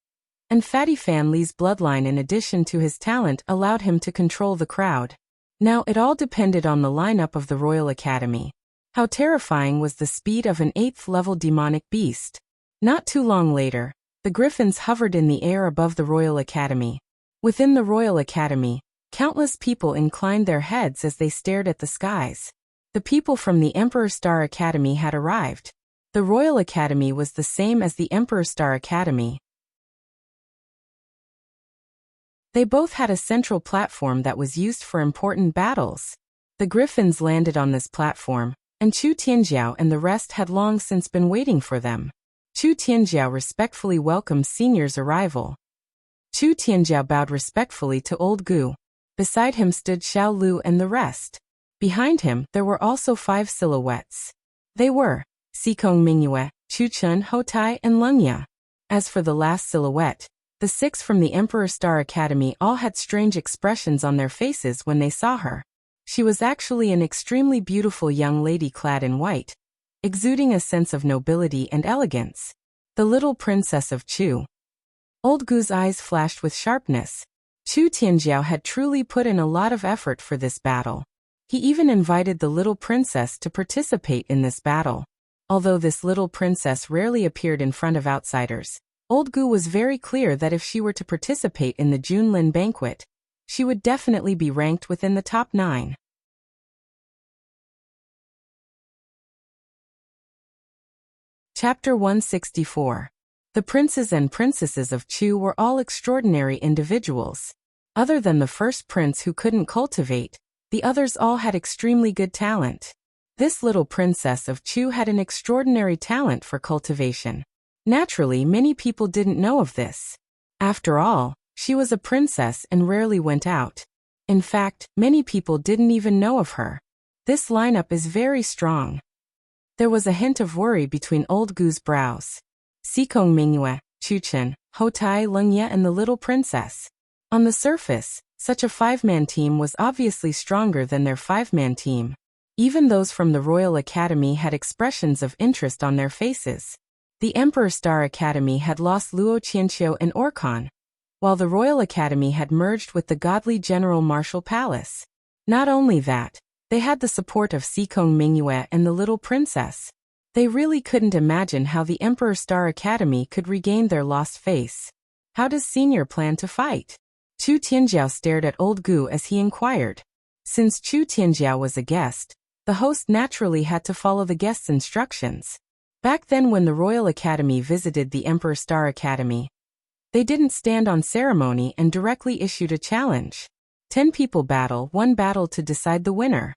And Fatty Fan Li's bloodline, in addition to his talent, allowed him to control the crowd. Now it all depended on the lineup of the Royal Academy. How terrifying was the speed of an 8th level demonic beast. Not too long later, the griffins hovered in the air above the Royal Academy. Within the Royal Academy, countless people inclined their heads as they stared at the skies. The people from the Emperor Star Academy had arrived. The Royal Academy was the same as the Emperor Star Academy. They both had a central platform that was used for important battles. The griffins landed on this platform, and Chu Tianjiao and the rest had long since been waiting for them. Chu Tianjiao respectfully welcomed Senior's arrival. Chu Tianjiao bowed respectfully to Old Gu. Beside him stood Xiao Lu and the rest. Behind him, there were also 5 silhouettes. They were Xikong Mingyue, Chu Chun, Hotai, and Lengya. As for the last silhouette, the 6 from the Emperor Star Academy all had strange expressions on their faces when they saw her. She was actually an extremely beautiful young lady clad in white, exuding a sense of nobility and elegance. The little princess of Chu. Old Gu's eyes flashed with sharpness. Chu Tianjiao had truly put in a lot of effort for this battle. He even invited the little princess to participate in this battle. Although this little princess rarely appeared in front of outsiders, Old Gu was very clear that if she were to participate in the Junlin banquet, she would definitely be ranked within the top 9. Chapter 164. The princes and princesses of Chu were all extraordinary individuals. Other than the first prince who couldn't cultivate, the others all had extremely good talent. This little princess of Chu had an extraordinary talent for cultivation. Naturally, many people didn't know of this. After all, she was a princess and rarely went out. In fact, many people didn't even know of her. This lineup is very strong. There was a hint of worry between Old Gu's brows. Xikong Mingyue, Chu Chen, Hotai, Lengya, and the little princess. On the surface, such a 5-man team was obviously stronger than their 5-man team. Even those from the Royal Academy had expressions of interest on their faces. The Emperor Star Academy had lost Luo Qianqiu and Orkan, while the Royal Academy had merged with the godly General Martial Palace. Not only that, they had the support of Xikong Mingyue and the little princess. They really couldn't imagine how the Emperor Star Academy could regain their lost face. How does Senior plan to fight? Chu Tianjiao stared at Old Gu as he inquired. Since Chu Tianjiao was a guest, the host naturally had to follow the guest's instructions. Back then when the Royal Academy visited the Emperor Star Academy, they didn't stand on ceremony and directly issued a challenge. 10 people battle, 1 battle to decide the winner.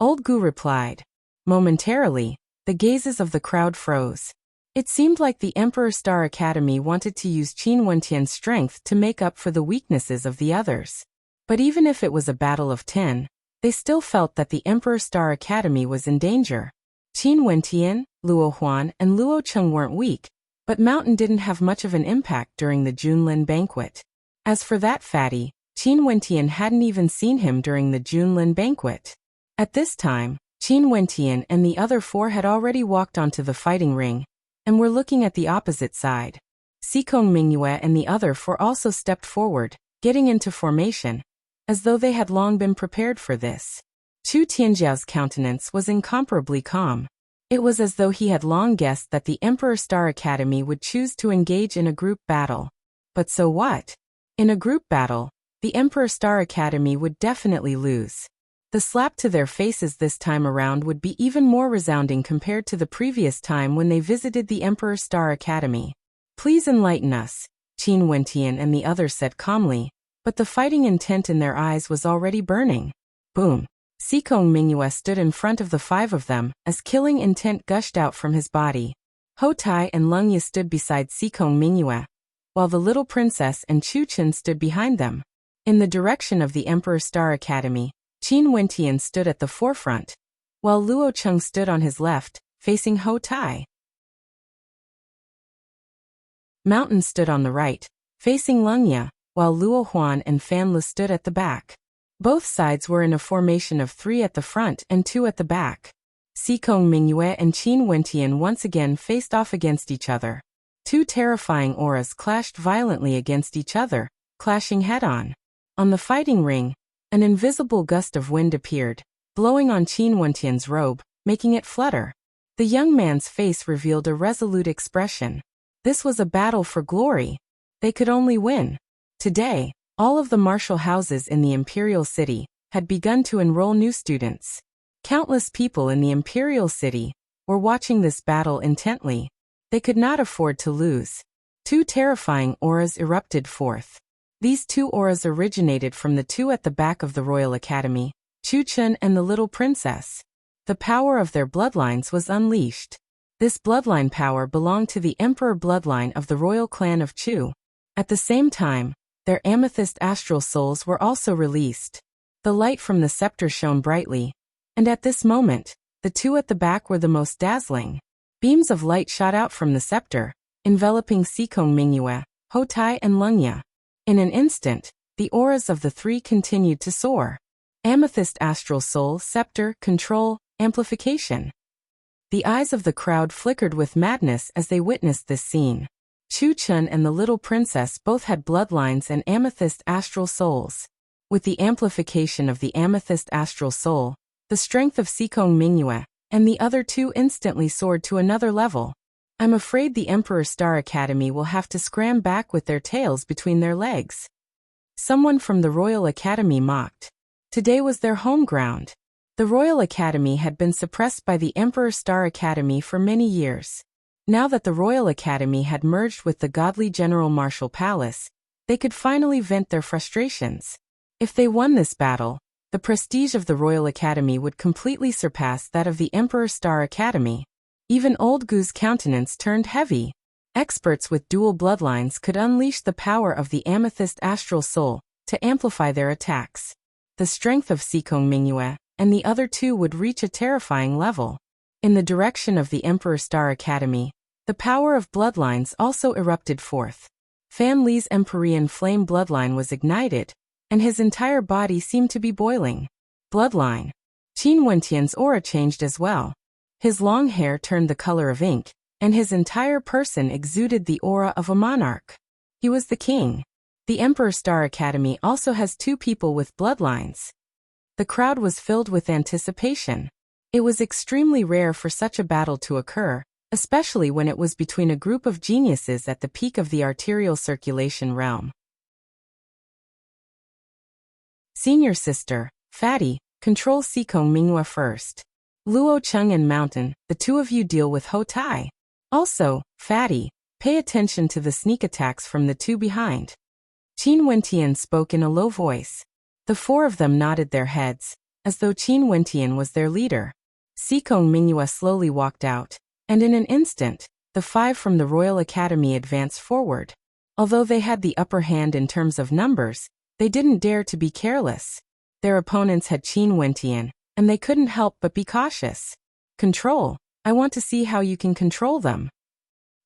Old Gu replied. Momentarily, the gazes of the crowd froze. It seemed like the Emperor Star Academy wanted to use Qin Wentian's strength to make up for the weaknesses of the others. But even if it was a battle of 10, they still felt that the Emperor Star Academy was in danger. Qin Wentian, Luo Huan, and Luo Cheng weren't weak, but Mountain didn't have much of an impact during the Junlin banquet. As for that fatty, Qin Wentian hadn't even seen him during the Junlin banquet. At this time, Qin Wentian and the other 4 had already walked onto the fighting ring, and were looking at the opposite side. Xikong Mingyue and the other 4 also stepped forward, getting into formation, as though they had long been prepared for this. Chu Tianjiao's countenance was incomparably calm. It was as though he had long guessed that the Emperor Star Academy would choose to engage in a group battle. But so what? In a group battle, the Emperor Star Academy would definitely lose. The slap to their faces this time around would be even more resounding compared to the previous time when they visited the Emperor Star Academy. Please enlighten us, Qin Wentian and the others said calmly, but the fighting intent in their eyes was already burning. Boom. Xikong Mingyue stood in front of the 5 of them, as killing intent gushed out from his body. Ho Tai and Leng Ye stood beside Xikong Mingyue, while the little princess and Chu Chen stood behind them. In the direction of the Emperor Star Academy, Qin Wentian stood at the forefront, while Luo Cheng stood on his left, facing Ho Tai. Mountain stood on the right, facing Leng Ye, while Luo Huan and Fan Le stood at the back. Both sides were in a formation of 3 at the front and 2 at the back. Xikong Mingyue and Qin Wentian once again faced off against each other. 2 terrifying auras clashed violently against each other, clashing head-on. On the fighting ring, an invisible gust of wind appeared, blowing on Qin Wentian's robe, making it flutter. The young man's face revealed a resolute expression. This was a battle for glory. They could only win. Today, all of the martial houses in the imperial city had begun to enroll new students. Countless people in the imperial city were watching this battle intently. They could not afford to lose. 2 terrifying auras erupted forth. These 2 auras originated from the 2 at the back of the Royal Academy, Chu Chen and the little princess. The power of their bloodlines was unleashed. This bloodline power belonged to the Emperor bloodline of the royal clan of Chu. At the same time, their amethyst astral souls were also released. The light from the scepter shone brightly, and at this moment, the 2 at the back were the most dazzling. Beams of light shot out from the scepter, enveloping Xikong Mingyue, Ho Tai and Leng Ye. In an instant, the auras of the 3 continued to soar. Amethyst astral soul, scepter, control, amplification. The eyes of the crowd flickered with madness as they witnessed this scene. Chu Chen and the little princess both had bloodlines and amethyst astral souls. With the amplification of the amethyst astral soul, the strength of Xikong Mingyue and the other 2 instantly soared to another level. I'm afraid the Emperor Star Academy will have to scram back with their tails between their legs. Someone from the Royal Academy mocked. Today was their home ground. The Royal Academy had been suppressed by the Emperor Star Academy for many years. Now that the Royal Academy had merged with the godly General Martial Palace, they could finally vent their frustrations. If they won this battle, the prestige of the Royal Academy would completely surpass that of the Emperor Star Academy. Even Old Gu's countenance turned heavy. Experts with dual bloodlines could unleash the power of the amethyst astral soul to amplify their attacks. The strength of Xikong Mingyue and the other 2 would reach a terrifying level. In the direction of the Emperor Star Academy, the power of bloodlines also erupted forth. Fan Li's Empyrean flame bloodline was ignited, and his entire body seemed to be boiling. Bloodline. Qin Wentian's aura changed as well. His long hair turned the color of ink, and his entire person exuded the aura of a monarch. He was the king. The Emperor Star Academy also has 2 people with bloodlines. The crowd was filled with anticipation. It was extremely rare for such a battle to occur, especially when it was between a group of geniuses at the peak of the arterial circulation realm. Senior sister, Fatty, control Xikong Mingyue first. Luo Cheng and Mountain, the 2 of you deal with Ho Tai. Also, Fatty, pay attention to the sneak attacks from the 2 behind. Qin Wentian spoke in a low voice. The 4 of them nodded their heads, as though Qin Wentian was their leader. Xikong Mingyue slowly walked out, and in an instant, The 5 from the Royal Academy advanced forward. Although they had the upper hand in terms of numbers, they didn't dare to be careless. Their opponents had Qin Wentian, and they couldn't help but be cautious. Control. I want to see how you can control them.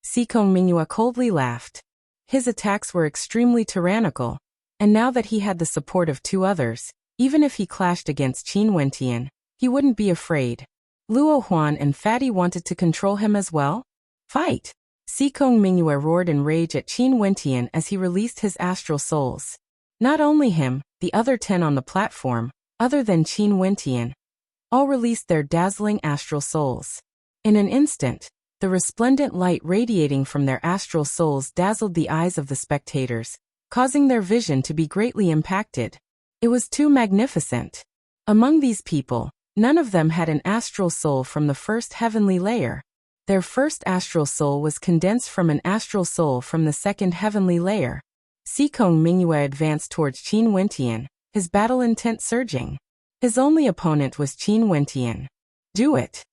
Sikong Mingyue coldly laughed. His attacks were extremely tyrannical, and now that he had the support of 2 others, even if he clashed against Qin Wentian, he wouldn't be afraid. Luo Huan and Fatty wanted to control him as well? Fight! Sikong Mingyue roared in rage at Qin Wentian as he released his astral souls. Not only him, the other 10 on the platform, other than Qin Wentian, all released their dazzling astral souls. In an instant, the resplendent light radiating from their astral souls dazzled the eyes of the spectators, causing their vision to be greatly impacted. It was too magnificent. Among these people, none of them had an astral soul from the first heavenly layer. Their first astral soul was condensed from an astral soul from the second heavenly layer. Sikong Mingyue advanced towards Qin Wentian, his battle intent surging. His only opponent was Qin Wentian. Do it!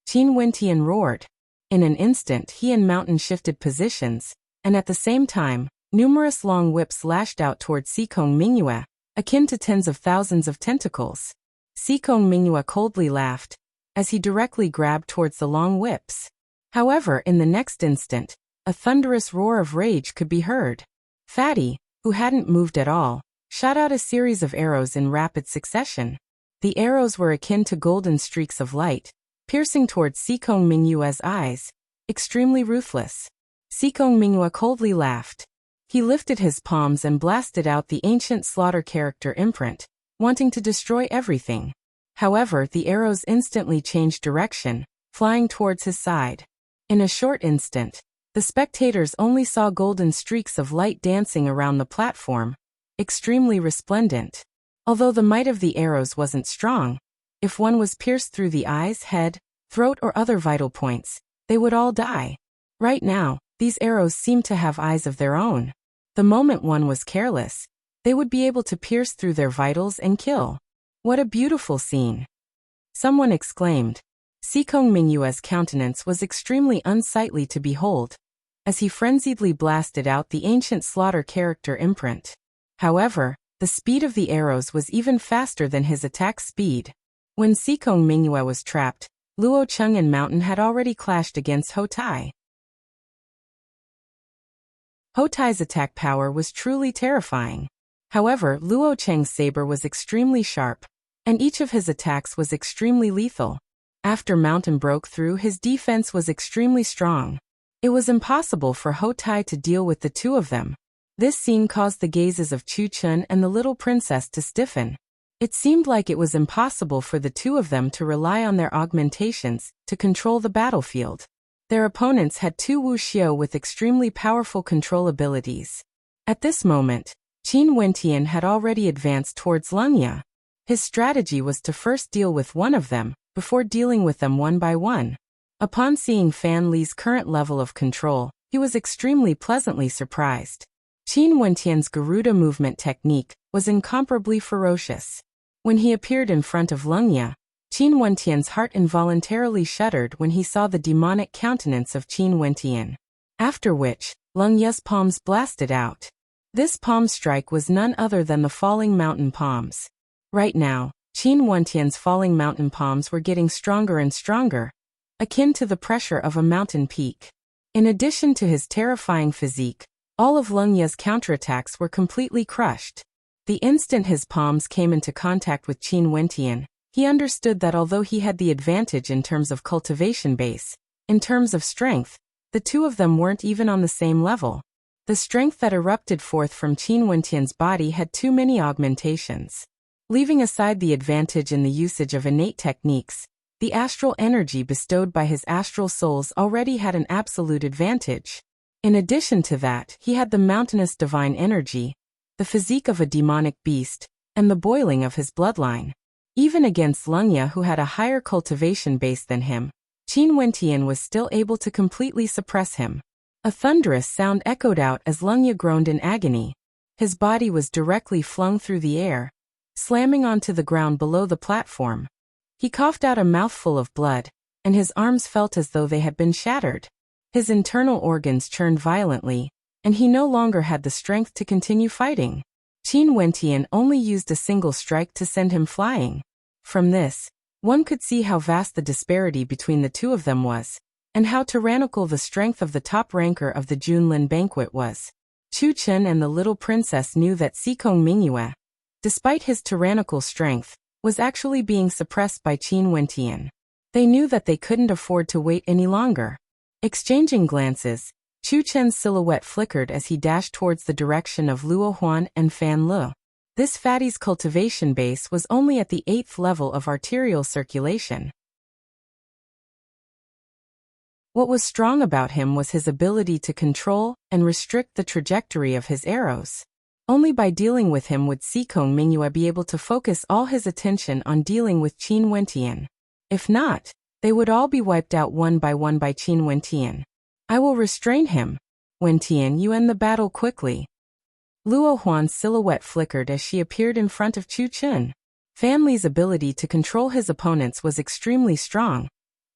Qin Wentian roared. In an instant he and Mountain shifted positions, and at the same time, numerous long whips lashed out towards Sikong Mingyue, akin to tens of thousands of tentacles. Sikong Mingyue coldly laughed, as he directly grabbed towards the long whips. However, in the next instant, a thunderous roar of rage could be heard. Fatty, who hadn't moved at all, shot out a series of arrows in rapid succession. The arrows were akin to golden streaks of light, piercing towards Sikong Mingyue's eyes, extremely ruthless. Sikong Mingyue coldly laughed. He lifted his palms and blasted out the ancient slaughter character imprint, wanting to destroy everything. However, the arrows instantly changed direction, flying towards his side. In a short instant, the spectators only saw golden streaks of light dancing around the platform, extremely resplendent. Although the might of the arrows wasn't strong, if one was pierced through the eyes, head, throat or other vital points, they would all die. Right now, these arrows seemed to have eyes of their own. The moment one was careless, they would be able to pierce through their vitals and kill. What a beautiful scene! Someone exclaimed. Sikong Mingyue's countenance was extremely unsightly to behold, as he frenziedly blasted out the ancient slaughter character imprint. However, the speed of the arrows was even faster than his attack speed. When Sikong Mingyue was trapped, Luo Cheng and Mountain had already clashed against Ho Tai. Ho Tai's attack power was truly terrifying. However, Luo Cheng's saber was extremely sharp, and each of his attacks was extremely lethal. After Mountain broke through, his defense was extremely strong. It was impossible for Ho Tai to deal with the 2 of them. This scene caused the gazes of Chu Chun and the little princess to stiffen. It seemed like it was impossible for the 2 of them to rely on their augmentations to control the battlefield. Their opponents had 2 Wuxia with extremely powerful control abilities. At this moment, Qin Wentian had already advanced towards Lungya. His strategy was to first deal with one of them, before dealing with them one by one. Upon seeing Fan Li's current level of control, he was extremely pleasantly surprised. Qin Wentian's Garuda movement technique was incomparably ferocious. When he appeared in front of Lungya, Qin Wentian's heart involuntarily shuddered when he saw the demonic countenance of Qin Wentian. After which, Lungya's palms blasted out. This palm strike was none other than the falling mountain palms. Right now, Qin Wentian's falling mountain palms were getting stronger and stronger, akin to the pressure of a mountain peak. In addition to his terrifying physique, all of Lungya's counterattacks were completely crushed. The instant his palms came into contact with Qin Wentian, he understood that although he had the advantage in terms of cultivation base, in terms of strength, the 2 of them weren't even on the same level. The strength that erupted forth from Qin Wentian's body had too many augmentations. Leaving aside the advantage in the usage of innate techniques, the astral energy bestowed by his astral souls already had an absolute advantage. In addition to that, he had the mountainous divine energy, the physique of a demonic beast, and the boiling of his bloodline. Even against Lungya, who had a higher cultivation base than him, Qin Wentian was still able to completely suppress him. A thunderous sound echoed out as Lungya groaned in agony. His body was directly flung through the air, slamming onto the ground below the platform. He coughed out a mouthful of blood, and his arms felt as though they had been shattered. His internal organs churned violently, and he no longer had the strength to continue fighting. Qin Wentian only used a single strike to send him flying. From this, one could see how vast the disparity between the two of them was, and how tyrannical the strength of the top ranker of the Junlin banquet was. Chu Chen and the little princess knew that Xikong Mingyue, despite his tyrannical strength, was actually being suppressed by Qin Wentian. They knew that they couldn't afford to wait any longer. Exchanging glances, Chu Chen's silhouette flickered as he dashed towards the direction of Luo Huan and Fan Le. This fatty's cultivation base was only at the 8th level of arterial circulation. What was strong about him was his ability to control and restrict the trajectory of his arrows. Only by dealing with him would Xikong Mingyue be able to focus all his attention on dealing with Qin Wentian. If not, they would all be wiped out one by Qin Wentian. I will restrain him. Wentian, you end the battle quickly. Luo Huan's silhouette flickered as she appeared in front of Chu Chen. Fan Li's ability to control his opponents was extremely strong,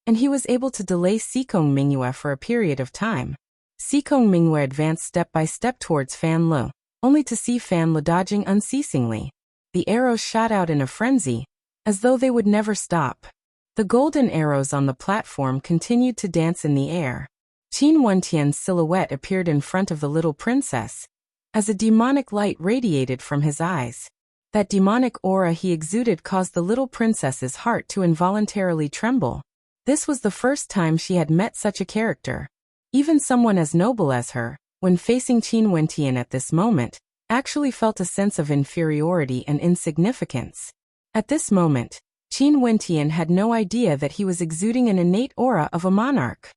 and he was able to delay Xikong Mingyue for a period of time. Xikong Mingyue advanced step by step towards Fan Le, only to see Fan Le dodging unceasingly. The arrows shot out in a frenzy, as though they would never stop. The golden arrows on the platform continued to dance in the air. Qin Wentian's silhouette appeared in front of the little princess, as a demonic light radiated from his eyes. That demonic aura he exuded caused the little princess's heart to involuntarily tremble. This was the first time she had met such a character. Even someone as noble as her, when facing Qin Wentian at this moment, actually felt a sense of inferiority and insignificance. At this moment, Qin Wentian had no idea that he was exuding an innate aura of a monarch.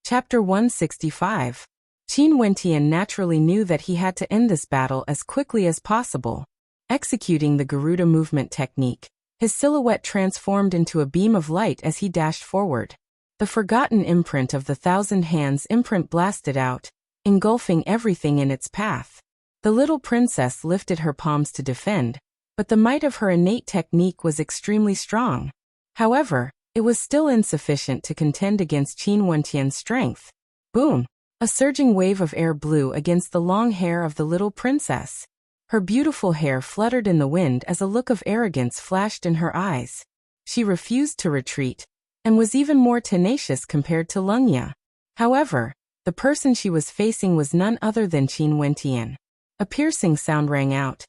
Chapter 165. Qin Wentian naturally knew that he had to end this battle as quickly as possible. Executing the Garuda movement technique, his silhouette transformed into a beam of light as he dashed forward. The forgotten imprint of the 1,000 hands imprint blasted out, engulfing everything in its path. The little princess lifted her palms to defend, but the might of her innate technique was extremely strong. However, it was still insufficient to contend against Qin Wentian's strength. Boom! A surging wave of air blew against the long hair of the little princess. Her beautiful hair fluttered in the wind as a look of arrogance flashed in her eyes. She refused to retreat, and was even more tenacious compared to Lungya. However, the person she was facing was none other than Qin Wentian. A piercing sound rang out,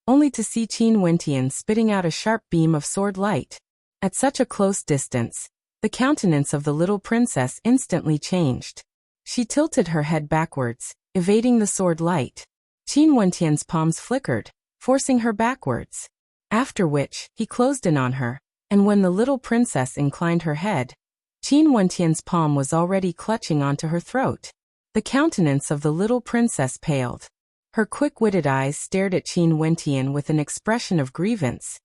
only to see Qin Wentian spitting out a sharp beam of sword light. At such a close distance, the countenance of the little princess instantly changed. She tilted her head backwards, evading the sword light. Qin Wentian's palms flickered, forcing her backwards. After which, he closed in on her, and when the little princess inclined her head, Qin Wentian's palm was already clutching onto her throat. The countenance of the little princess paled. Her quick-witted eyes stared at Qin Wentian with an expression of grievance,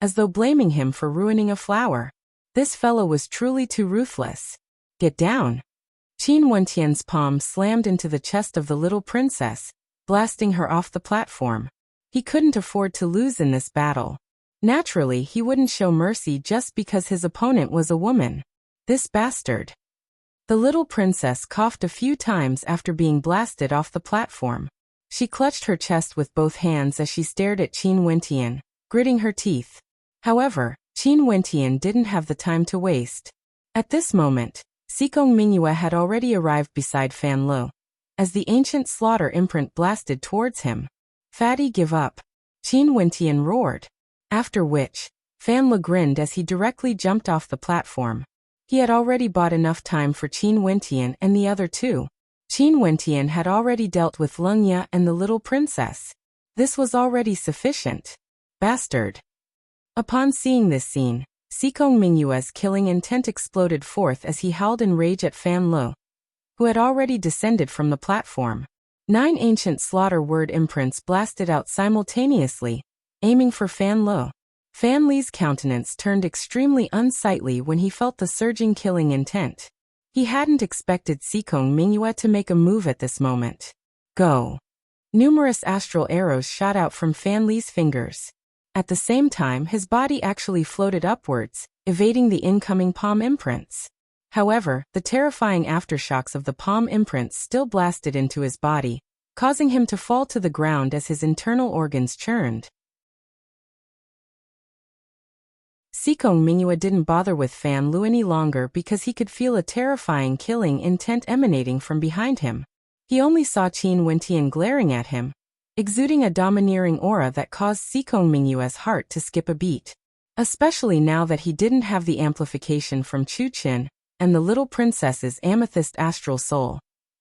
as though blaming him for ruining a flower. This fellow was truly too ruthless. Get down! Qin Wentian's palm slammed into the chest of the little princess, blasting her off the platform. He couldn't afford to lose in this battle. Naturally, he wouldn't show mercy just because his opponent was a woman. This bastard. The little princess coughed a few times after being blasted off the platform. She clutched her chest with both hands as she stared at Qin Wentian, gritting her teeth. However, Qin Wentian didn't have the time to waste. At this moment, Xikong Mingyue had already arrived beside Fan Le, as the ancient slaughter imprint blasted towards him. Fatty, give up! Qin Wentian roared. After which, Fan Le grinned as he directly jumped off the platform. He had already bought enough time for Qin Wentian and the other two. Qin Wentian had already dealt with Lungya and the little princess. This was already sufficient. Bastard! Upon seeing this scene, Xikong Mingyue's killing intent exploded forth as he howled in rage at Fan Le, who had already descended from the platform. 9 ancient slaughter word imprints blasted out simultaneously, aiming for Fan Le. Fan Li's countenance turned extremely unsightly when he felt the surging killing intent. He hadn't expected Xikong Mingyue to make a move at this moment. Go! Numerous astral arrows shot out from Fan Li's fingers. At the same time, his body actually floated upwards, evading the incoming palm imprints. However, the terrifying aftershocks of the palm imprints still blasted into his body, causing him to fall to the ground as his internal organs churned. Sikong Mingyue didn't bother with Fan Lu any longer because he could feel a terrifying killing intent emanating from behind him. He only saw Qin Wentian glaring at him, exuding a domineering aura that caused Sikong Mingyue's heart to skip a beat. Especially now that he didn't have the amplification from Chu Qin and the little princess's amethyst astral soul.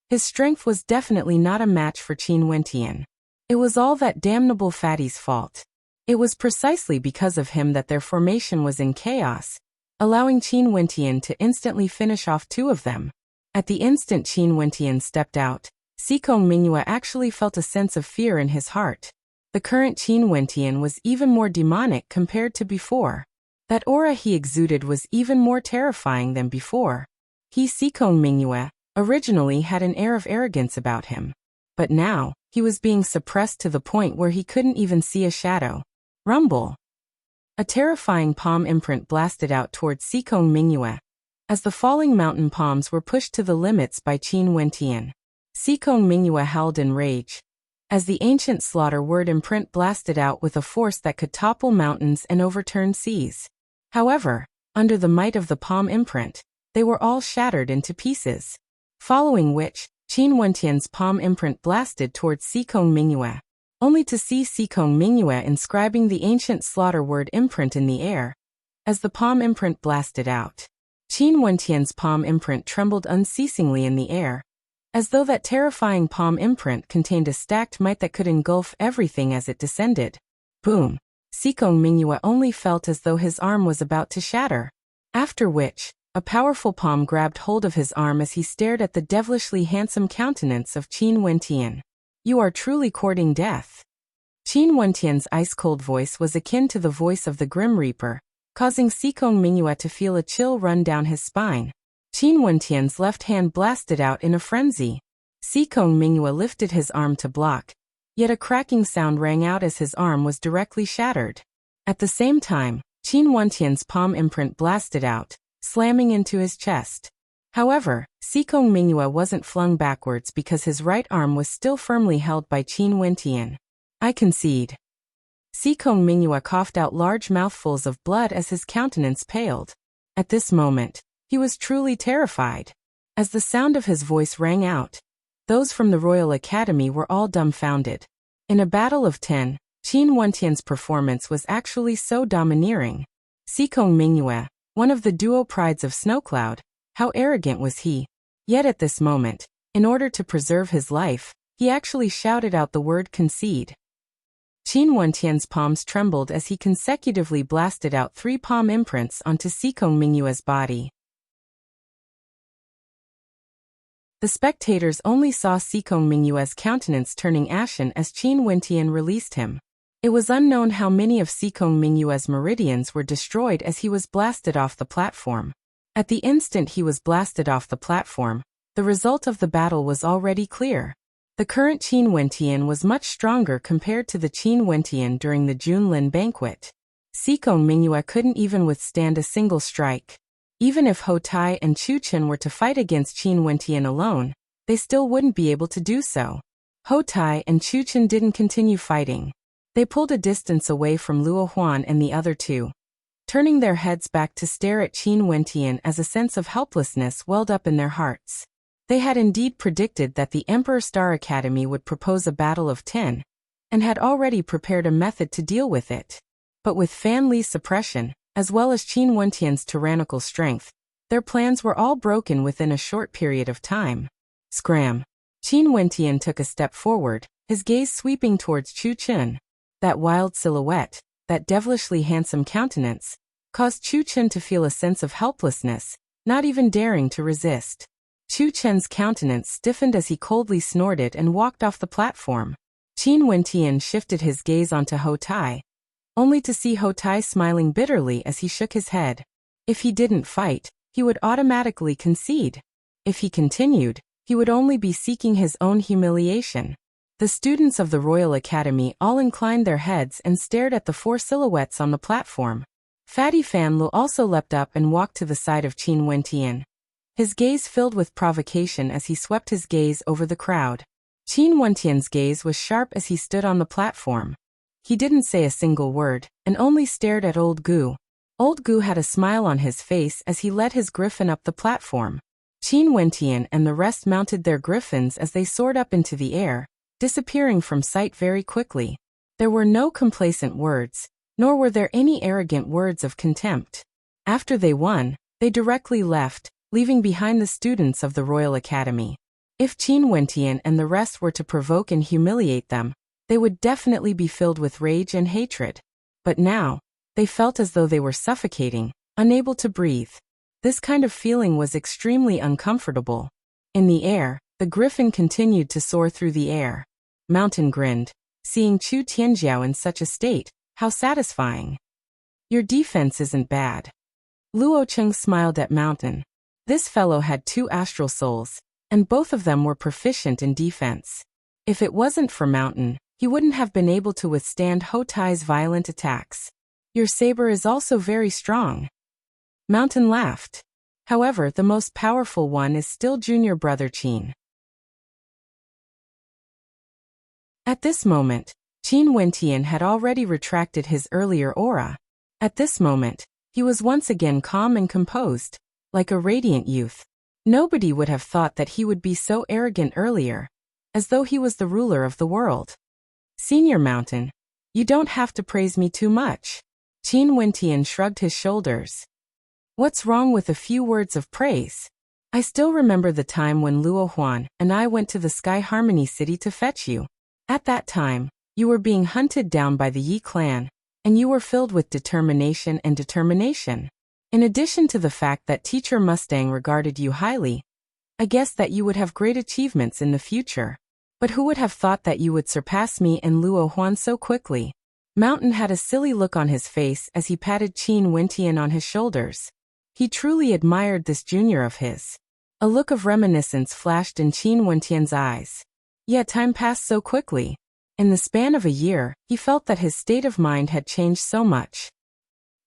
His strength was definitely not a match for Qin Wentian. It was all that damnable fatty's fault. It was precisely because of him that their formation was in chaos, allowing Qin Wentian to instantly finish off two of them. At the instant Qin Wentian stepped out, Sikong Mingyue actually felt a sense of fear in his heart. The current Qin Wentian was even more demonic compared to before. That aura he exuded was even more terrifying than before. He, Sikong Mingyue, originally had an air of arrogance about him. But now, he was being suppressed to the point where he couldn't even see a shadow. Rumble! A terrifying palm imprint blasted out towards Sikong Mingyue, as the falling mountain palms were pushed to the limits by Qin Wentian. Sikong Mingyue howled in rage, as the ancient slaughter word imprint blasted out with a force that could topple mountains and overturn seas. However, under the might of the palm imprint, they were all shattered into pieces. Following which, Qin Wentian's palm imprint blasted towards Sikong Mingyue, only to see Sikong Mingyue inscribing the ancient slaughter word imprint in the air. As the palm imprint blasted out, Qin Wentian's palm imprint trembled unceasingly in the air, as though that terrifying palm imprint contained a stacked might that could engulf everything as it descended. Boom! Sikong Mingyue only felt as though his arm was about to shatter. After which, a powerful palm grabbed hold of his arm as he stared at the devilishly handsome countenance of Qin Wentian. You are truly courting death. Qin Wentian's ice-cold voice was akin to the voice of the Grim Reaper, causing Sikong Mingyue to feel a chill run down his spine. Qin Wentian's left hand blasted out in a frenzy. Sikong Mingyue lifted his arm to block, yet a cracking sound rang out as his arm was directly shattered. At the same time, Qin Wentian's palm imprint blasted out, slamming into his chest. However, Sikong Mingyue wasn't flung backwards because his right arm was still firmly held by Qin Wentian. I concede. Sikong Mingyue coughed out large mouthfuls of blood as his countenance paled. At this moment, he was truly terrified. As the sound of his voice rang out, those from the Royal Academy were all dumbfounded. In a battle of 10, Qin Wentian's performance was actually so domineering. Sikong Mingyue, one of the duo prides of Snowcloud, how arrogant was he? Yet at this moment, in order to preserve his life, he actually shouted out the word concede. Qin Wentian's palms trembled as he consecutively blasted out 3 palm imprints onto Sikong Mingyue's body. The spectators only saw Sikong Mingyue's countenance turning ashen as Qin Wentian released him. It was unknown how many of Sikong Mingyue's meridians were destroyed as he was blasted off the platform. At the instant he was blasted off the platform, the result of the battle was already clear. The current Qin Wentian was much stronger compared to the Qin Wentian during the Junlin banquet. Sikong Mingyue couldn't even withstand a single strike. Even if Ho Tai and Chu Qin were to fight against Qin Wentian alone, they still wouldn't be able to do so. Ho Tai and Chu Qin didn't continue fighting. They pulled a distance away from Luo Huan and the other two, turning their heads back to stare at Qin Wentian as a sense of helplessness welled up in their hearts. They had indeed predicted that the Emperor Star Academy would propose a battle of 10, and had already prepared a method to deal with it. But with Fan Li's suppression, as well as Qin Wentian's tyrannical strength, their plans were all broken within a short period of time. Scram! Qin Wentian took a step forward, his gaze sweeping towards Chu Qin. That wild silhouette, that devilishly handsome countenance, caused Chu Qin to feel a sense of helplessness, not even daring to resist. Chu Qin's countenance stiffened as he coldly snorted and walked off the platform. Qin Wentian shifted his gaze onto Ho Tai, only to see Ho Tai smiling bitterly as he shook his head. If he didn't fight, he would automatically concede. If he continued, he would only be seeking his own humiliation. The students of the Royal Academy all inclined their heads and stared at the four silhouettes on the platform. Fatty Fan Lu also leapt up and walked to the side of Qin Wentian. His gaze filled with provocation as he swept his gaze over the crowd. Qin Wentian's gaze was sharp as he stood on the platform. He didn't say a single word, and only stared at Old Gu. Old Gu had a smile on his face as he led his griffin up the platform. Qin Wentian and the rest mounted their griffins as they soared up into the air, disappearing from sight very quickly. There were no complacent words, nor were there any arrogant words of contempt. After they won, they directly left, leaving behind the students of the Royal Academy. If Qin Wentian and the rest were to provoke and humiliate them, they would definitely be filled with rage and hatred. But now, they felt as though they were suffocating, unable to breathe. This kind of feeling was extremely uncomfortable. In the air, the griffin continued to soar through the air. Mountain grinned, seeing Chu Tianjiao in such a state. How satisfying. Your defense isn't bad. Luo Cheng smiled at Mountain. This fellow had 2 astral souls, and both of them were proficient in defense. If it wasn't for Mountain, he wouldn't have been able to withstand Ho Tai's violent attacks. Your saber is also very strong. Mountain laughed. However, the most powerful one is still junior brother Qin. At this moment, Qin Wentian had already retracted his earlier aura. At this moment, he was once again calm and composed, like a radiant youth. Nobody would have thought that he would be so arrogant earlier, as though he was the ruler of the world. Senior Mountain, you don't have to praise me too much. Qin Wentian shrugged his shoulders. What's wrong with a few words of praise? I still remember the time when Luo Huan and I went to the Sky Harmony City to fetch you. At that time, you were being hunted down by the Yi clan, and you were filled with determination. In addition to the fact that Teacher Mustang regarded you highly, I guessed that you would have great achievements in the future. But who would have thought that you would surpass me and Luo Huan so quickly? Mountain had a silly look on his face as he patted Qin Wentian on his shoulders. He truly admired this junior of his. A look of reminiscence flashed in Qin Wentian's eyes. Yet time passed so quickly. In the span of a year, he felt that his state of mind had changed so much.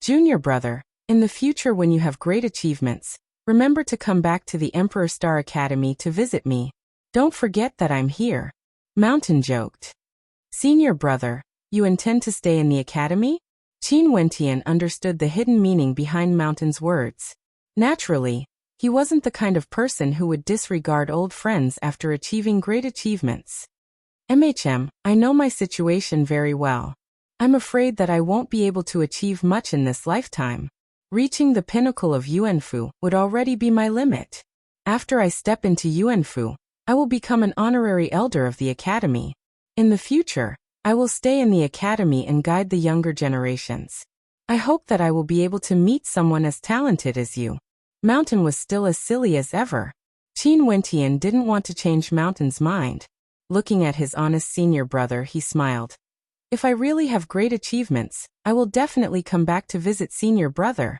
Junior brother, in the future when you have great achievements, remember to come back to the Emperor Star Academy to visit me. Don't forget that I'm here. Mountain joked. Senior brother, you intend to stay in the academy? Qin Wentian understood the hidden meaning behind Mountain's words. Naturally, he wasn't the kind of person who would disregard old friends after achieving great achievements. I know my situation very well. I'm afraid that I won't be able to achieve much in this lifetime. Reaching the pinnacle of Yuanfu would already be my limit. After I step into Yuanfu, I will become an honorary elder of the academy. In the future, I will stay in the academy and guide the younger generations. I hope that I will be able to meet someone as talented as you. Mountain was still as silly as ever. Qin Wentian didn't want to change Mountain's mind. Looking at his honest senior brother, he smiled. If I really have great achievements, I will definitely come back to visit senior brother.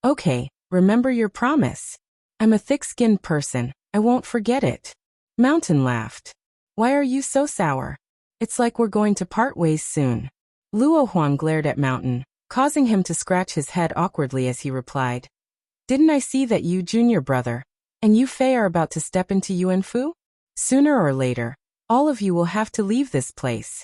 Okay, remember your promise. I'm a thick-skinned person, I won't forget it. Mountain laughed. Why are you so sour? It's like we're going to part ways soon. Luo Huan glared at Mountain, causing him to scratch his head awkwardly as he replied. Didn't I see that you, junior brother, and you Fei are about to step into Yuanfu? Sooner or later, all of you will have to leave this place.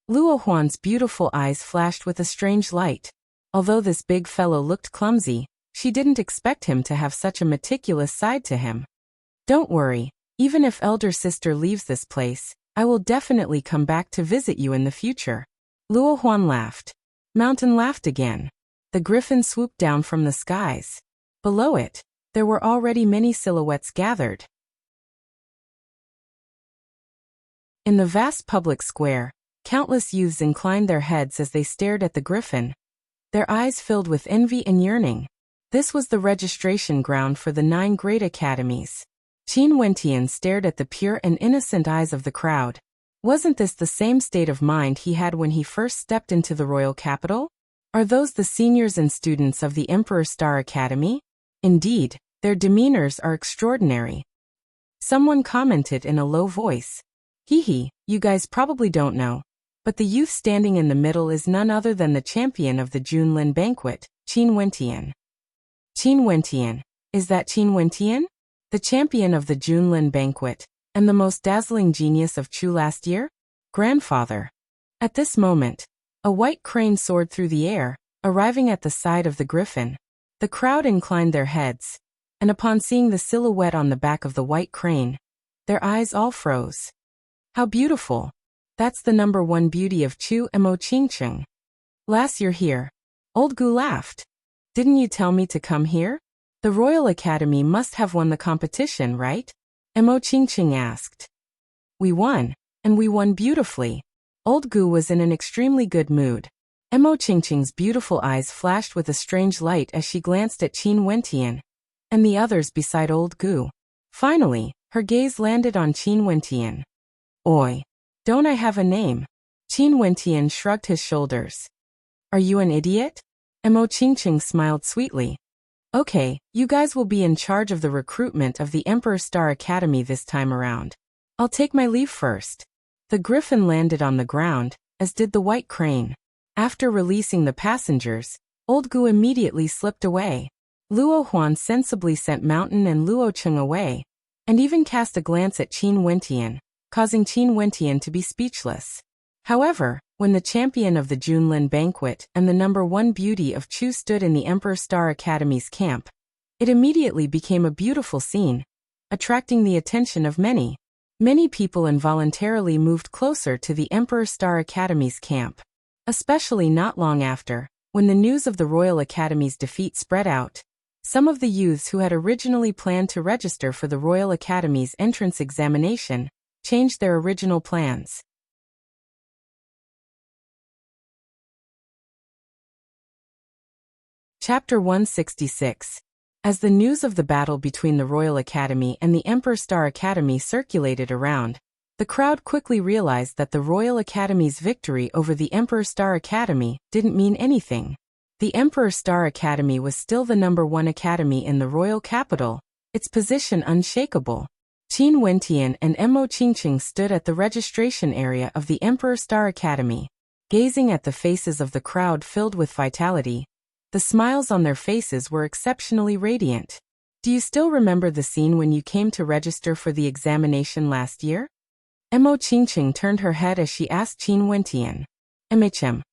Luo Huan's beautiful eyes flashed with a strange light. Although this big fellow looked clumsy, she didn't expect him to have such a meticulous side to him. Don't worry, even if elder sister leaves this place, I will definitely come back to visit you in the future. Luo Huan laughed. Mountain laughed again. The griffin swooped down from the skies. Below it, there were already many silhouettes gathered. In the vast public square, countless youths inclined their heads as they stared at the griffin, their eyes filled with envy and yearning. This was the registration ground for the 9 great academies. Qin Wentian stared at the pure and innocent eyes of the crowd. Wasn't this the same state of mind he had when he first stepped into the royal capital? Are those the seniors and students of the Emperor Star Academy? Indeed, their demeanors are extraordinary. Someone commented in a low voice. Hee hee, you guys probably don't know. But the youth standing in the middle is none other than the champion of the Junlin banquet, Qin Wentian. Qin Wentian. Is that Qin Wentian? The champion of the Junlin banquet, and the most dazzling genius of Chu last year? Grandfather. At this moment, a white crane soared through the air, arriving at the side of the griffin. The crowd inclined their heads, and upon seeing the silhouette on the back of the white crane, their eyes all froze. How beautiful! That's the number one beauty of Chu Mo Qingqing. Last year here. Old Gu laughed. Didn't you tell me to come here? The Royal Academy must have won the competition, right? Mo Qingqing asked. We won, and we won beautifully. Old Gu was in an extremely good mood. Mo Qingqing's beautiful eyes flashed with a strange light as she glanced at Qin Wentian and the others beside Old Gu. Finally, her gaze landed on Qin Wentian. Oi! Don't I have a name? Qin Wentian shrugged his shoulders. Are you an idiot? Mo Qingqing smiled sweetly. Okay, you guys will be in charge of the recruitment of the Emperor Star Academy this time around. I'll take my leave first. The griffin landed on the ground, as did the white crane. After releasing the passengers, Old Gu immediately slipped away. Luo Huan sensibly sent Mountain and Luo Cheng away, and even cast a glance at Qin Wentian, causing Qin Wentian to be speechless. However, when the champion of the Junlin banquet and the number one beauty of Chu stood in the Emperor Star Academy's camp, it immediately became a beautiful scene, attracting the attention of many. Many people involuntarily moved closer to the Emperor Star Academy's camp. Especially not long after, when the news of the Royal Academy's defeat spread out, some of the youths who had originally planned to register for the Royal Academy's entrance examination changed their original plans. Chapter 166. As the news of the battle between the Royal Academy and the Emperor Star Academy circulated around, the crowd quickly realized that the Royal Academy's victory over the Emperor Star Academy didn't mean anything. The Emperor Star Academy was still the number one academy in the royal capital, its position unshakable. Qin Wentian and Mo Qingqing stood at the registration area of the Emperor Star Academy, gazing at the faces of the crowd filled with vitality. The smiles on their faces were exceptionally radiant. Do you still remember the scene when you came to register for the examination last year? Mo Qingqing turned her head as she asked Qin Wentian. MHM.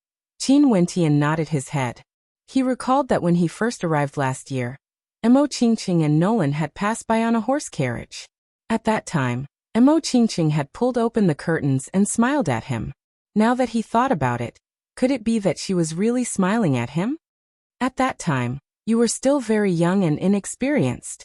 Qin Wentian nodded his head. He recalled that when he first arrived last year, Mo Qingqing and Nolan had passed by on a horse carriage. At that time, Mo Qingqing had pulled open the curtains and smiled at him. Now that he thought about it, could it be that she was really smiling at him? At that time, you were still very young and inexperienced.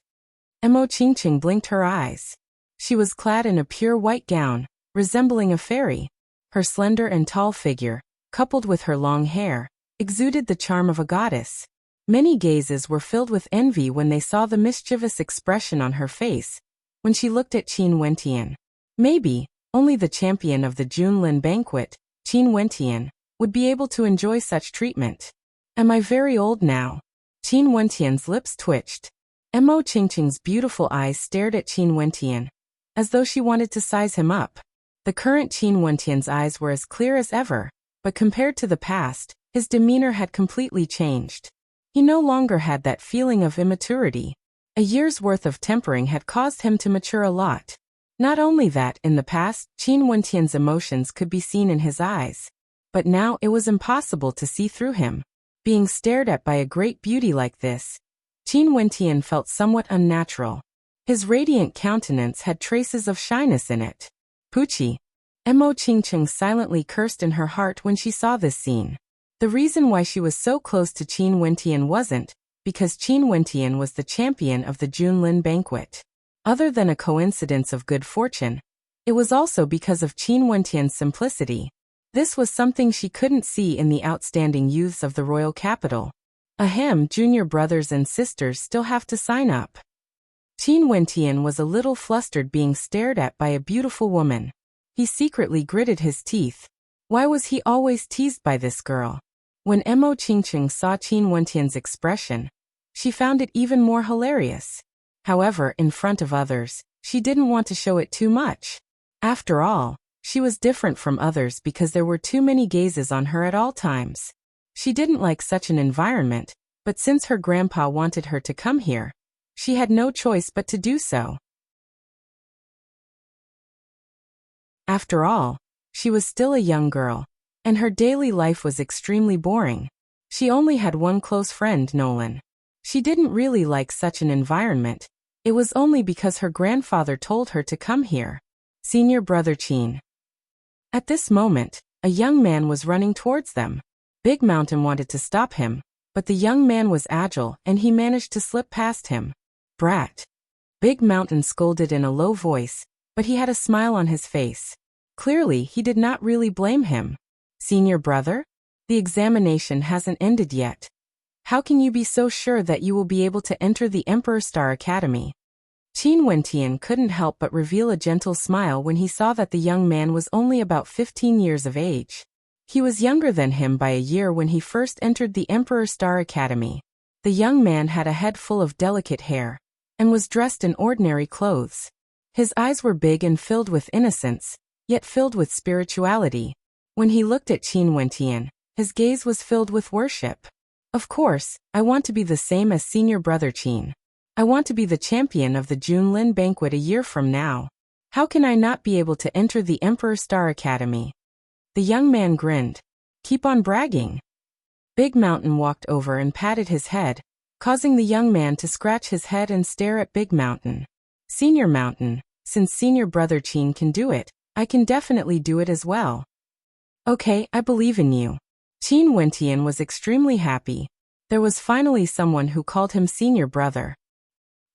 Mo Qingqing blinked her eyes. She was clad in a pure white gown, resembling a fairy. Her slender and tall figure, coupled with her long hair, exuded the charm of a goddess. Many gazes were filled with envy when they saw the mischievous expression on her face when she looked at Qin Wentian. Maybe, only the champion of the Junlin banquet, Qin Wentian, would be able to enjoy such treatment. Am I very old now? Qin Wentian's lips twitched. Mo Qingqing's beautiful eyes stared at Qin Wentian, as though she wanted to size him up. The current Qin Wentian's eyes were as clear as ever, but compared to the past, his demeanor had completely changed. He no longer had that feeling of immaturity. A year's worth of tempering had caused him to mature a lot. Not only that, in the past, Qin Wentian's emotions could be seen in his eyes, but now it was impossible to see through him. Being stared at by a great beauty like this, Qin Wentian felt somewhat unnatural. His radiant countenance had traces of shyness in it. Poochie. Mo Qingqing silently cursed in her heart when she saw this scene. The reason why she was so close to Qin Wentian wasn't because Qin Wentian was the champion of the Junlin banquet. Other than a coincidence of good fortune, it was also because of Qin Wentian's simplicity. This was something she couldn't see in the outstanding youths of the royal capital. Ahem, junior brothers and sisters still have to sign up. Qin Wentian was a little flustered being stared at by a beautiful woman. He secretly gritted his teeth. Why was he always teased by this girl? When Mo Qingqing saw Qin Wentian's expression, she found it even more hilarious. However, in front of others, she didn't want to show it too much. After all, she was different from others because there were too many gazes on her at all times. She didn't like such an environment, but since her grandpa wanted her to come here, she had no choice but to do so. After all, she was still a young girl, and her daily life was extremely boring. She only had one close friend, Nolan. She didn't really like such an environment. It was only because her grandfather told her to come here. Senior brother Chin. At this moment, a young man was running towards them. Big Mountain wanted to stop him, but the young man was agile and he managed to slip past him. Brat. Big Mountain scolded in a low voice, but he had a smile on his face. Clearly, he did not really blame him. Senior brother? The examination hasn't ended yet. How can you be so sure that you will be able to enter the Emperor Star Academy? Qin Wentian couldn't help but reveal a gentle smile when he saw that the young man was only about 15 years of age. He was younger than him by a year when he first entered the Emperor Star Academy. The young man had a head full of delicate hair, and was dressed in ordinary clothes. His eyes were big and filled with innocence, yet filled with spirituality. When he looked at Qin Wentian, his gaze was filled with worship. Of course, I want to be the same as senior brother Qin. I want to be the champion of the Junlin banquet a year from now. How can I not be able to enter the Emperor Star Academy? The young man grinned. Keep on bragging. Big Mountain walked over and patted his head, causing the young man to scratch his head and stare at Big Mountain. Senior Mountain, since senior brother Qin can do it, I can definitely do it as well. Okay, I believe in you. Qin Wentian was extremely happy. There was finally someone who called him senior brother.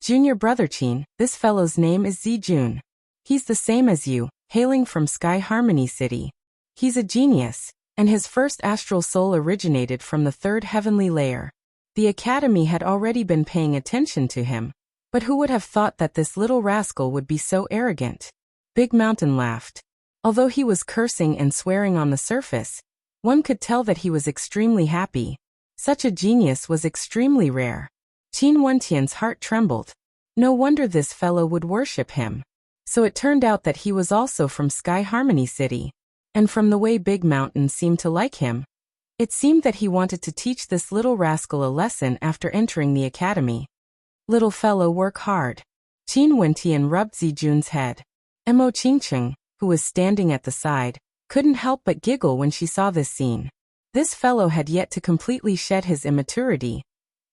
Junior brother Qin, this fellow's name is Zijun. He's the same as you, hailing from Sky Harmony City. He's a genius, and his first astral soul originated from the third heavenly layer. The academy had already been paying attention to him, but who would have thought that this little rascal would be so arrogant? Big Mountain laughed. Although he was cursing and swearing on the surface, one could tell that he was extremely happy. Such a genius was extremely rare. Qin Wentian's heart trembled. No wonder this fellow would worship him. So it turned out that he was also from Sky Harmony City. And from the way Big Mountain seemed to like him, it seemed that he wanted to teach this little rascal a lesson after entering the academy. Little fellow, work hard. Qin Wentian rubbed Zijun's head. Mo Qingcheng, who was standing at the side, couldn't help but giggle when she saw this scene. This fellow had yet to completely shed his immaturity,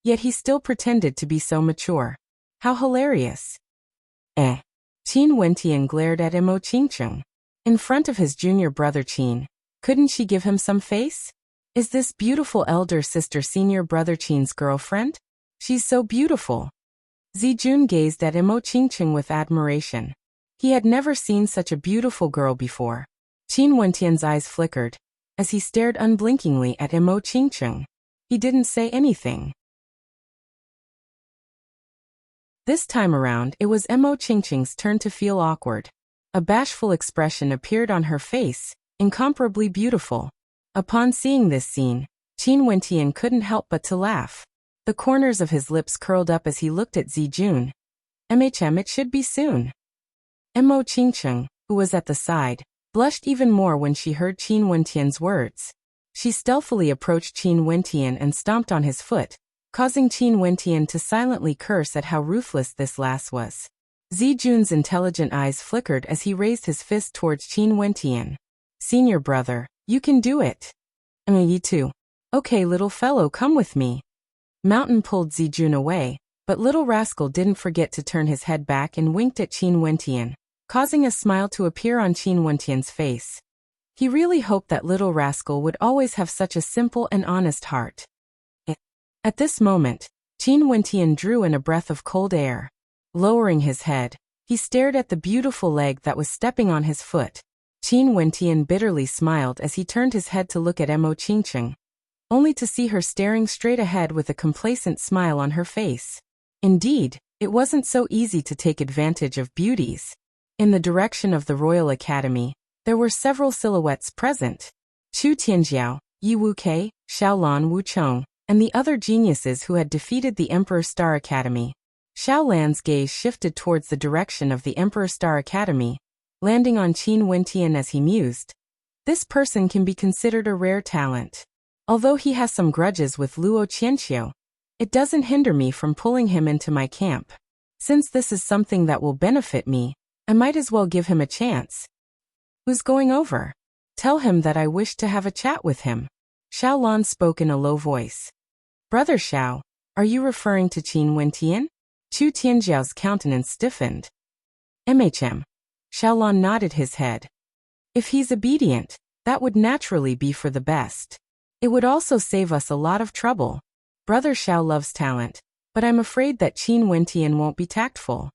yet he still pretended to be so mature. How hilarious. Qin Wentian glared at Mo Qingcheng. In front of his junior brother Qin, couldn't she give him some face? Is this beautiful elder sister senior brother Qin's girlfriend? She's so beautiful. Zijun gazed at Mo Qingcheng with admiration. He had never seen such a beautiful girl before. Qin Wentian's eyes flickered, as he stared unblinkingly at Mo Qingcheng. He didn't say anything. This time around, it was Mo Qingcheng's turn to feel awkward. A bashful expression appeared on her face, incomparably beautiful. Upon seeing this scene, Qin Wentian couldn't help but to laugh. The corners of his lips curled up as he looked at Zijun. It should be soon. Mo Qingcheng, who was at the side, blushed even more when she heard Qin Wentian's words. She stealthily approached Qin Wentian and stomped on his foot, causing Qin Wentian to silently curse at how ruthless this lass was. Zijun's intelligent eyes flickered as he raised his fist towards Qin Wentian. Senior brother, you can do it. You too. Okay, little fellow, come with me. Mountain pulled Zijun away, but little rascal didn't forget to turn his head back and winked at Qin Wentian, causing a smile to appear on Qin Wentian's face. He really hoped that little rascal would always have such a simple and honest heart. At this moment, Qin Wentian drew in a breath of cold air. Lowering his head, he stared at the beautiful leg that was stepping on his foot. Qin Wentian bitterly smiled as he turned his head to look at Mo Qingcheng, only to see her staring straight ahead with a complacent smile on her face. Indeed, it wasn't so easy to take advantage of beauties. In the direction of the Royal Academy, there were several silhouettes present. Chu Tianjiao, Yi Wukei, Xiaolan Wucheng, and the other geniuses who had defeated the Emperor Star Academy. Xiaolan's gaze shifted towards the direction of the Emperor Star Academy, landing on Qin Wentian as he mused. This person can be considered a rare talent. Although he has some grudges with Luo Qianqiu, it doesn't hinder me from pulling him into my camp. Since this is something that will benefit me, I might as well give him a chance. Who's going over? Tell him that I wish to have a chat with him. Xiaolan spoke in a low voice. Brother Xiao, are you referring to Qin Wentian? Chu Tianjiao's countenance stiffened. MHM. Xiaolan nodded his head. If he's obedient, that would naturally be for the best. It would also save us a lot of trouble. Brother Xiao loves talent, but I'm afraid that Qin Wentian won't be tactful.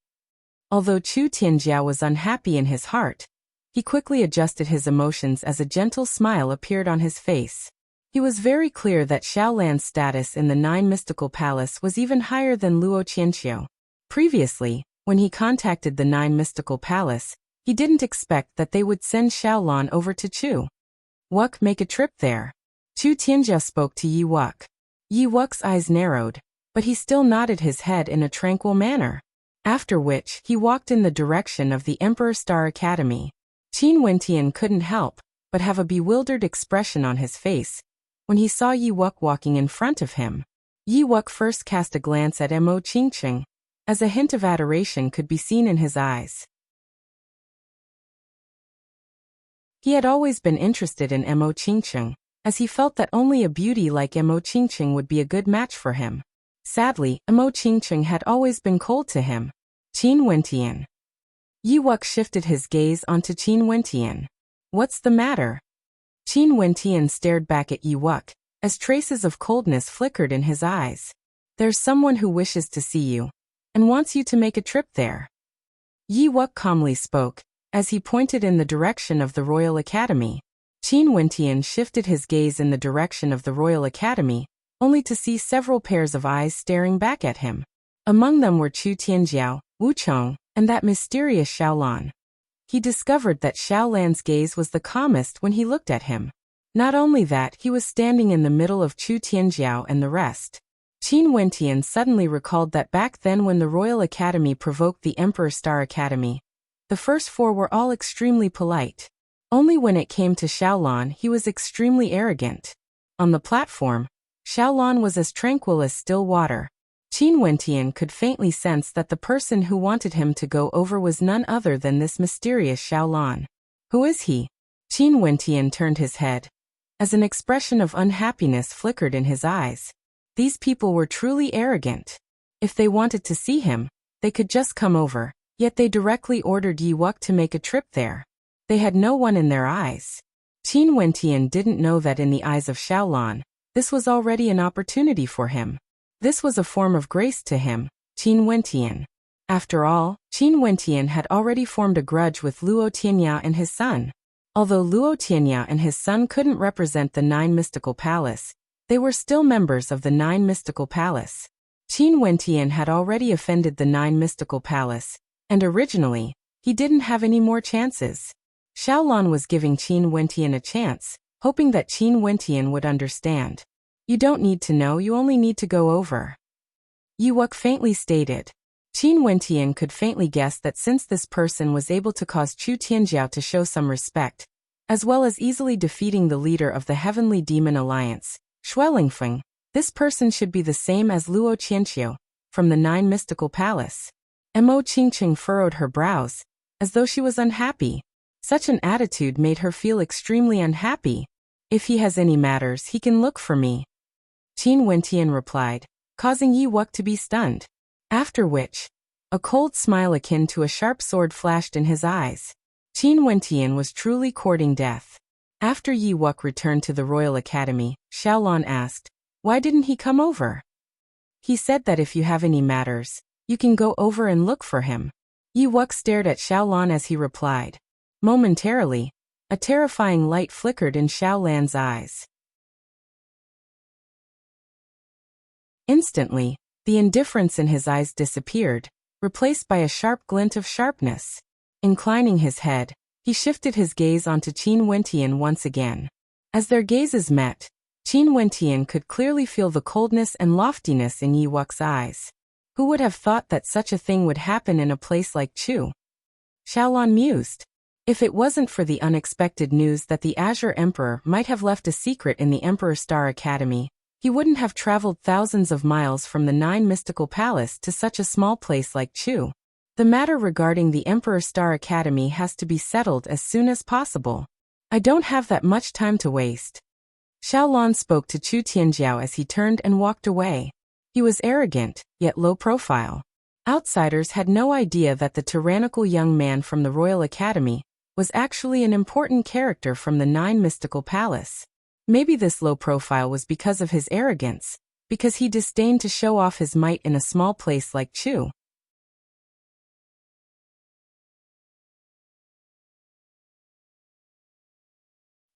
Although Chu Tianjia was unhappy in his heart, he quickly adjusted his emotions as a gentle smile appeared on his face. He was very clear that Xiaolan's status in the Nine Mystical Palace was even higher than Luo Qianqiu. Previously, when he contacted the Nine Mystical Palace, he didn't expect that they would send Xiaolan over to Chu Wuk make a trip there. Chu Tianjia spoke to Yi Wuk. Yi Wuk's eyes narrowed, but he still nodded his head in a tranquil manner. After which, he walked in the direction of the Emperor Star Academy. Qin Wentian couldn't help but have a bewildered expression on his face when he saw Yi Wuk walking in front of him. Yi Wuk first cast a glance at Mo Qingqing, as a hint of adoration could be seen in his eyes. He had always been interested in Mo Qingqing, as he felt that only a beauty like Mo Qingqing would be a good match for him. Sadly, Mo Qingqing had always been cold to him. Qin Wentian. Yi Wuk shifted his gaze onto Qin Wentian. What's the matter? Qin Wentian stared back at Yi Wuk, as traces of coldness flickered in his eyes. There's someone who wishes to see you, and wants you to make a trip there. Yi Wuk calmly spoke, as he pointed in the direction of the Royal Academy. Qin Wentian shifted his gaze in the direction of the Royal Academy, only to see several pairs of eyes staring back at him. Among them were Chu Tianjiao, Wu Chong, and that mysterious Xiaolan. He discovered that Xiaolan's gaze was the calmest when he looked at him. Not only that, he was standing in the middle of Chu Tianjiao and the rest. Qin Wentian suddenly recalled that back then when the Royal Academy provoked the Emperor Star Academy, the first four were all extremely polite. Only when it came to Xiaolan he was extremely arrogant. On the platform, Xiaolan was as tranquil as still water. Qin Wentian could faintly sense that the person who wanted him to go over was none other than this mysterious Xiaolan. Who is he? Qin Wentian turned his head, as an expression of unhappiness flickered in his eyes. These people were truly arrogant. If they wanted to see him, they could just come over, yet they directly ordered Yi Wuk to make a trip there. They had no one in their eyes. Qin Wentian didn't know that in the eyes of Xiaolan, this was already an opportunity for him. This was a form of grace to him, Qin Wentian. After all, Qin Wentian had already formed a grudge with Luo Tianya and his son. Although Luo Tianya and his son couldn't represent the Nine Mystical Palace, they were still members of the Nine Mystical Palace. Qin Wentian had already offended the Nine Mystical Palace, and originally, he didn't have any more chances. Xiaolan was giving Qin Wentian a chance, hoping that Qin Wentian would understand. You don't need to know, you only need to go over. Yi Wuk faintly stated. Qin Wentian could faintly guess that since this person was able to cause Chu Tianjiao to show some respect, as well as easily defeating the leader of the Heavenly Demon Alliance, Xuelingfeng, this person should be the same as Luo Qianqiu, from the Nine Mystical Palace. Mo Qingqing furrowed her brows, as though she was unhappy. Such an attitude made her feel extremely unhappy. If he has any matters, he can look for me. Qin Wentian replied, causing Yi Wuk to be stunned. After which, a cold smile akin to a sharp sword flashed in his eyes. Qin Wentian was truly courting death. After Yi Wuk returned to the Royal Academy, Xiaolan asked, why didn't he come over? He said that if you have any matters, you can go over and look for him. Yi Wuk stared at Xiaolan as he replied. Momentarily, a terrifying light flickered in Xiaolan's eyes. Instantly, the indifference in his eyes disappeared, replaced by a sharp glint of sharpness. Inclining his head, he shifted his gaze onto Qin Wentian once again. As their gazes met, Qin Wentian could clearly feel the coldness and loftiness in Yi Wuk's eyes. Who would have thought that such a thing would happen in a place like Chu? Xiaolan mused. If it wasn't for the unexpected news that the Azure Emperor might have left a secret in the Emperor Star Academy, he wouldn't have traveled thousands of miles from the Nine Mystical Palace to such a small place like Chu. The matter regarding the Emperor Star Academy has to be settled as soon as possible. I don't have that much time to waste. Xiaolon spoke to Chu Tianjiao as he turned and walked away. He was arrogant, yet low profile. Outsiders had no idea that the tyrannical young man from the Royal Academy was actually an important character from the Nine Mystical Palace. Maybe this low profile was because of his arrogance, because he disdained to show off his might in a small place like Chu.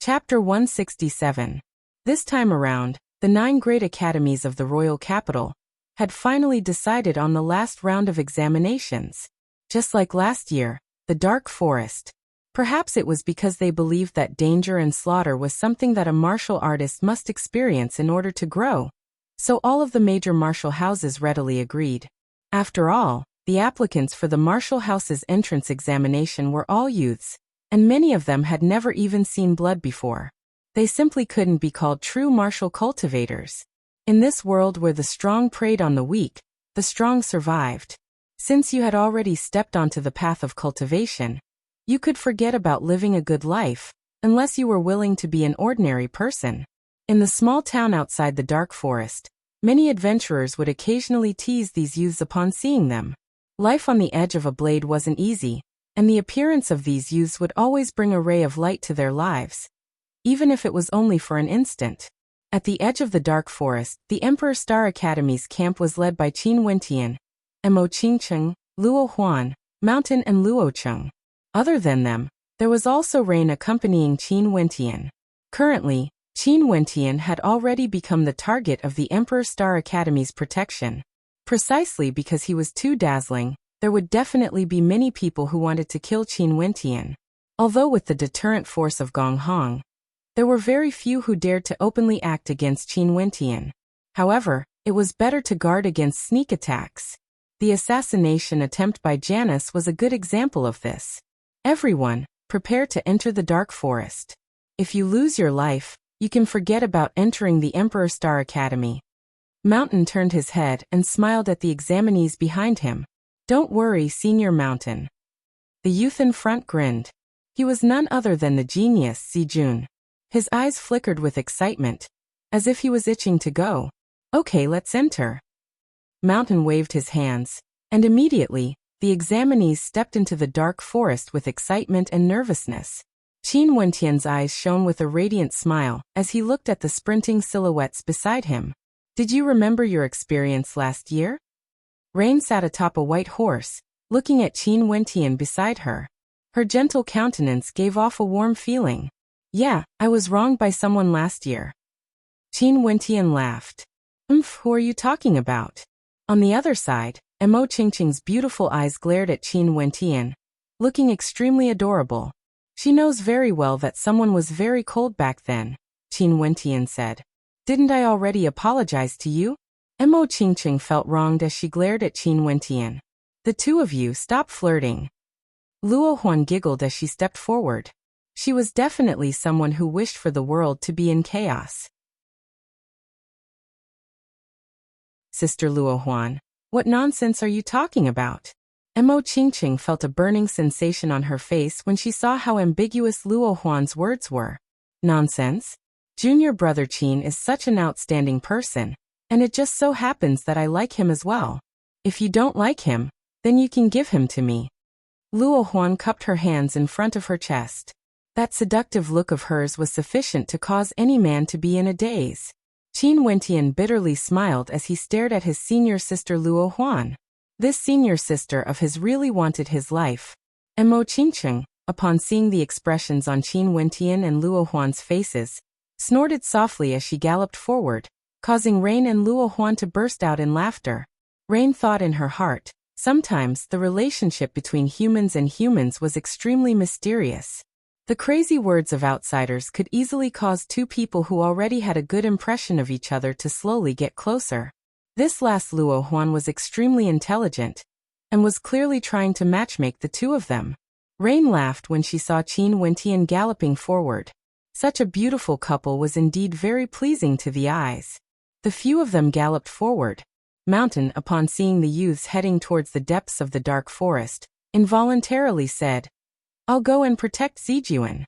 Chapter 167. This time around, the 9 great academies of the royal capital had finally decided on the last round of examinations. Just like last year, the Dark Forest. Perhaps it was because they believed that danger and slaughter was something that a martial artist must experience in order to grow. So all of the major martial houses readily agreed. After all, the applicants for the martial house's entrance examination were all youths, and many of them had never even seen blood before. They simply couldn't be called true martial cultivators. In this world where the strong preyed on the weak, the strong survived. Since you had already stepped onto the path of cultivation, you could forget about living a good life, unless you were willing to be an ordinary person. In the small town outside the Dark Forest, many adventurers would occasionally tease these youths upon seeing them. Life on the edge of a blade wasn't easy, and the appearance of these youths would always bring a ray of light to their lives, even if it was only for an instant. At the edge of the Dark Forest, the Emperor Star Academy's camp was led by Qin Wentian, Mo Qingcheng, Luo Huan, Mountain and Luo Cheng. Other than them, there was also Rain accompanying Qin Wentian. Currently, Qin Wentian had already become the target of the Emperor Star Academy's protection. Precisely because he was too dazzling, there would definitely be many people who wanted to kill Qin Wentian. Although with the deterrent force of Gong Hong, there were very few who dared to openly act against Qin Wentian. However, it was better to guard against sneak attacks. The assassination attempt by Janus was a good example of this. Everyone, prepare to enter the Dark Forest. If you lose your life, you can forget about entering the Emperor Star Academy. Mountain turned his head and smiled at the examinees behind him. Don't worry, Senior Mountain. The youth in front grinned. He was none other than the genius Zijun. His eyes flickered with excitement, as if he was itching to go. Okay, let's enter. Mountain waved his hands, and immediately, the examinees stepped into the Dark Forest with excitement and nervousness. Qin Wentian's eyes shone with a radiant smile as he looked at the sprinting silhouettes beside him. Did you remember your experience last year? Rain sat atop a white horse, looking at Qin Wentian beside her. Her gentle countenance gave off a warm feeling. Yeah, I was wronged by someone last year. Qin Wentian laughed. Who are you talking about? On the other side, Mo Qingqing's beautiful eyes glared at Qin Wentian, looking extremely adorable. She knows very well that someone was very cold back then, Qin Wentian said. Didn't I already apologize to you? Mo Qingqing felt wronged as she glared at Qin Wentian. The two of you stop flirting. Luo Huan giggled as she stepped forward. She was definitely someone who wished for the world to be in chaos. Sister Luo Huan, what nonsense are you talking about? Mo Qingqing felt a burning sensation on her face when she saw how ambiguous Luo Huan's words were. Nonsense? Junior brother Qin is such an outstanding person, and it just so happens that I like him as well. If you don't like him, then you can give him to me. Luo Huan cupped her hands in front of her chest. That seductive look of hers was sufficient to cause any man to be in a daze. Qin Wentian bitterly smiled as he stared at his senior sister Luo Huan. This senior sister of his really wanted his life. Mo Qingqing, upon seeing the expressions on Qin Wentian and Luo Huan's faces, snorted softly as she galloped forward, causing Rain and Luo Huan to burst out in laughter. Rain thought in her heart, sometimes the relationship between humans and humans was extremely mysterious. The crazy words of outsiders could easily cause two people who already had a good impression of each other to slowly get closer. This last Luo Huan was extremely intelligent, and was clearly trying to matchmake the two of them. Rain laughed when she saw Qin Wentian galloping forward. Such a beautiful couple was indeed very pleasing to the eyes. The few of them galloped forward. Mountain, upon seeing the youths heading towards the depths of the dark forest, involuntarily said, "I'll go and protect Zijuan."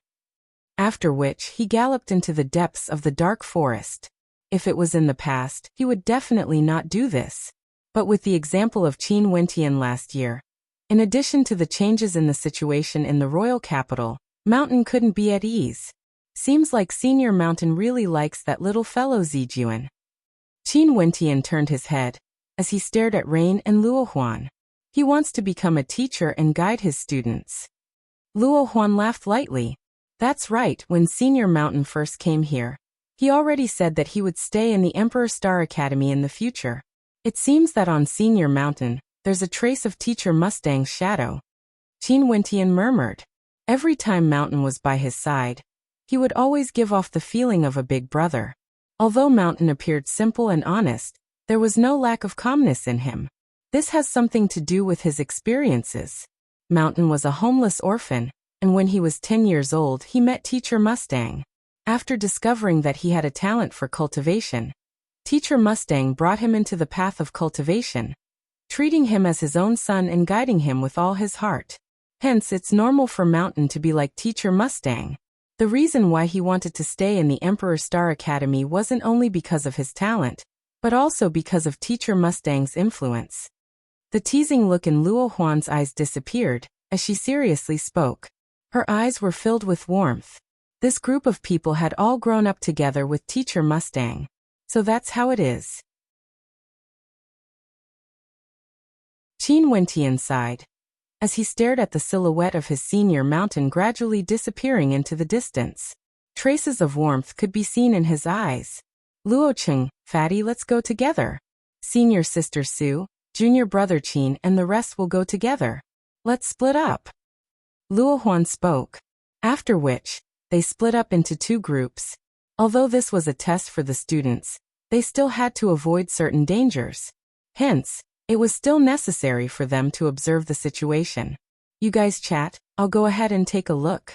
After which he galloped into the depths of the dark forest. If it was in the past, he would definitely not do this. But with the example of Qin Wentian last year, in addition to the changes in the situation in the royal capital, Mountain couldn't be at ease. Seems like Senior Mountain really likes that little fellow Zijuan. Qin Wentian turned his head as he stared at Rain and Luo Huan. He wants to become a teacher and guide his students. Luo Huan laughed lightly. That's right, when Senior Mountain first came here, he already said that he would stay in the Emperor Star Academy in the future. It seems that on Senior Mountain, there's a trace of Teacher Mustang's shadow. Qin Wentian murmured. Every time Mountain was by his side, he would always give off the feeling of a big brother. Although Mountain appeared simple and honest, there was no lack of calmness in him. This has something to do with his experiences. Mountain was a homeless orphan, and when he was 10 years old he met Teacher Mustang. After discovering that he had a talent for cultivation, Teacher Mustang brought him into the path of cultivation, treating him as his own son and guiding him with all his heart. Hence it's normal for Mountain to be like Teacher Mustang. The reason why he wanted to stay in the Emperor Star Academy wasn't only because of his talent, but also because of Teacher Mustang's influence. The teasing look in Luo Huan's eyes disappeared as she seriously spoke. Her eyes were filled with warmth. This group of people had all grown up together with Teacher Mustang. So that's how it is. Qin Wentian sighed as he stared at the silhouette of his Senior Mountain gradually disappearing into the distance. Traces of warmth could be seen in his eyes. Luo Cheng, Fatty, let's go together. Senior Sister Su, Junior Brother Qin and the rest will go together. Let's split up. Luo Huan spoke. After which, they split up into two groups. Although this was a test for the students, they still had to avoid certain dangers. Hence, it was still necessary for them to observe the situation. You guys chat, I'll go ahead and take a look.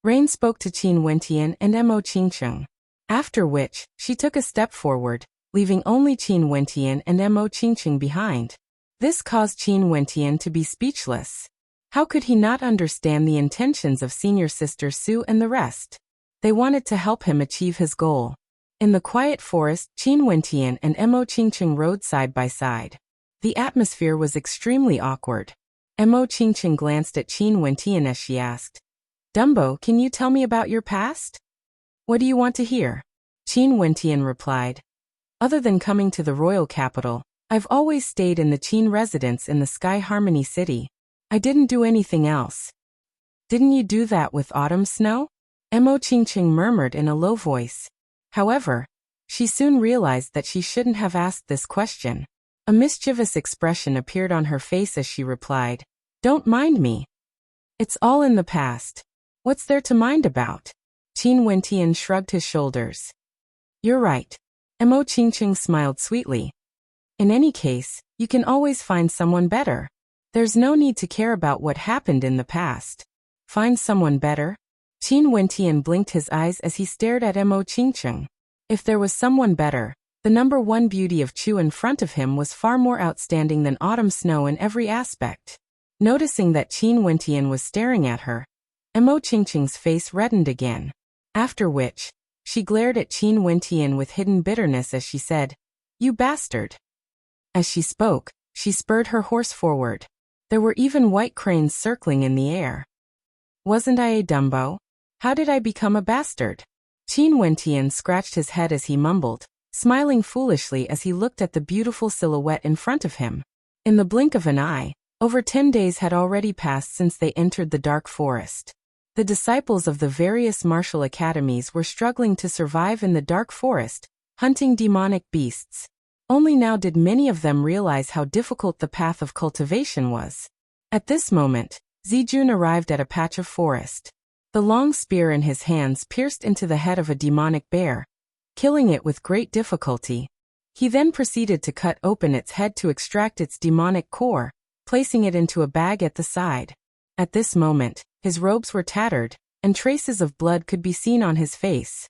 Rain spoke to Qin Wentian and Mo Qingcheng. After which, she took a step forward, leaving only Qin Wentian and Mo Qingcheng behind. This caused Qin Wentian to be speechless. How could he not understand the intentions of Senior Sister Su and the rest? They wanted to help him achieve his goal. In the quiet forest, Qin Wentian and Mo Qingcheng rode side by side. The atmosphere was extremely awkward. Mo Qingcheng glanced at Qin Wentian as she asked, "Dumbo, can you tell me about your past?" "What do you want to hear?" Qin Wentian replied. "Other than coming to the royal capital, I've always stayed in the Qin residence in the Sky Harmony City. I didn't do anything else." "Didn't you do that with autumn snow?" Mo Qingcheng murmured in a low voice. However, she soon realized that she shouldn't have asked this question. A mischievous expression appeared on her face as she replied, "Don't mind me. It's all in the past. What's there to mind about?" Qin Wentian shrugged his shoulders. "You're right." Mo Qingcheng smiled sweetly. "In any case, you can always find someone better. There's no need to care about what happened in the past." "Find someone better?" Qin Wentian blinked his eyes as he stared at Mo Qingcheng. If there was someone better, the number one beauty of Chu in front of him was far more outstanding than autumn snow in every aspect. Noticing that Qin Wentian was staring at her, Mo Qingcheng's face reddened again. After which, she glared at Qin Wentian with hidden bitterness as she said, "You bastard." As she spoke, she spurred her horse forward. There were even white cranes circling in the air. "Wasn't I a Dumbo? How did I become a bastard?" Qin Wentian scratched his head as he mumbled, smiling foolishly as he looked at the beautiful silhouette in front of him. In the blink of an eye, over 10 days had already passed since they entered the dark forest. The disciples of the various martial academies were struggling to survive in the dark forest, hunting demonic beasts. Only now did many of them realize how difficult the path of cultivation was. At this moment, Zijun arrived at a patch of forest. The long spear in his hands pierced into the head of a demonic bear, killing it with great difficulty. He then proceeded to cut open its head to extract its demonic core, placing it into a bag at the side. At this moment, his robes were tattered, and traces of blood could be seen on his face.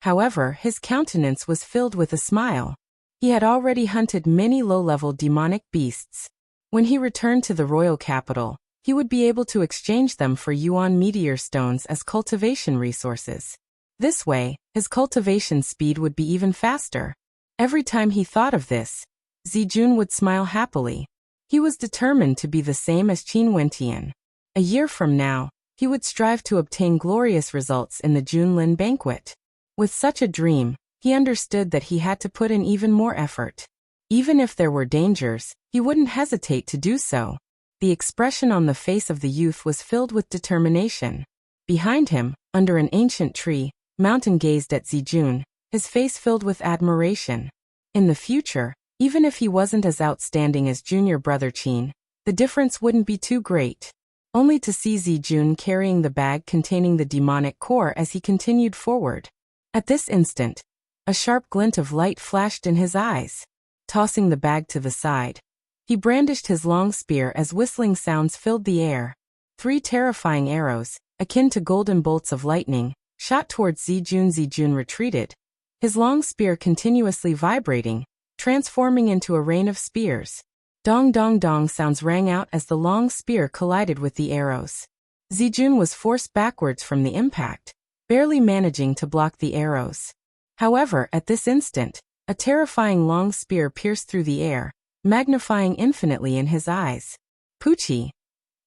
However, his countenance was filled with a smile. He had already hunted many low-level demonic beasts. When he returned to the royal capital, he would be able to exchange them for yuan meteor stones as cultivation resources. This way, his cultivation speed would be even faster. Every time he thought of this, Zijun would smile happily. He was determined to be the same as Qin Wentian. A year from now, he would strive to obtain glorious results in the Junlin banquet. With such a dream, he understood that he had to put in even more effort. Even if there were dangers, he wouldn't hesitate to do so. The expression on the face of the youth was filled with determination. Behind him, under an ancient tree, Mountain gazed at Zijun, his face filled with admiration. In the future, even if he wasn't as outstanding as junior brother Qin, the difference wouldn't be too great. Only to see Zijun carrying the bag containing the demonic core as he continued forward. At this instant, a sharp glint of light flashed in his eyes. Tossing the bag to the side, he brandished his long spear as whistling sounds filled the air. 3 terrifying arrows, akin to golden bolts of lightning, shot towards Zijun. Zijun retreated, his long spear continuously vibrating, transforming into a rain of spears. Dong dong dong sounds rang out as the long spear collided with the arrows. Zijun was forced backwards from the impact, barely managing to block the arrows. However, at this instant, a terrifying long spear pierced through the air, magnifying infinitely in his eyes. Puchi!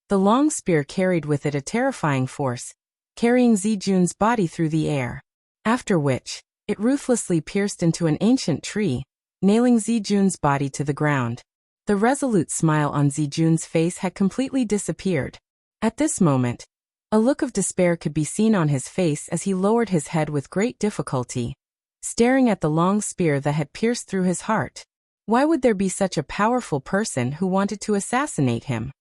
The long spear carried with it a terrifying force, carrying Zijun's body through the air. After which, it ruthlessly pierced into an ancient tree, nailing Zijun's body to the ground. The resolute smile on Zijun's face had completely disappeared. At this moment, a look of despair could be seen on his face as he lowered his head with great difficulty, staring at the long spear that had pierced through his heart. Why would there be such a powerful person who wanted to assassinate him?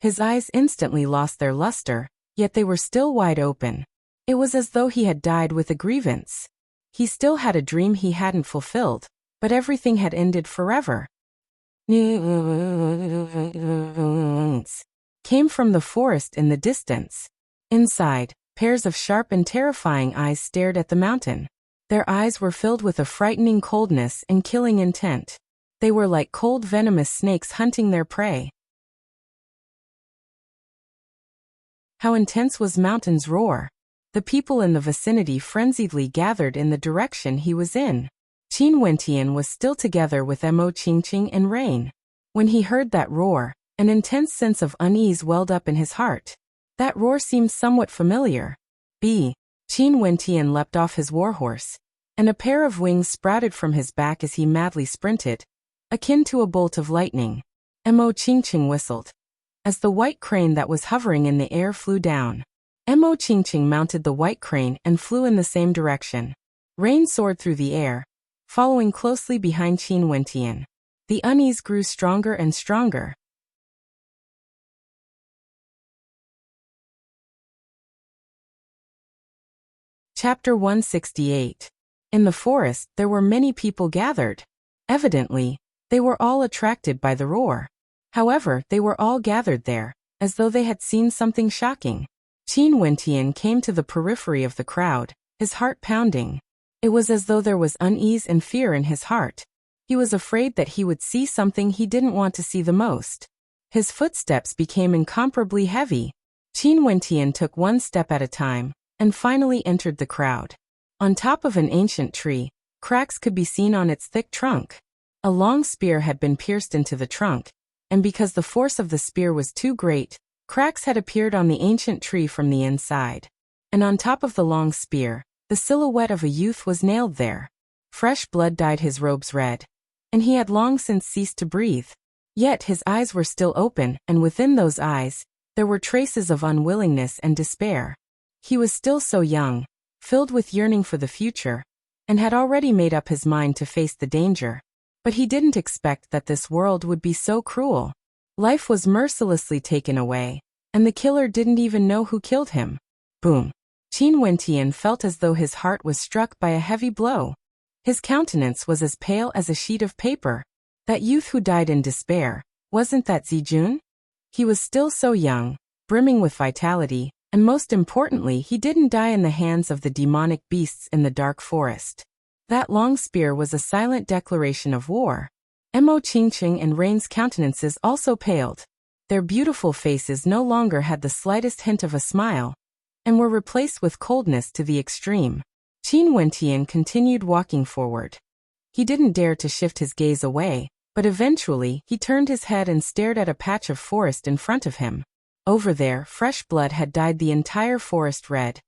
His eyes instantly lost their luster, yet they were still wide open. It was as though he had died with a grievance. He still had a dream he hadn't fulfilled, but everything had ended forever. Came from the forest in the distance. Inside, pairs of sharp and terrifying eyes stared at the mountain. Their eyes were filled with a frightening coldness and killing intent. They were like cold venomous snakes hunting their prey. How intense was Mountain's roar! The people in the vicinity frenziedly gathered in the direction he was in. Qin Wentian was still together with Mo Qingqing and Rain. When he heard that roar, an intense sense of unease welled up in his heart. That roar seemed somewhat familiar. Qin Wentian leapt off his warhorse, and a pair of wings sprouted from his back as he madly sprinted, akin to a bolt of lightning. Mo Qingqing whistled, as the white crane that was hovering in the air flew down. Mo Qingqing mounted the white crane and flew in the same direction. Rain soared through the air, following closely behind Qin Wentian. The unease grew stronger and stronger. Chapter 168. In the forest, there were many people gathered. Evidently, they were all attracted by the roar. However, they were all gathered there, as though they had seen something shocking. Qin Wentian came to the periphery of the crowd, his heart pounding. It was as though there was unease and fear in his heart. He was afraid that he would see something he didn't want to see the most. His footsteps became incomparably heavy. Qin Wentian took one step at a time, and finally entered the crowd. On top of an ancient tree, cracks could be seen on its thick trunk. A long spear had been pierced into the trunk, and because the force of the spear was too great, cracks had appeared on the ancient tree from the inside. And on top of the long spear, the silhouette of a youth was nailed there. Fresh blood dyed his robes red, and he had long since ceased to breathe. Yet his eyes were still open, and within those eyes, there were traces of unwillingness and despair. He was still so young, filled with yearning for the future, and had already made up his mind to face the danger. But he didn't expect that this world would be so cruel. Life was mercilessly taken away, and the killer didn't even know who killed him. Boom! Qin Wentian felt as though his heart was struck by a heavy blow. His countenance was as pale as a sheet of paper. That youth who died in despair, Wasn't that Zijun? He was still so young, brimming with vitality, and most importantly, he didn't die in the hands of the demonic beasts in the dark forest. That long spear was a silent declaration of war. Mo Qingqing and Rain's countenances also paled. Their beautiful faces no longer had the slightest hint of a smile, and were replaced with coldness to the extreme. Qin Wentian continued walking forward. He didn't dare to shift his gaze away, but eventually he turned his head and stared at a patch of forest in front of him. Over there, fresh blood had dyed the entire forest red,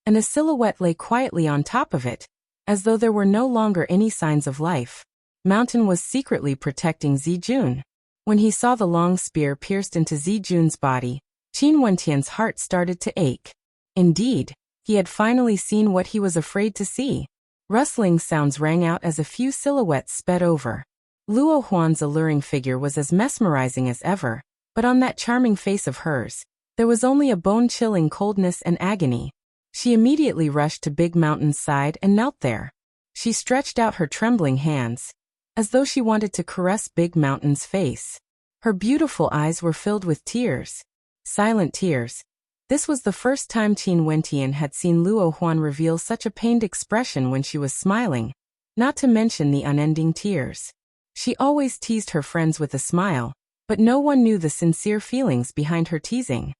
and a silhouette lay quietly on top of it, as though there were no longer any signs of life. Mountain was secretly protecting Zijun. When he saw the long spear pierced into Zijun's body, Qin Wentian's heart started to ache. Indeed, he had finally seen what he was afraid to see. Rustling sounds rang out as a few silhouettes sped over. Luo Huan's alluring figure was as mesmerizing as ever, but on that charming face of hers, there was only a bone-chilling coldness and agony. She immediately rushed to Big Mountain's side and knelt there. She stretched out her trembling hands, as though she wanted to caress Big Mountain's face. Her beautiful eyes were filled with tears. Silent tears. This was the first time Qin Wentian had seen Luo Huan reveal such a pained expression when she was smiling, not to mention the unending tears. She always teased her friends with a smile, but no one knew the sincere feelings behind her teasing.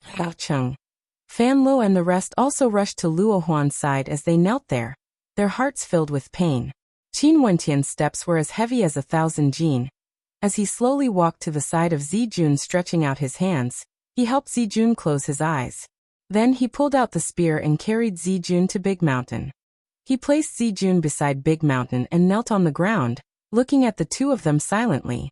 Hao Cheng. Fan Lo and the rest also rushed to Luo Huan's side as they knelt there, their hearts filled with pain. Qin Wentian's steps were as heavy as 1,000 jin. As he slowly walked to the side of Zijun stretching out his hands, he helped Zijun close his eyes. Then he pulled out the spear and carried Zijun to Big Mountain. He placed Zijun beside Big Mountain and knelt on the ground, looking at the two of them silently.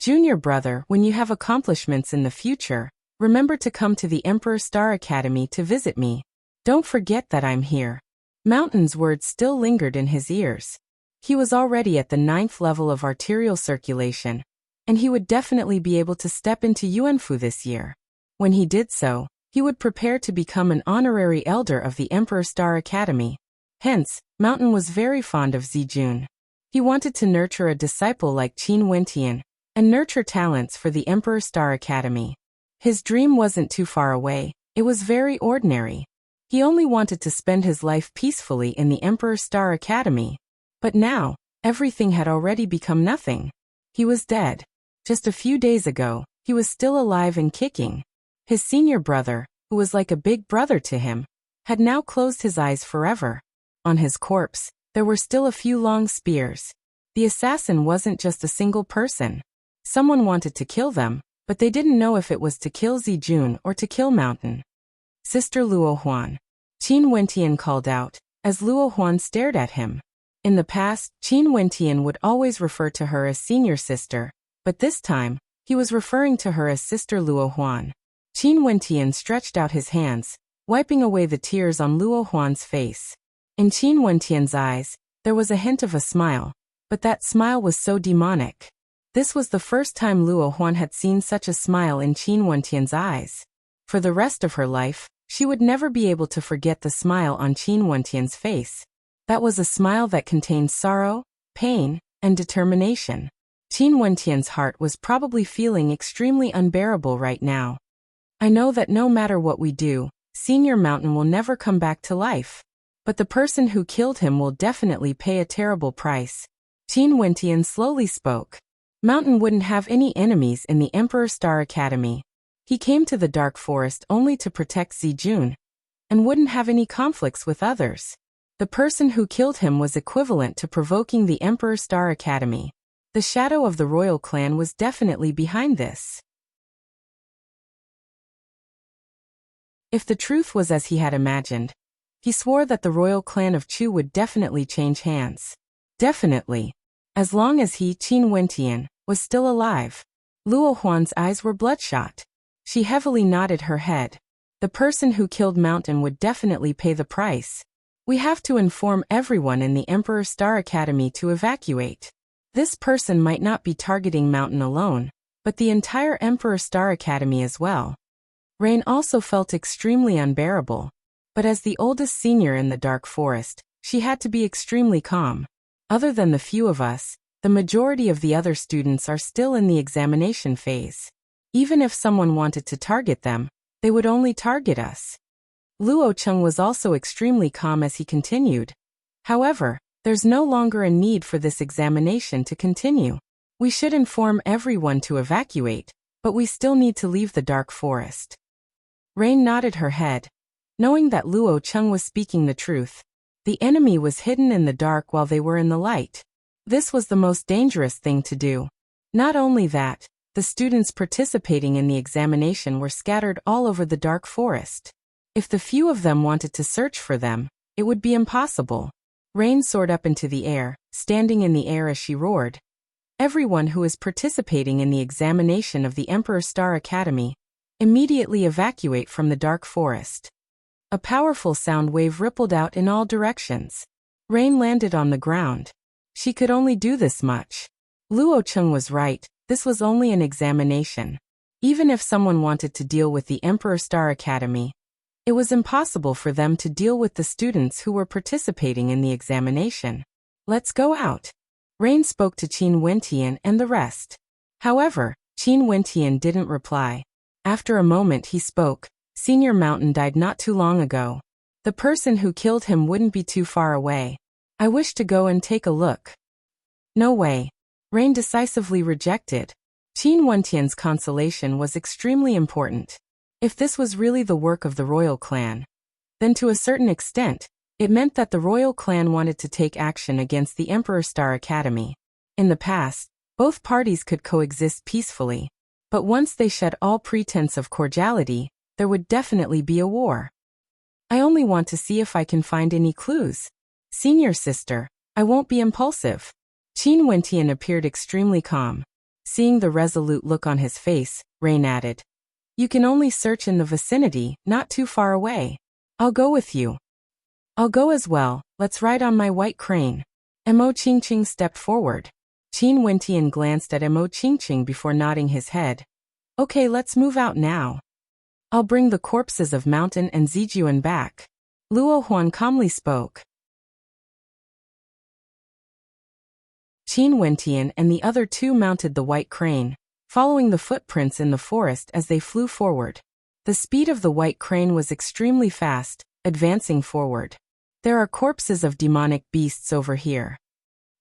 Junior brother, when you have accomplishments in the future, remember to come to the Emperor Star Academy to visit me. Don't forget that I'm here. Mountain's words still lingered in his ears. He was already at the 9th level of arterial circulation, and he would definitely be able to step into Yuanfu this year. When he did so, he would prepare to become an honorary elder of the Emperor Star Academy. Hence, Mountain was very fond of Zijun. He wanted to nurture a disciple like Qin Wentian, and nurture talents for the Emperor Star Academy. His dream wasn't too far away, it was very ordinary. He only wanted to spend his life peacefully in the Emperor Star Academy. But now, everything had already become nothing. He was dead. Just a few days ago, he was still alive and kicking. His senior brother, who was like a big brother to him, had now closed his eyes forever. On his corpse, there were still a few long spears. The assassin wasn't just a single person. Someone wanted to kill them, but they didn't know if it was to kill Zijun or to kill Mountain. Sister Luo Huan. Qin Wentian called out, as Luo Huan stared at him. In the past, Qin Wentian would always refer to her as senior sister, but this time, he was referring to her as Sister Luo Huan. Qin Wentian stretched out his hands, wiping away the tears on Luo Huan's face. In Qin Wentian's eyes, there was a hint of a smile, but that smile was so demonic. This was the first time Luo Huan had seen such a smile in Qin Wentian's eyes. For the rest of her life, she would never be able to forget the smile on Qin Wentian's face. That was a smile that contained sorrow, pain, and determination. Qin Wentian's heart was probably feeling extremely unbearable right now. I know that no matter what we do, Senior Mountain will never come back to life. But the person who killed him will definitely pay a terrible price. Qin Wentian slowly spoke. Mountain wouldn't have any enemies in the Emperor Star Academy. He came to the Dark Forest only to protect Zijun, and wouldn't have any conflicts with others. The person who killed him was equivalent to provoking the Emperor Star Academy. The shadow of the royal clan was definitely behind this. If the truth was as he had imagined, he swore that the royal clan of Chu would definitely change hands. Definitely. As long as he, Qin Wentian, was still alive. Luo Huan's eyes were bloodshot. She heavily nodded her head. The person who killed Mountain would definitely pay the price. We have to inform everyone in the Emperor Star Academy to evacuate. This person might not be targeting Mountain alone, but the entire Emperor Star Academy as well. Rain also felt extremely unbearable. But as the oldest senior in the dark forest, she had to be extremely calm. Other than the few of us, the majority of the other students are still in the examination phase. Even if someone wanted to target them, they would only target us. Luo Cheng was also extremely calm as he continued. However, there's no longer a need for this examination to continue. We should inform everyone to evacuate, but we still need to leave the dark forest. Rain nodded her head. Knowing that Luo Cheng was speaking the truth, the enemy was hidden in the dark while they were in the light. This was the most dangerous thing to do. Not only that, the students participating in the examination were scattered all over the dark forest. If the few of them wanted to search for them, it would be impossible. Rain soared up into the air, standing in the air as she roared. Everyone who is participating in the examination of the Emperor Star Academy, immediately evacuate from the dark forest. A powerful sound wave rippled out in all directions. Rain landed on the ground. She could only do this much. Luo Cheng was right, this was only an examination. Even if someone wanted to deal with the Emperor Star Academy, it was impossible for them to deal with the students who were participating in the examination. Let's go out. Rain spoke to Qin Wentian and the rest. However, Qin Wentian didn't reply. After a moment he spoke. Senior Mountain died not too long ago. The person who killed him wouldn't be too far away. I wish to go and take a look. No way. Rain decisively rejected. Qin Wentian's consolation was extremely important. If this was really the work of the royal clan, then to a certain extent, it meant that the royal clan wanted to take action against the Emperor Star Academy. In the past, both parties could coexist peacefully. But once they shed all pretense of cordiality, there would definitely be a war. I only want to see if I can find any clues. Senior sister, I won't be impulsive. Qin Wentian appeared extremely calm. Seeing the resolute look on his face, Rain added, you can only search in the vicinity, not too far away. I'll go with you. I'll go as well, let's ride on my white crane. Mo Qingqing stepped forward. Qin Wentian glanced at Mo Qingqing before nodding his head. Okay, let's move out now. I'll bring the corpses of Mountain and Zijuan back. Luo Huan calmly spoke. Qin Wentian and the other two mounted the white crane, following the footprints in the forest as they flew forward. The speed of the white crane was extremely fast, advancing forward. There are corpses of demonic beasts over here.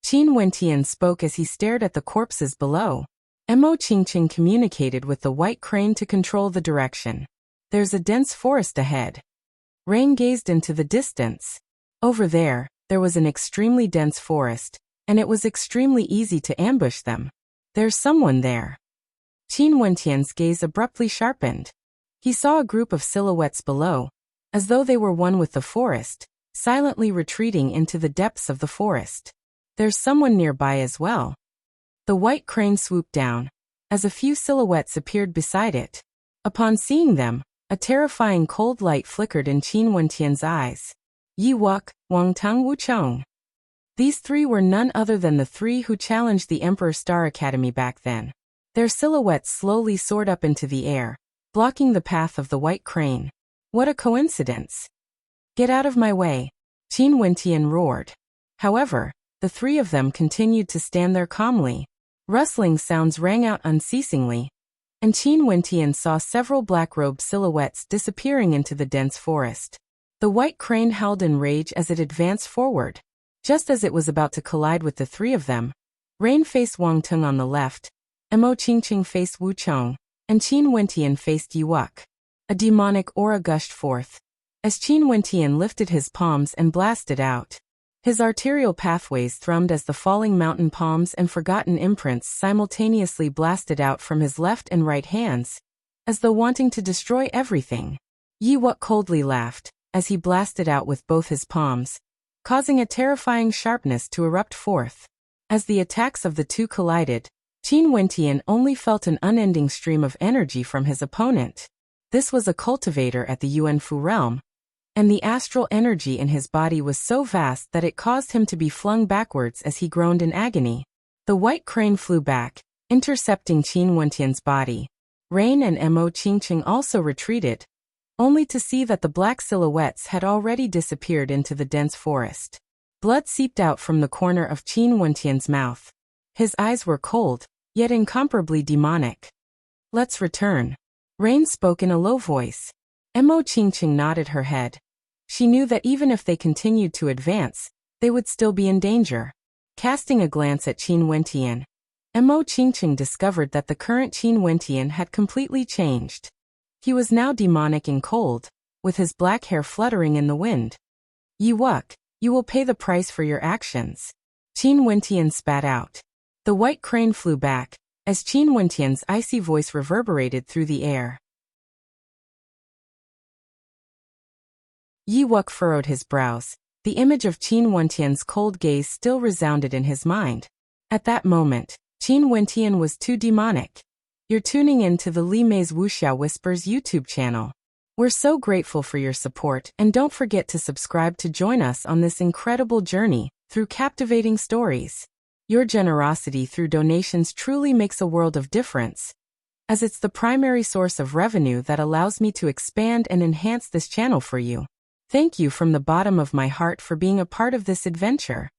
Qin Wentian spoke as he stared at the corpses below. Mo Qingqing communicated with the white crane to control the direction. There's a dense forest ahead. Rain gazed into the distance. Over there was an extremely dense forest, and it was extremely easy to ambush them. There's someone there. Qin Wentian's gaze abruptly sharpened. He saw a group of silhouettes below, as though they were one with the forest, silently retreating into the depths of the forest. There's someone nearby as well. The white crane swooped down, as a few silhouettes appeared beside it. Upon seeing them, a terrifying cold light flickered in Qin Wentian's eyes. Yi Wuk, Wang Tang Wu Chong. These three were none other than the three who challenged the Emperor Star Academy back then. Their silhouettes slowly soared up into the air, blocking the path of the white crane. What a coincidence! Get out of my way! Qin Wentian roared. However, the three of them continued to stand there calmly. Rustling sounds rang out unceasingly, and Qin Wentian saw several black-robed silhouettes disappearing into the dense forest. The white crane howled in rage as it advanced forward. Just as it was about to collide with the three of them, Rain faced Wang Tung on the left, Mo Qingqing faced Wu Chong, and Qin Wentian faced Yi Wuk. A demonic aura gushed forth, as Qin Wentian lifted his palms and blasted out. His arterial pathways thrummed as the falling mountain palms and forgotten imprints simultaneously blasted out from his left and right hands, as though wanting to destroy everything. Yi Wuk coldly laughed, as he blasted out with both his palms, causing a terrifying sharpness to erupt forth. As the attacks of the two collided, Qin Wentian only felt an unending stream of energy from his opponent. This was a cultivator at the Yuanfu realm, and the astral energy in his body was so vast that it caused him to be flung backwards as he groaned in agony. The white crane flew back, intercepting Qin Wentian's body. Rain and Mo Qingqing also retreated, only to see that the black silhouettes had already disappeared into the dense forest. Blood seeped out from the corner of Qin Wentian's mouth. His eyes were cold, yet incomparably demonic. Let's return. Rain spoke in a low voice. Mo Qingqing nodded her head. She knew that even if they continued to advance, they would still be in danger. Casting a glance at Qin Wentian, Mo Qingqing discovered that the current Qin Wentian had completely changed. He was now demonic and cold, with his black hair fluttering in the wind. Yi Wuck, you will pay the price for your actions. Qin Wentian spat out. The white crane flew back, as Qin Wentian's icy voice reverberated through the air. Yi Wuck furrowed his brows. The image of Qin Wentian's cold gaze still resounded in his mind. At that moment, Qin Wentian was too demonic. You're tuning in to the Li Mei's Wuxia Whispers YouTube channel. We're so grateful for your support, and don't forget to subscribe to join us on this incredible journey through captivating stories. Your generosity through donations truly makes a world of difference, as it's the primary source of revenue that allows me to expand and enhance this channel for you. Thank you from the bottom of my heart for being a part of this adventure.